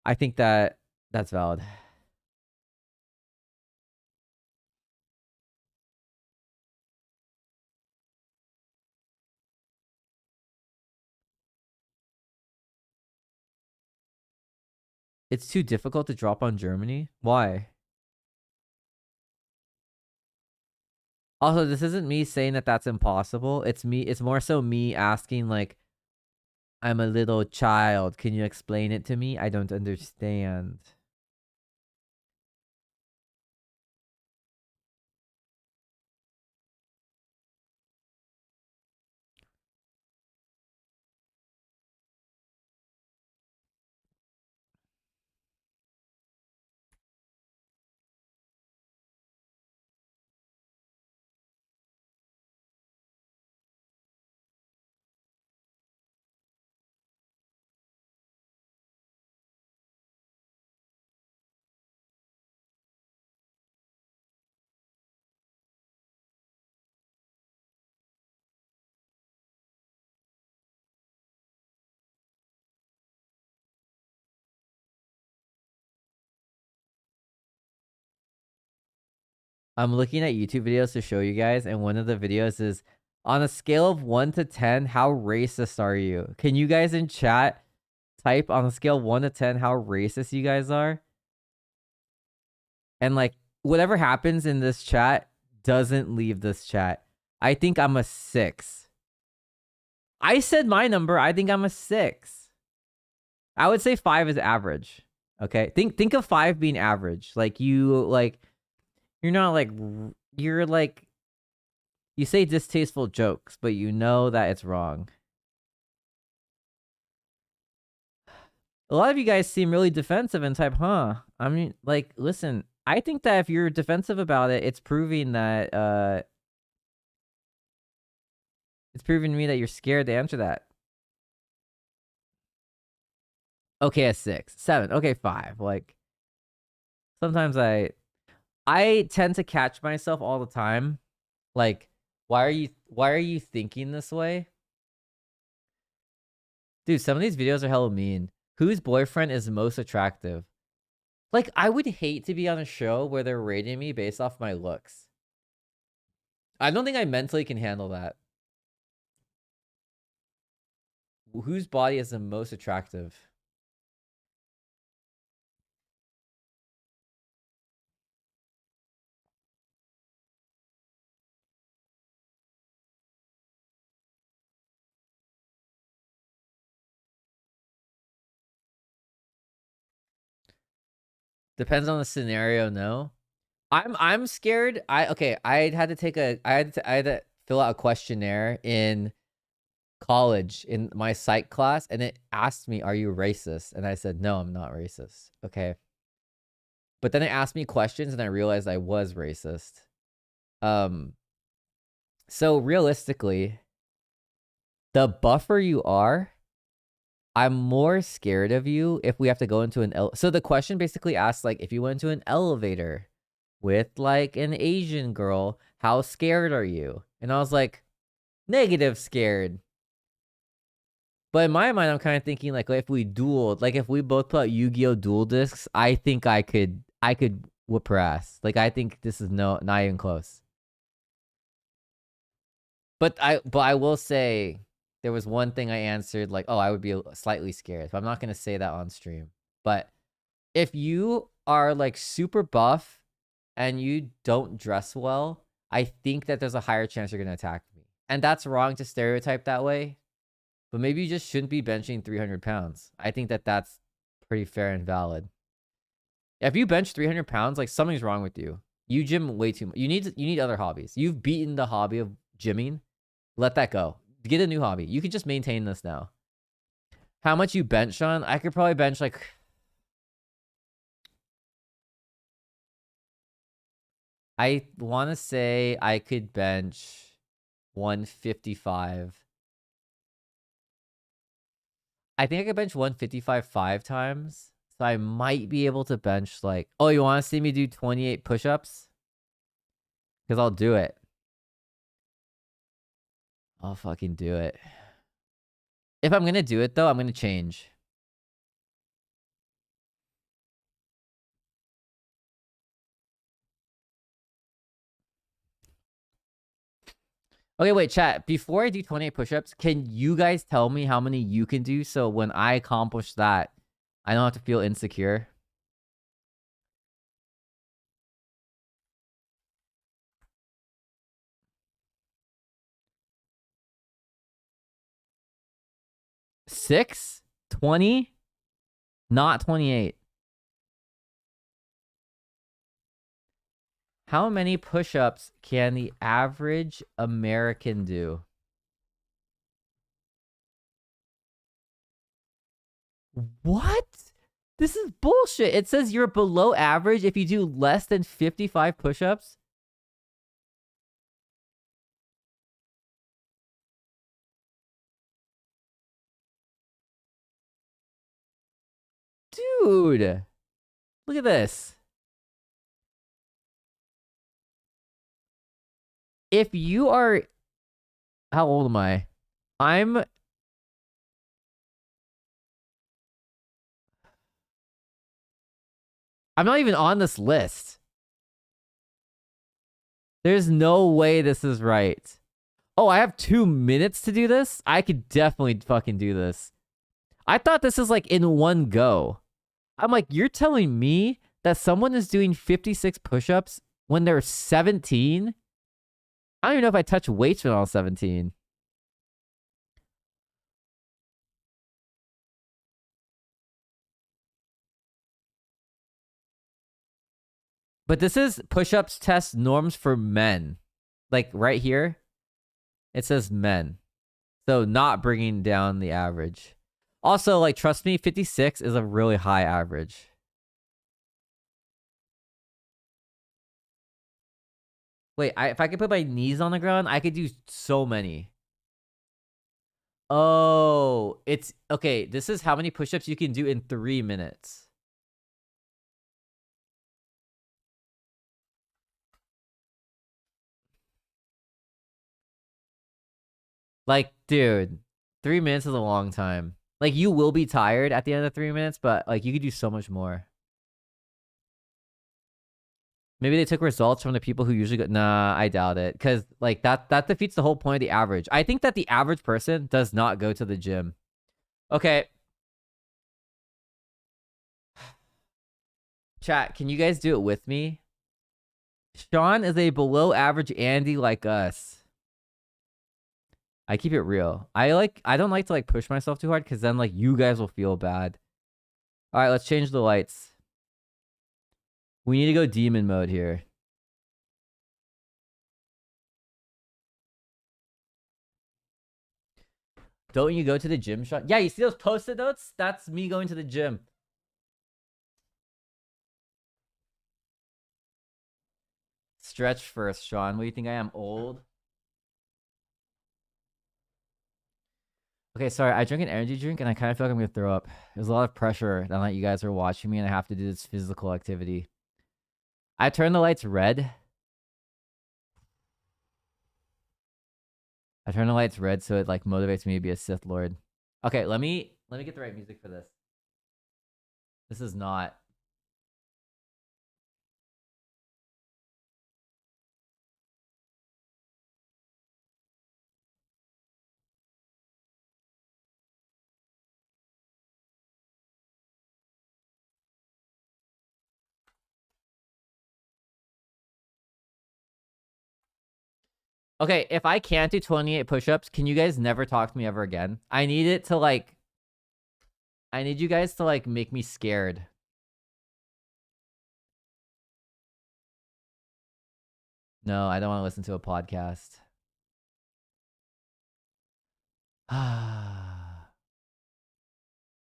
I think that that's valid. It's too difficult to drop on Germany? Why? Also, this isn't me saying that that's impossible. It's more so me asking, like, I'm a little child. Can you explain it to me? I don't understand. I'm looking at YouTube videos to show you guys, and one of the videos is on a scale of 1 to 10, how racist are you? Can you guys in chat type on a scale of 1 to 10 how racist you guys are? And like whatever happens in this chat doesn't leave this chat. I think I'm a 6. I said my number. I think I'm a 6. I would say 5 is average. Okay? Think of 5 being average. Like you're not like you're like you say distasteful jokes, but you know that it's wrong. A lot of you guys seem really defensive and type, huh? I mean, like, listen, I think that if you're defensive about it, it's proving that it's proving to me that you're scared to answer that. Okay, a 6. 7. Okay, 5. Like, sometimes I tend to catch myself all the time. Like, why are you thinking this way? Dude, some of these videos are hella mean. Whose boyfriend is most attractive? Like, I would hate to be on a show where they're rating me based off my looks. I don't think I mentally can handle that. Whose body is the most attractive? Depends on the scenario, no. I'm scared. I had to fill out a questionnaire in college in my psych class, and it asked me, "Are you racist?" And I said, "No, I'm not racist." Okay. But then it asked me questions, and I realized I was racist. So realistically, the buffer you are, I'm more scared of you if we have to go into an so the question basically asks, like, if you went into an elevator with like an Asian girl, how scared are you? And I was like, negative scared. But in my mind, I'm kind of thinking like if we dueled, like if we both put out Yu-Gi-Oh! Duel discs, I think I could whoop her ass. Like I think this is not even close. But I will say there was one thing I answered like, oh, I would be slightly scared. But I'm not gonna say that on stream. But if you are like super buff and you don't dress well, I think that there's a higher chance you're gonna attack me. And that's wrong to stereotype that way. But maybe you just shouldn't be benching 300 pounds. I think that that's pretty fair and valid. If you bench 300 pounds, like something's wrong with you. You gym way too much. You need other hobbies. You've beaten the hobby of gymming. Let that go. Get a new hobby. You can just maintain this now. How much you bench on? I could probably bench like... I want to say I could bench 155. I think I could bench 155 5 times. So I might be able to bench like... Oh, you want to see me do 28 push-ups? Because I'll do it. I'll fucking do it. If I'm gonna do it though, I'm gonna change. Okay, wait, chat. Before I do 28 push-ups, can you guys tell me how many you can do so when I accomplish that, I don't have to feel insecure? Six? 20? Not 28. How many push-ups can the average American do? What? This is bullshit. It says you're below average if you do less than 55 push-ups. Dude, look at this. If you are... How old am I? I'm not even on this list. There's no way this is right. Oh, I have 2 minutes to do this? I could definitely fucking do this. I thought this is like in one go. I'm like, you're telling me that someone is doing 56 push-ups when they're 17? I don't even know if I touch weights when I was 17. But this is push-ups test norms for men. Like right here, it says men. So not bringing down the average. Also, like, trust me, 56 is a really high average. Wait, if I could put my knees on the ground, I could do so many. Oh, it's... Okay, this is how many push-ups you can do in 3 minutes. Like, dude, 3 minutes is a long time. Like, you will be tired at the end of 3 minutes, but, like, you could do so much more. Maybe they took results from the people who usually go... Nah, I doubt it. Because, like, that defeats the whole point of the average. I think that the average person does not go to the gym. Okay. Chat, can you guys do it with me? Sean is a below average Andy like us. I keep it real. I don't like to like push myself too hard because then like you guys will feel bad. All right, let's change the lights. We need to go demon mode here. Don't you go to the gym, Sean? Yeah, you see those post-it notes? That's me going to the gym. Stretch first, Sean. What do you think I am, old? Okay, sorry. I drank an energy drink and I kind of feel like I'm going to throw up. There's a lot of pressure now that you guys are watching me and I have to do this physical activity. I turned the lights red. I turn the lights red so it like motivates me to be a Sith Lord. Okay, let me get the right music for this. This is not... Okay, if I can't do 28 push-ups, can you guys never talk to me ever again? I need it to like... I need you guys to like make me scared. No, I don't want to listen to a podcast.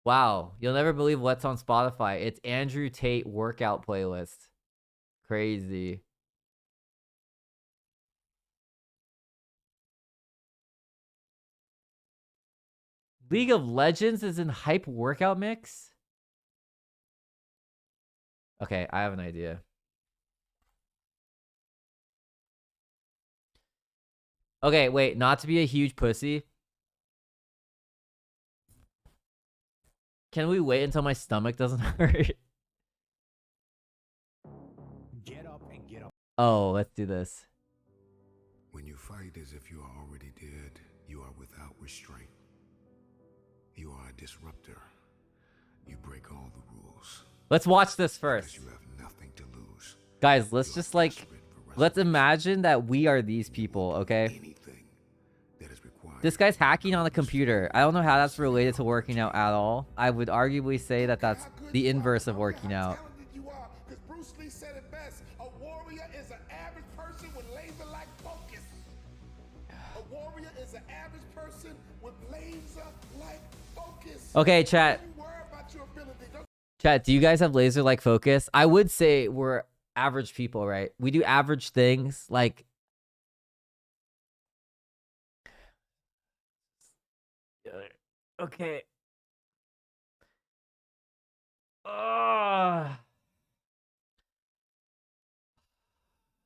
Wow, you'll never believe what's on Spotify. It's Andrew Tate workout playlist. Crazy. League of Legends is in hype workout mix? Okay, I have an idea. Okay, wait, not to be a huge pussy. Can we wait until my stomach doesn't hurt? Get up and get up. Oh, let's do this. When you fight as if you are already dead, you are without restraint. You are a disruptor. You break all the rules. Let's watch this first. Because you have nothing to lose. Guys, let's just like, let's imagine that we are these people, okay? Anything that is required. This guy's hacking on a computer. I don't know how that's related to working out at all. I would arguably say that that's the inverse of working out. Because Bruce Lee said it best, a warrior is an average person with laser-like focus. A warrior is an average person with laser-like focus. Okay, chat. Chat, do you guys have laser-like focus? I would say we're average people, right? We do average things, like... Okay.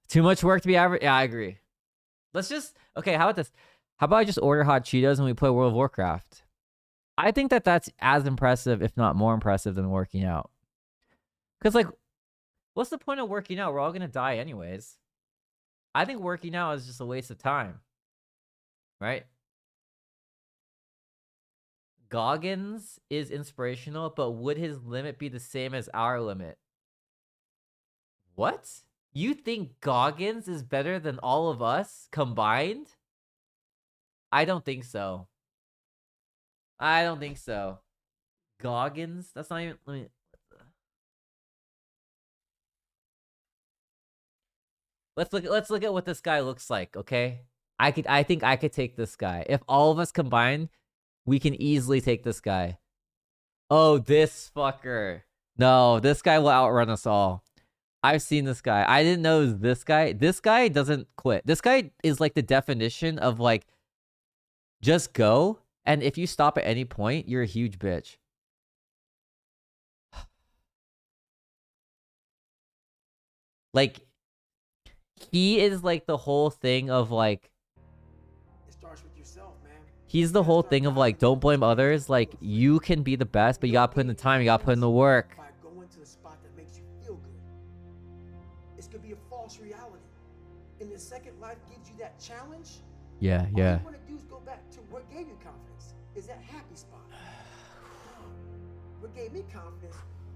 Too much work to be average? Yeah, I agree. Let's just... Okay, how about this? How about I just order hot Cheetos and we play World of Warcraft? I think that that's as impressive, if not more impressive, than working out. Because, like, what's the point of working out? We're all going to die anyways. I think working out is just a waste of time. Right? Goggins is inspirational, but would his limit be the same as our limit? What? You think Goggins is better than all of us combined? I don't think so. I don't think so. Goggins? That's not even... Let me... Let's look at what this guy looks like, okay? I think I could take this guy. If all of us combined, we can easily take this guy. Oh, this fucker. No, this guy will outrun us all. I've seen this guy. I didn't know it was this guy. This guy doesn't quit. This guy is like the definition of like, just go. And if you stop at any point, you're a huge bitch. Like, he is like the whole thing of like, It starts with yourself, man. he's the whole thing of like, don't blame others. Like, you can be the best, but you gotta put in the time, you gotta put in the work. By going to the spot that makes you feel good. This could be a false reality. And the second life gives you that challenge, Yeah, all yeah. you want to do is go back to what gave you confidence. Is that happy spot. What gave me confidence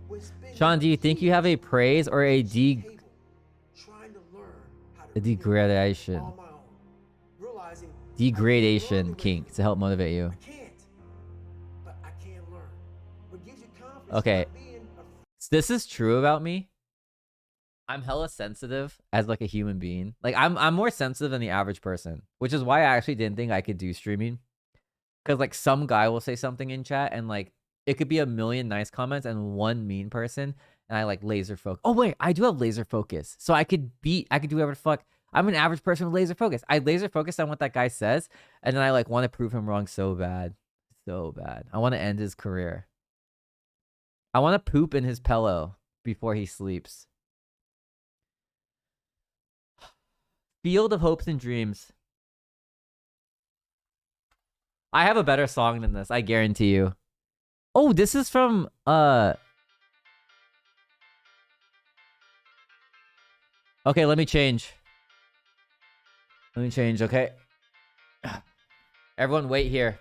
was spending Sean, do you think you have a praise or a trying to learn how to a degradation? on my own, realizing Degradation kink to help motivate you. I can't, but I can learn. What gives you confidence? Okay. Not being This is true about me. I'm hella sensitive as like a human being. Like I'm more sensitive than the average person, which is why I actually didn't think I could do streaming. Cause like some guy will say something in chat and like it could be a million nice comments and one mean person, and I like laser focus. Oh wait, I do have laser focus, so I could do whatever the fuck. I'm an average person with laser focus. I laser focus on what that guy says, and then I like want to prove him wrong so bad, so bad. I want to end his career. I want to poop in his pillow before he sleeps. Field of Hopes and Dreams. I have a better song than this, I guarantee you. Oh, this is from okay, let me change. Okay? Everyone wait here.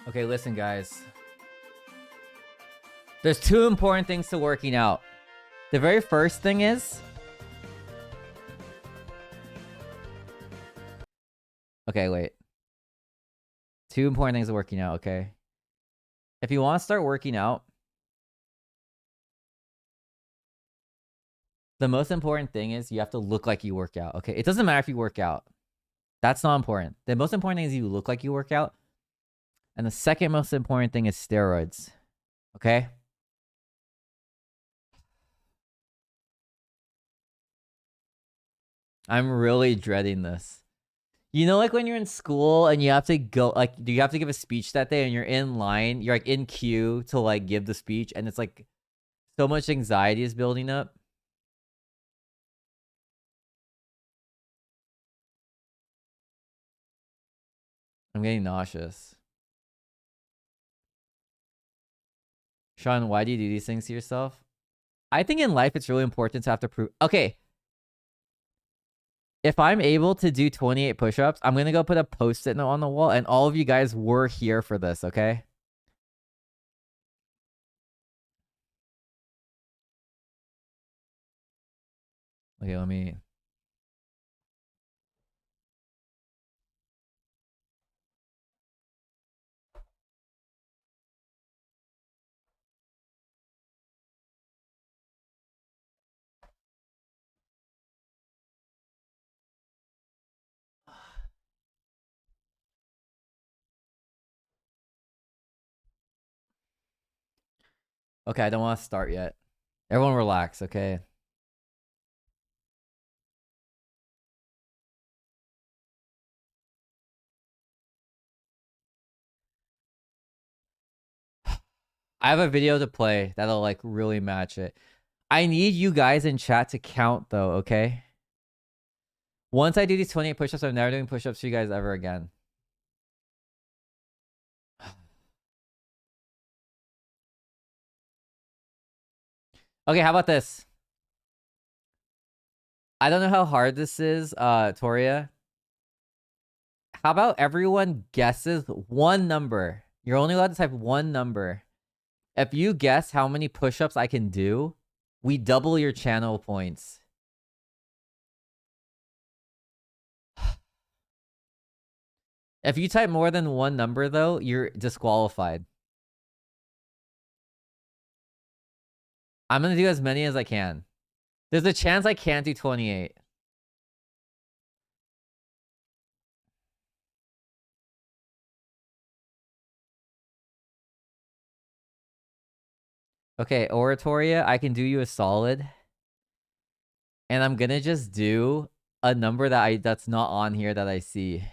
Okay, listen, guys. There's two important things to working out. The very first thing is... Okay, wait. Two important things to working out, okay? If you want to start working out, the most important thing is you have to look like you work out, okay? It doesn't matter if you work out. That's not important. The most important thing is you look like you work out. And the second most important thing is steroids, okay? I'm really dreading this. You know, like when you're in school and you have to go, like, do you have to give a speech that day and you're in line, you're like in queue to like give the speech, and it's like so much anxiety is building up. I'm getting nauseous. Sean, why do you do these things to yourself? I think in life it's really important to have to prove. Okay. If I'm able to do 28 push-ups, I'm going to go put a post-it note on the wall, and all of you guys were here for this, okay? Okay, let me... Okay, I don't want to start yet. Everyone relax, okay? I have a video to play that'll like really match it. I need you guys in chat to count though, okay? Once I do these 28 push-ups, I'm never doing push-ups for you guys ever again. Okay, how about this? I don't know how hard this is, Toria. How about everyone guesses one number? You're only allowed to type one number. If you guess how many push-ups I can do, we double your channel points. If you type more than one number, though, you're disqualified. I'm going to do as many as I can. There's a chance I can't do 28. Okay, Oratoria, I can do you a solid. And I'm going to just do a number that's not on here that I see.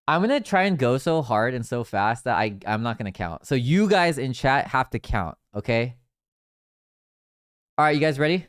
I'm going to try and go so hard and so fast that I'm not going to count. So you guys in chat have to count, okay? All right, you guys ready?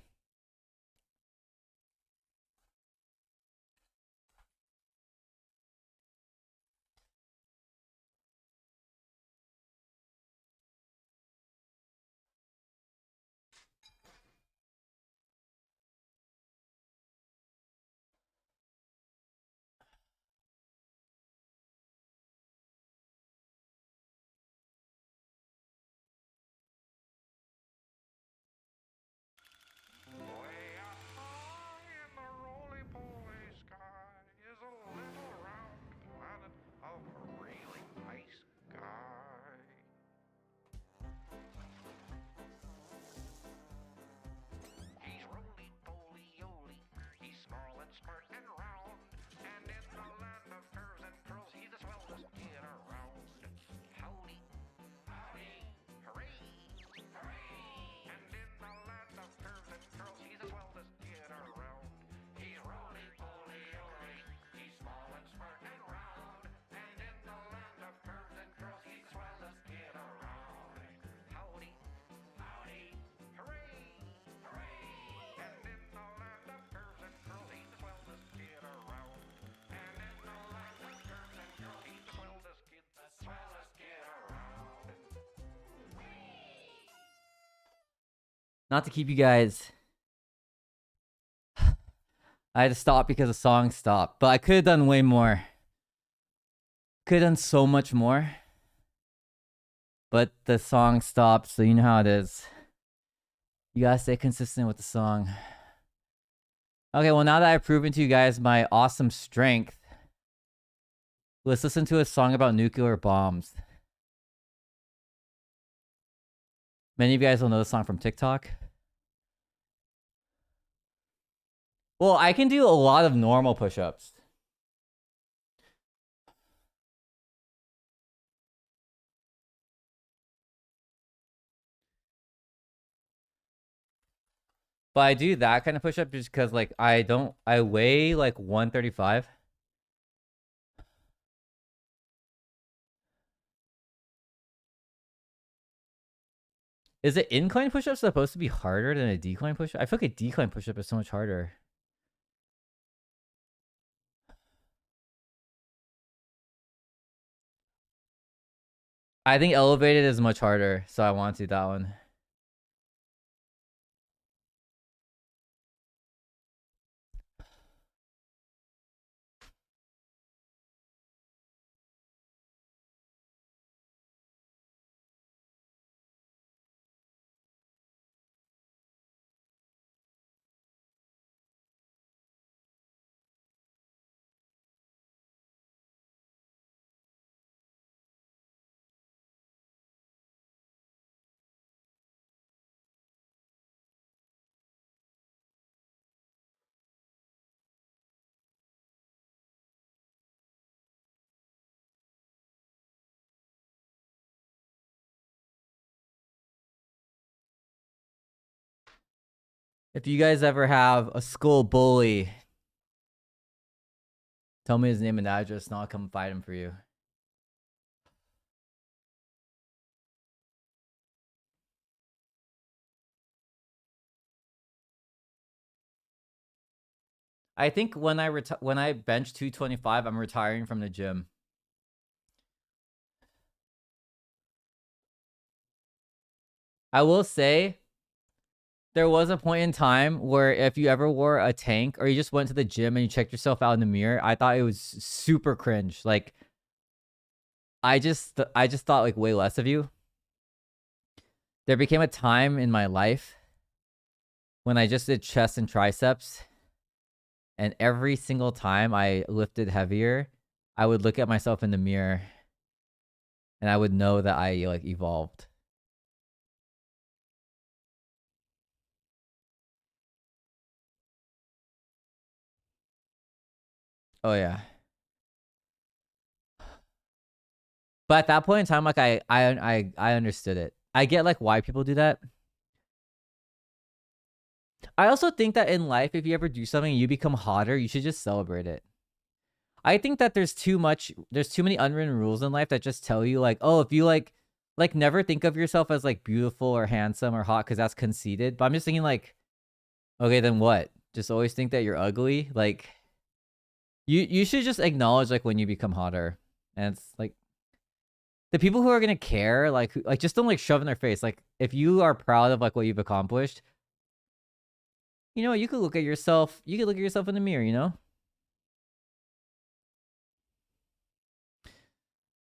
Not to keep you guys... I had to stop because the song stopped, but I could have done way more. Could have done so much more. But the song stopped, so you know how it is. You gotta stay consistent with the song. Okay, well, now that I've proven to you guys my awesome strength, let's listen to a song about nuclear bombs. Many of you guys will know the song from TikTok. Well, I can do a lot of normal push-ups. But I do that kind of push-up just because, like, I weigh, like, 135. Is it incline push-up supposed to be harder than a decline push-up? I feel like a decline push-up is so much harder. I think elevated is much harder, so I want to do that one. If you guys ever have a school bully, tell me his name and address and I'll come fight him for you. I think when I bench 225, I'm retiring from the gym. I will say, there was a point in time where if you ever wore a tank or you just went to the gym and you checked yourself out in the mirror, I thought it was super cringe. Like, I just thought like way less of you. There became a time in my life when I just did chest and triceps, and every single time I lifted heavier, I would look at myself in the mirror and I would know that I like evolved. Oh yeah. But at that point in time, like I understood it. I get like why people do that. I also think that in life, if you ever do something and you become hotter, you should just celebrate it. I think that there's too many unwritten rules in life that just tell you like, oh, if you like never think of yourself as like beautiful or handsome or hot because that's conceited. But I'm just thinking like, okay, then what? Just always think that you're ugly? Like, you should just acknowledge like when you become hotter. And it's like, the people who are gonna care, like just don't like shove in their face. Like, if you are proud of like what you've accomplished, you know, you could look at yourself. You could look at yourself in the mirror. You know,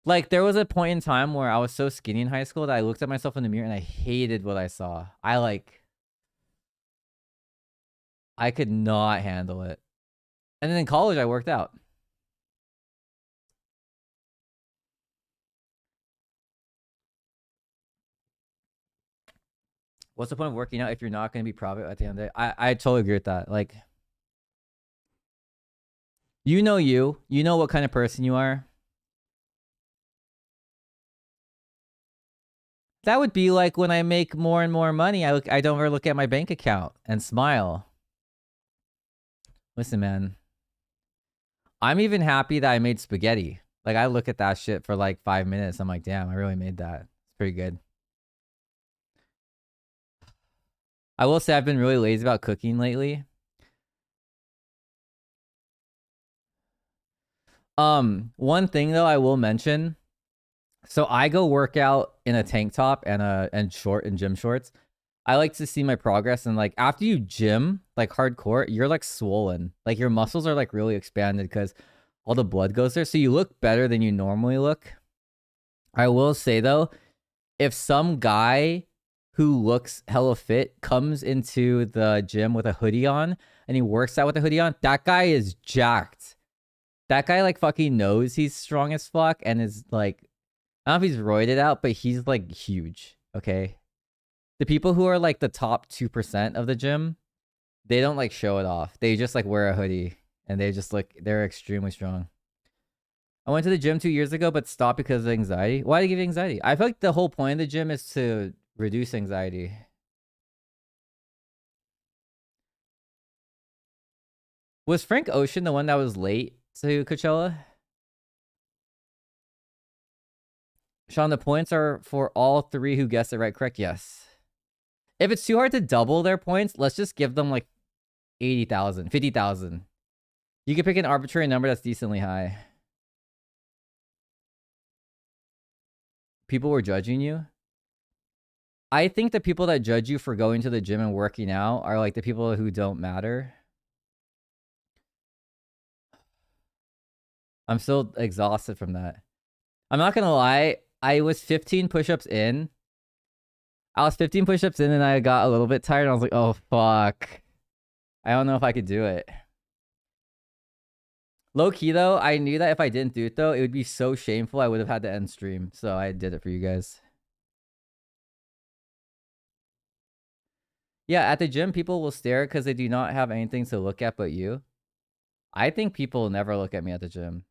like there was a point in time where I was so skinny in high school that I looked at myself in the mirror and I hated what I saw. I could not handle it. And then in college, I worked out. What's the point of working out if you're not going to be proud of it at the end of the day? I totally agree with that. Like, you know what kind of person you are. That would be like when I make more and more money, I don't ever look at my bank account and smile. Listen, man. I'm even happy that I made spaghetti. Like, I look at that shit for like 5 minutes. I'm like, damn, I really made that. It's pretty good. I will say I've been really lazy about cooking lately. One thing though I will mention. So I go work out in a tank top and gym shorts. I like to see my progress, and like after you gym like hardcore, you're like swollen. Like your muscles are like really expanded because all the blood goes there. So you look better than you normally look. I will say though, if some guy who looks hella fit comes into the gym with a hoodie on and he works out with a hoodie on, that guy is jacked. That guy like fucking knows he's strong as fuck and is like, I don't know if he's roided out, but he's like huge. Okay. The people who are like the top 2% of the gym, they don't like show it off. They just like wear a hoodie and they just look, they're extremely strong. I went to the gym 2 years ago, but stopped because of anxiety. Why did it give you anxiety? I feel like the whole point of the gym is to reduce anxiety. Was Frank Ocean the one that was late to Coachella? Sean, the points are for all three who guessed it right, correct? Yes. If it's too hard to double their points, let's just give them like 80,000, 50,000. You can pick an arbitrary number that's decently high. People were judging you. I think the people that judge you for going to the gym and working out are like the people who don't matter. I'm still exhausted from that. I'm not gonna lie. I was 15 push-ups in. I was 15 push-ups in and I got a little bit tired. And I was like, oh, fuck. I don't know if I could do it. Low key though, I knew that if I didn't do it though, it would be so shameful. I would have had to end stream. So I did it for you guys. Yeah, at the gym, people will stare because they do not have anything to look at but you. I think people never look at me at the gym.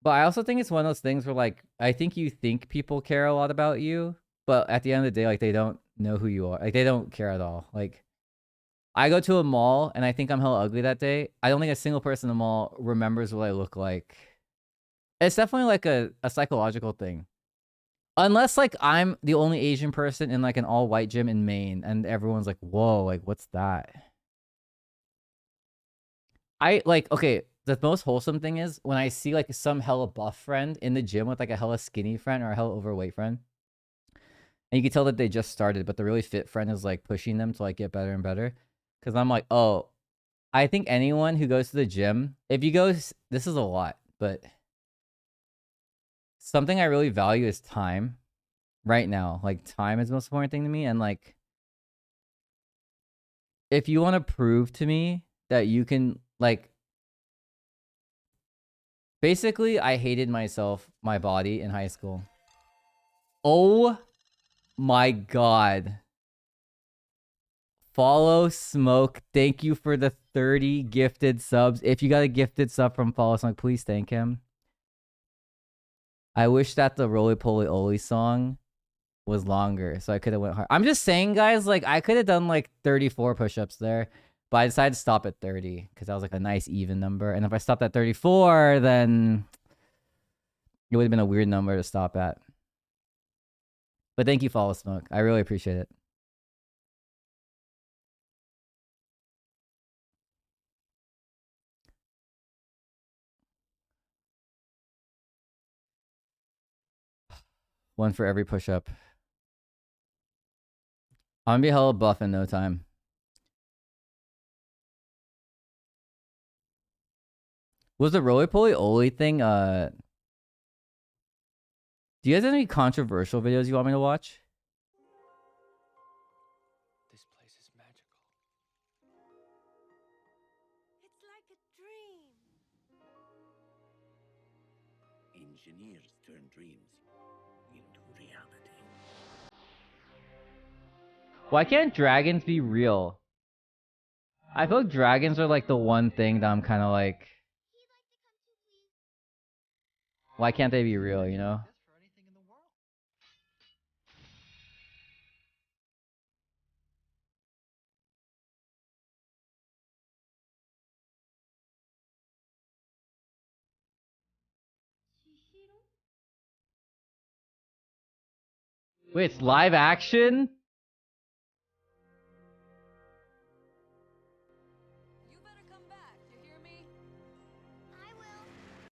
But I also think it's one of those things where, like, I think you think people care a lot about you, but at the end of the day, like, they don't know who you are. Like, they don't care at all. Like, I go to a mall and I think I'm hella ugly that day. I don't think a single person in the mall remembers what I look like. It's definitely like a psychological thing. Unless like I'm the only Asian person in like an all white gym in Maine and everyone's like, whoa, like what's that? I like, okay, the most wholesome thing is when I see like some hella buff friend in the gym with like a hella skinny friend or a hella overweight friend. And you can tell that they just started, but the really fit friend is like pushing them to like get better and better. Cause I'm like, oh, I think anyone who goes to the gym, if you go, this is a lot, but something I really value is time right now. Like time is the most important thing to me. And like, if you want to prove to me that you can like, basically I hated myself, my body in high school. Oh my God. Follow Smoke. Thank you for the 30 gifted subs. If you got a gifted sub from Follow Smoke, please thank him. I wish that the Roly Poly Oly song was longer, so I could have went hard. I'm just saying, guys, like, I could have done, like, 34 push-ups there, but I decided to stop at 30, because that was, like, a nice even number. And if I stopped at 34, then it would have been a weird number to stop at. But thank you, Follow Smoke. I really appreciate it. One for every push-up. I'm gonna be hella buff in no time. Was the Roly Poly Oly thing, do you guys have any controversial videos you want me to watch? This place is magical. It's like a dream. Engineers turn dreams into reality. Why can't dragons be real? I feel like dragons are like the one thing that I'm kind of like, why can't they be real, you know? Wait, it's live action? You better come back, you hear me? I will.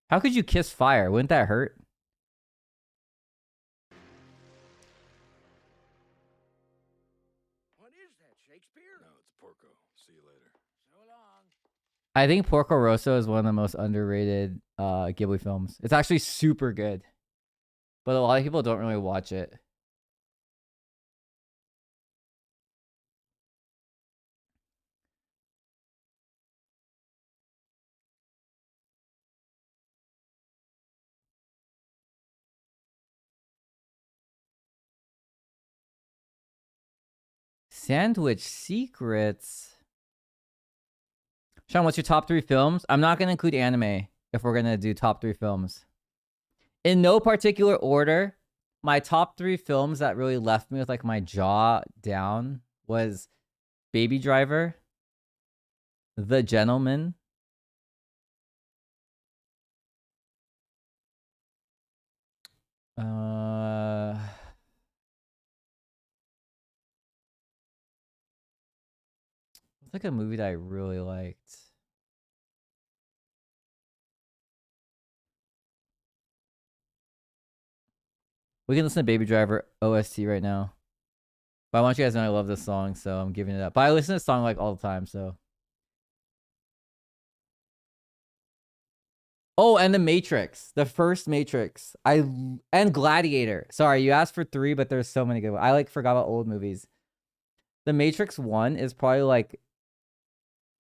How could you kiss fire? Wouldn't that hurt? What is that, Shakespeare? No, it's Porco. See you later. So long. I think Porco Rosso is one of the most underrated Ghibli films. It's actually super good, but a lot of people don't really watch it. Sandwich Secrets. Sean, what's your top 3 films? I'm not going to include anime if we're going to do top 3 films. In no particular order, my top 3 films that really left me with like my jaw down was Baby Driver, The Gentleman, it's like a movie that I really liked. We can listen to Baby Driver OST right now. But I want you guys to know I love this song, so I'm giving it up. But I listen to this song like all the time, so. Oh, and The Matrix. The first Matrix. And Gladiator. Sorry, you asked for 3, but there's so many good ones. I like forgot about old movies. The Matrix 1 is probably like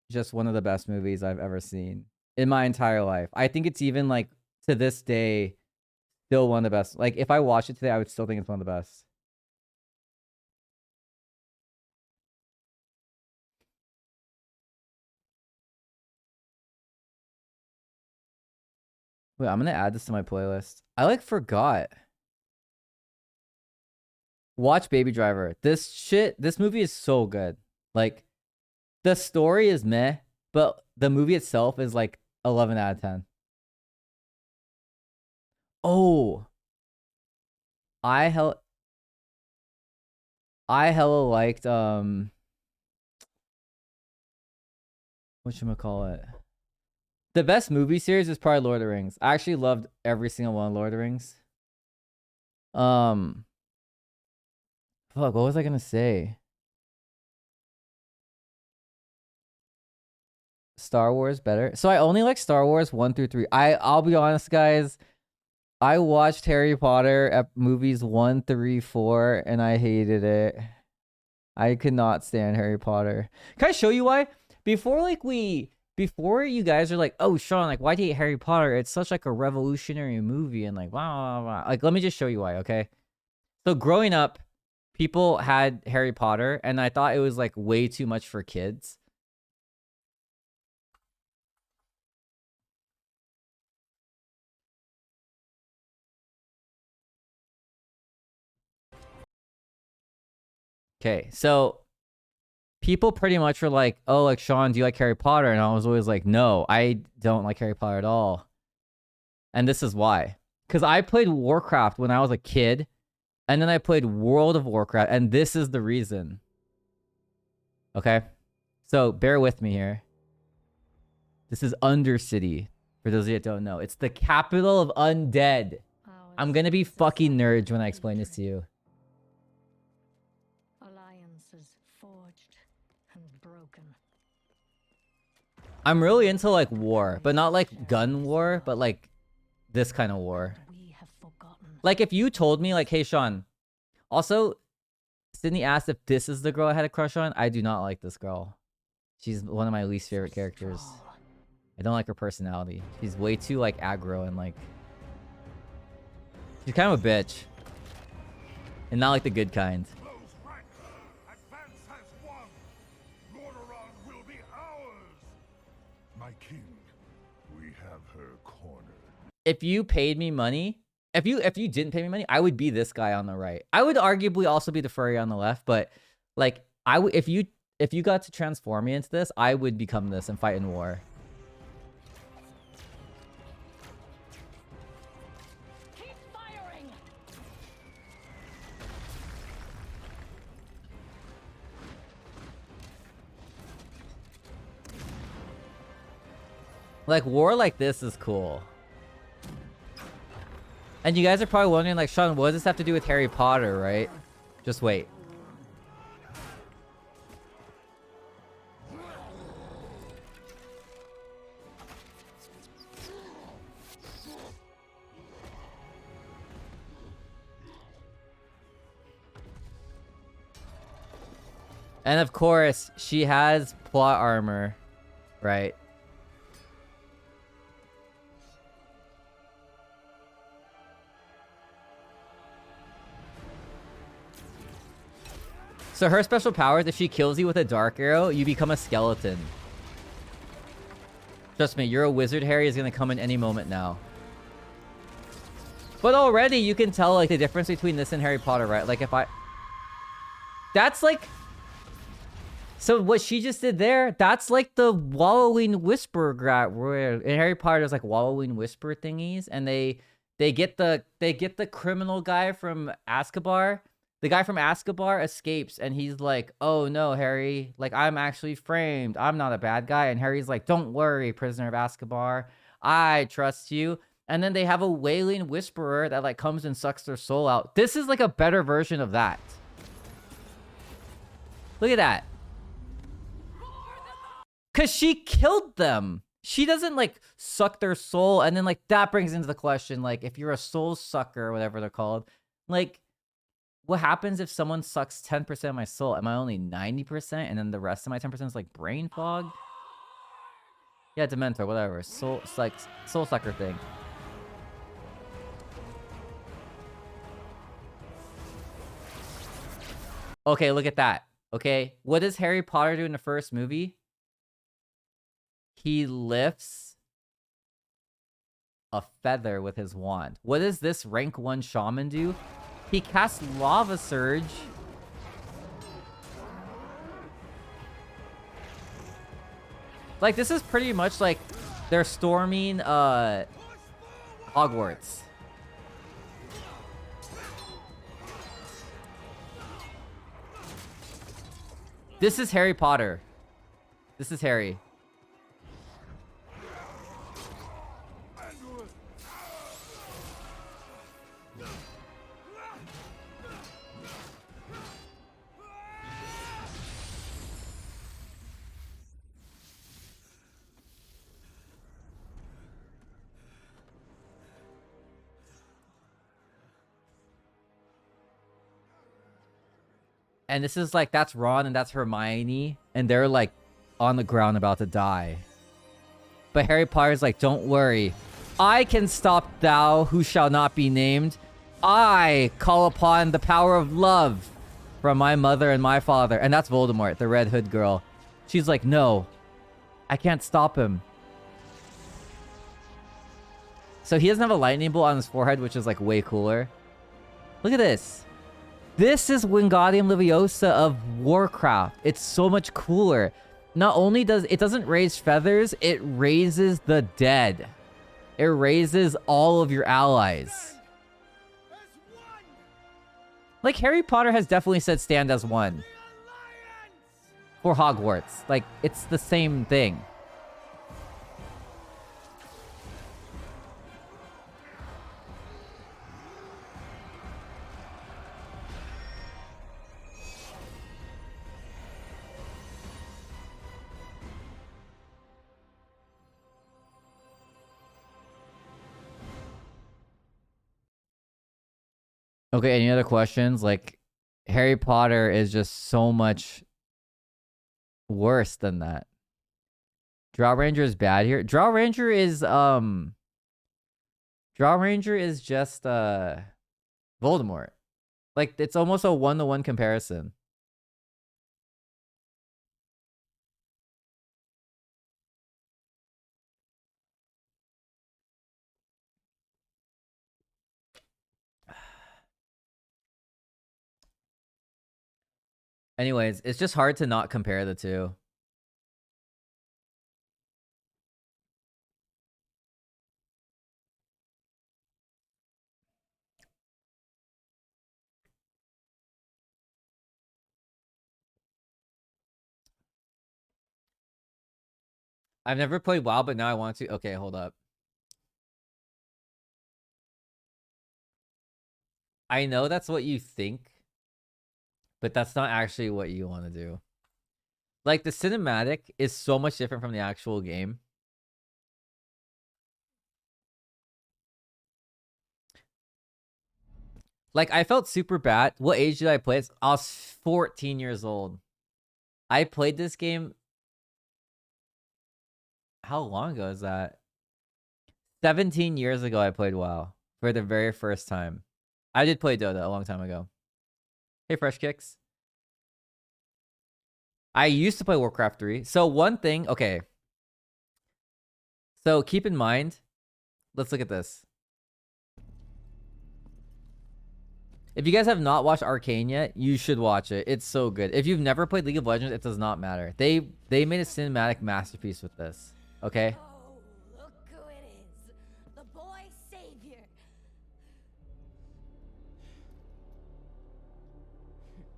just one of the best movies I've ever seen in my entire life. I think it's even like to this day still one of the best. Like if I watch it today, I would still think it's one of the best. Wait, I'm gonna add this to my playlist. I like forgot. Watch Baby Driver. This movie is so good. Like, the story is meh, but the movie itself is like 11 out of 10. Oh. I hella liked, whatchamacallit? The best movie series is probably Lord of the Rings. I actually loved every single one of Lord of the Rings. Fuck, what was I gonna say? Star Wars better. So I only like Star Wars 1 through 3. I'll be honest, guys. I watched Harry Potter at movies 1, 3, 4, and I hated it. I could not stand Harry Potter. Can I show you why? Before you guys are like, oh, Sean, like, why do you hate Harry Potter? It's such like a revolutionary movie and like, wow. Like, let me just show you why, okay? So growing up, people had Harry Potter, and I thought it was like way too much for kids. Okay, so people pretty much were like, oh, like, Sean, do you like Harry Potter? And I was always like, no, I don't like Harry Potter at all. And this is why. Because I played Warcraft when I was a kid, and then I played World of Warcraft, and this is the reason. Okay? So bear with me here. This is Undercity, for those of you that don't know. It's the capital of undead. I'm gonna be fucking nerds when I explain this to you. Alliances forged and broken. I'm really into like war, but not like gun war, but like this kind of war. We have forgotten. Like if you told me like, hey Sean, also Sydney asked if this is the girl I had a crush on. I do not like this girl. She's one of my least favorite characters. I don't like her personality. She's way too like aggro and like she's kind of a bitch. And not like the good kind. My king, we have her cornered. If you paid me money, if you didn't pay me money, I would be this guy on the right. I would arguably also be the furry on the left, but like I would if you got to transform me into this, I would become this and fight in war. Keep firing. Like war like this is cool. And you guys are probably wondering like, Sean, what does this have to do with Harry Potter, right? Just wait. And of course, she has plot armor, right? So her special power is if she kills you with a dark arrow, you become a skeleton. Trust me, you're a wizard, Harry is gonna come in any moment now. But already you can tell like the difference between this and Harry Potter, right? Like if I... That's like... So what she just did there, that's like the wallowing whisper where in Harry Potter there's like wallowing whisper thingies, and they get the criminal guy from Azkaban. The guy from Azkaban escapes and he's like, "Oh no, Harry, like I'm actually framed. I'm not a bad guy." And Harry's like, "Don't worry, prisoner of Azkaban. I trust you." And then they have a wailing whisperer that like comes and sucks their soul out. This is like a better version of that. Look at that. Cause she killed them. She doesn't like suck their soul, and then like that brings into the question, like if you're a soul sucker or whatever they're called, like what happens if someone sucks 10% of my soul? Am I only 90% and then the rest of my 10% is like brain fog? Yeah, Dementor, whatever. Soul, it's like soul sucker thing. Okay, look at that. Okay, what does Harry Potter do in the first movie? He lifts a feather with his wand. What does this rank 1 shaman do? He casts Lava Surge. Like, this is pretty much like they're storming Hogwarts. This is Harry Potter. This is Harry. And this is like, that's Ron and that's Hermione. And they're like on the ground about to die. But Harry Potter's like, don't worry. I can stop thou who shall not be named. I call upon the power of love from my mother and my father. And that's Voldemort, the Red Hood girl. She's like, no, I can't stop him. So he doesn't have a lightning bolt on his forehead, which is like way cooler. Look at this. This is Wingardium Leviosa of Warcraft. It's so much cooler. Not only does it doesn't raise feathers, it raises the dead. It raises all of your allies. Like Harry Potter has definitely said stand as one. For Hogwarts. Like, it's the same thing. Okay, any other questions? Like, Harry Potter is just so much worse than that. Drow Ranger is bad here. Drow Ranger is just Voldemort. Like, it's almost a 1-to-1 comparison. Anyways, it's just hard to not compare the two. I've never played WoW, but now I want to. Okay, hold up. I know that's what you think, but that's not actually what you want to do. Like, the cinematic is so much different from the actual game. Like, I felt super bad. What age did I play this? I was 14 years old. I played this game. How long ago is that? 17 years ago, I played WoW for the very first time. I did play Dota a long time ago. Hey, Fresh Kicks. I used to play Warcraft 3. So one thing, okay. So keep in mind, let's look at this. If you guys have not watched Arcane yet, you should watch it. It's so good. If you've never played League of Legends, it does not matter. They made a cinematic masterpiece with this. Okay? Oh, look who it is. The boy savior.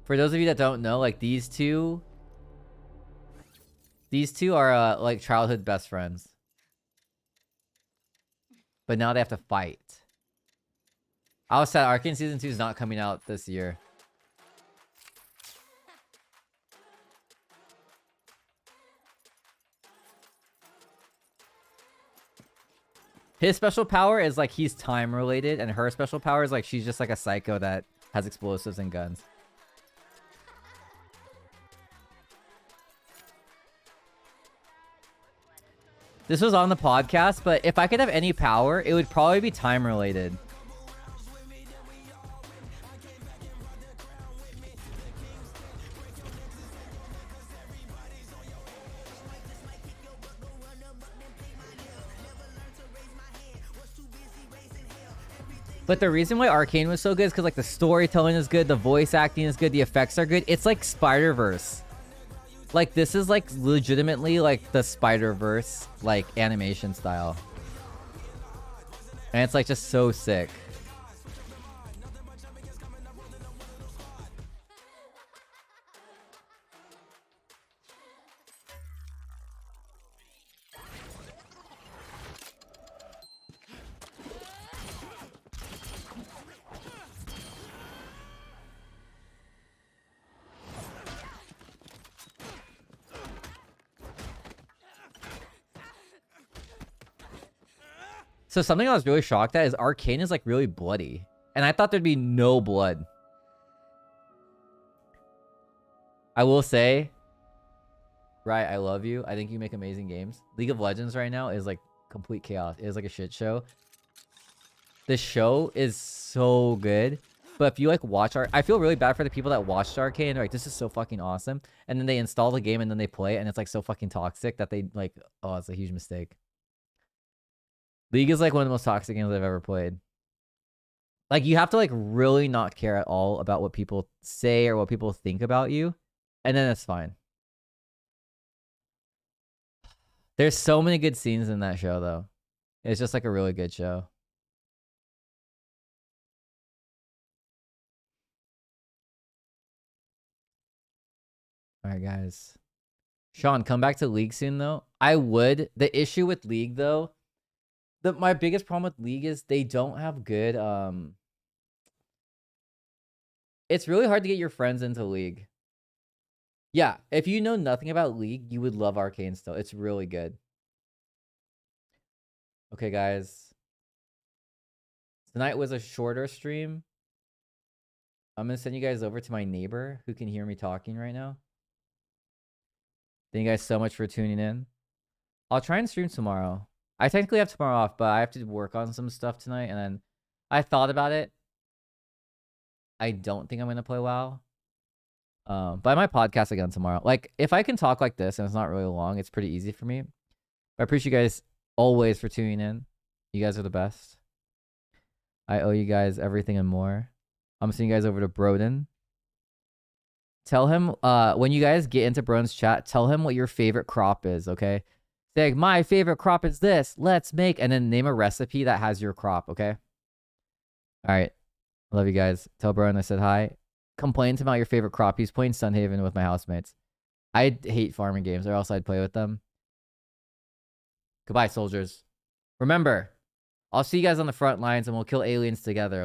For those of you that don't know, like these two are like childhood best friends. But now they have to fight. I was sad Arcane Season 2 is not coming out this year. His special power is like he's time related, and her special power is like she's just like a psycho that has explosives and guns. This was on the podcast, but if I could have any power, it would probably be time related. But the reason why Arcane was so good is because like the storytelling is good, the voice acting is good, the effects are good. It's like Spider-Verse. Like this is like legitimately like the Spider-Verse like animation style. And it's like just so sick. So something I was really shocked at is Arcane is like really bloody. And I thought there'd be no blood. I will say, right, I love you. I think you make amazing games. League of Legends right now is like complete chaos. It is like a shit show. This show is so good. But if you like watch I feel really bad for the people that watched Arcane. They're like, this is so fucking awesome. And then they install the game and then they play it and it's like so fucking toxic that they like, oh, it's a huge mistake. League is like one of the most toxic games I've ever played. Like you have to like really not care at all about what people say or what people think about you. And then it's fine. There's so many good scenes in that show though. It's just like a really good show. All right, guys. Sean, come back to League soon though. I would. The issue with League though, my biggest problem with League is they don't have good it's really hard to get your friends into League. Yeah, if you know nothing about League, you would love Arcane still. It's really good. Okay, guys. Tonight was a shorter stream. I'm going to send you guys over to my neighbor who can hear me talking right now. Thank you guys so much for tuning in. I'll try and stream tomorrow. I technically have tomorrow off, but I have to work on some stuff tonight. And then I thought about it. I don't think I'm going to play WoW. But I might podcast again tomorrow. Like, if I can talk like this and it's not really long, it's pretty easy for me. I appreciate you guys always for tuning in. You guys are the best. I owe you guys everything and more. I'm sending you guys over to Broden. Tell him, when you guys get into Broden's chat, tell him what your favorite crop is, okay? Say, like, my favorite crop is this. Let's make, and then name a recipe that has your crop, okay? All right. Love you guys. Tell Broden I said hi. Complain to him about your favorite crop. He's playing Sunhaven with my housemates. I hate farming games, or else I'd play with them. Goodbye, soldiers. Remember, I'll see you guys on the front lines, and we'll kill aliens together.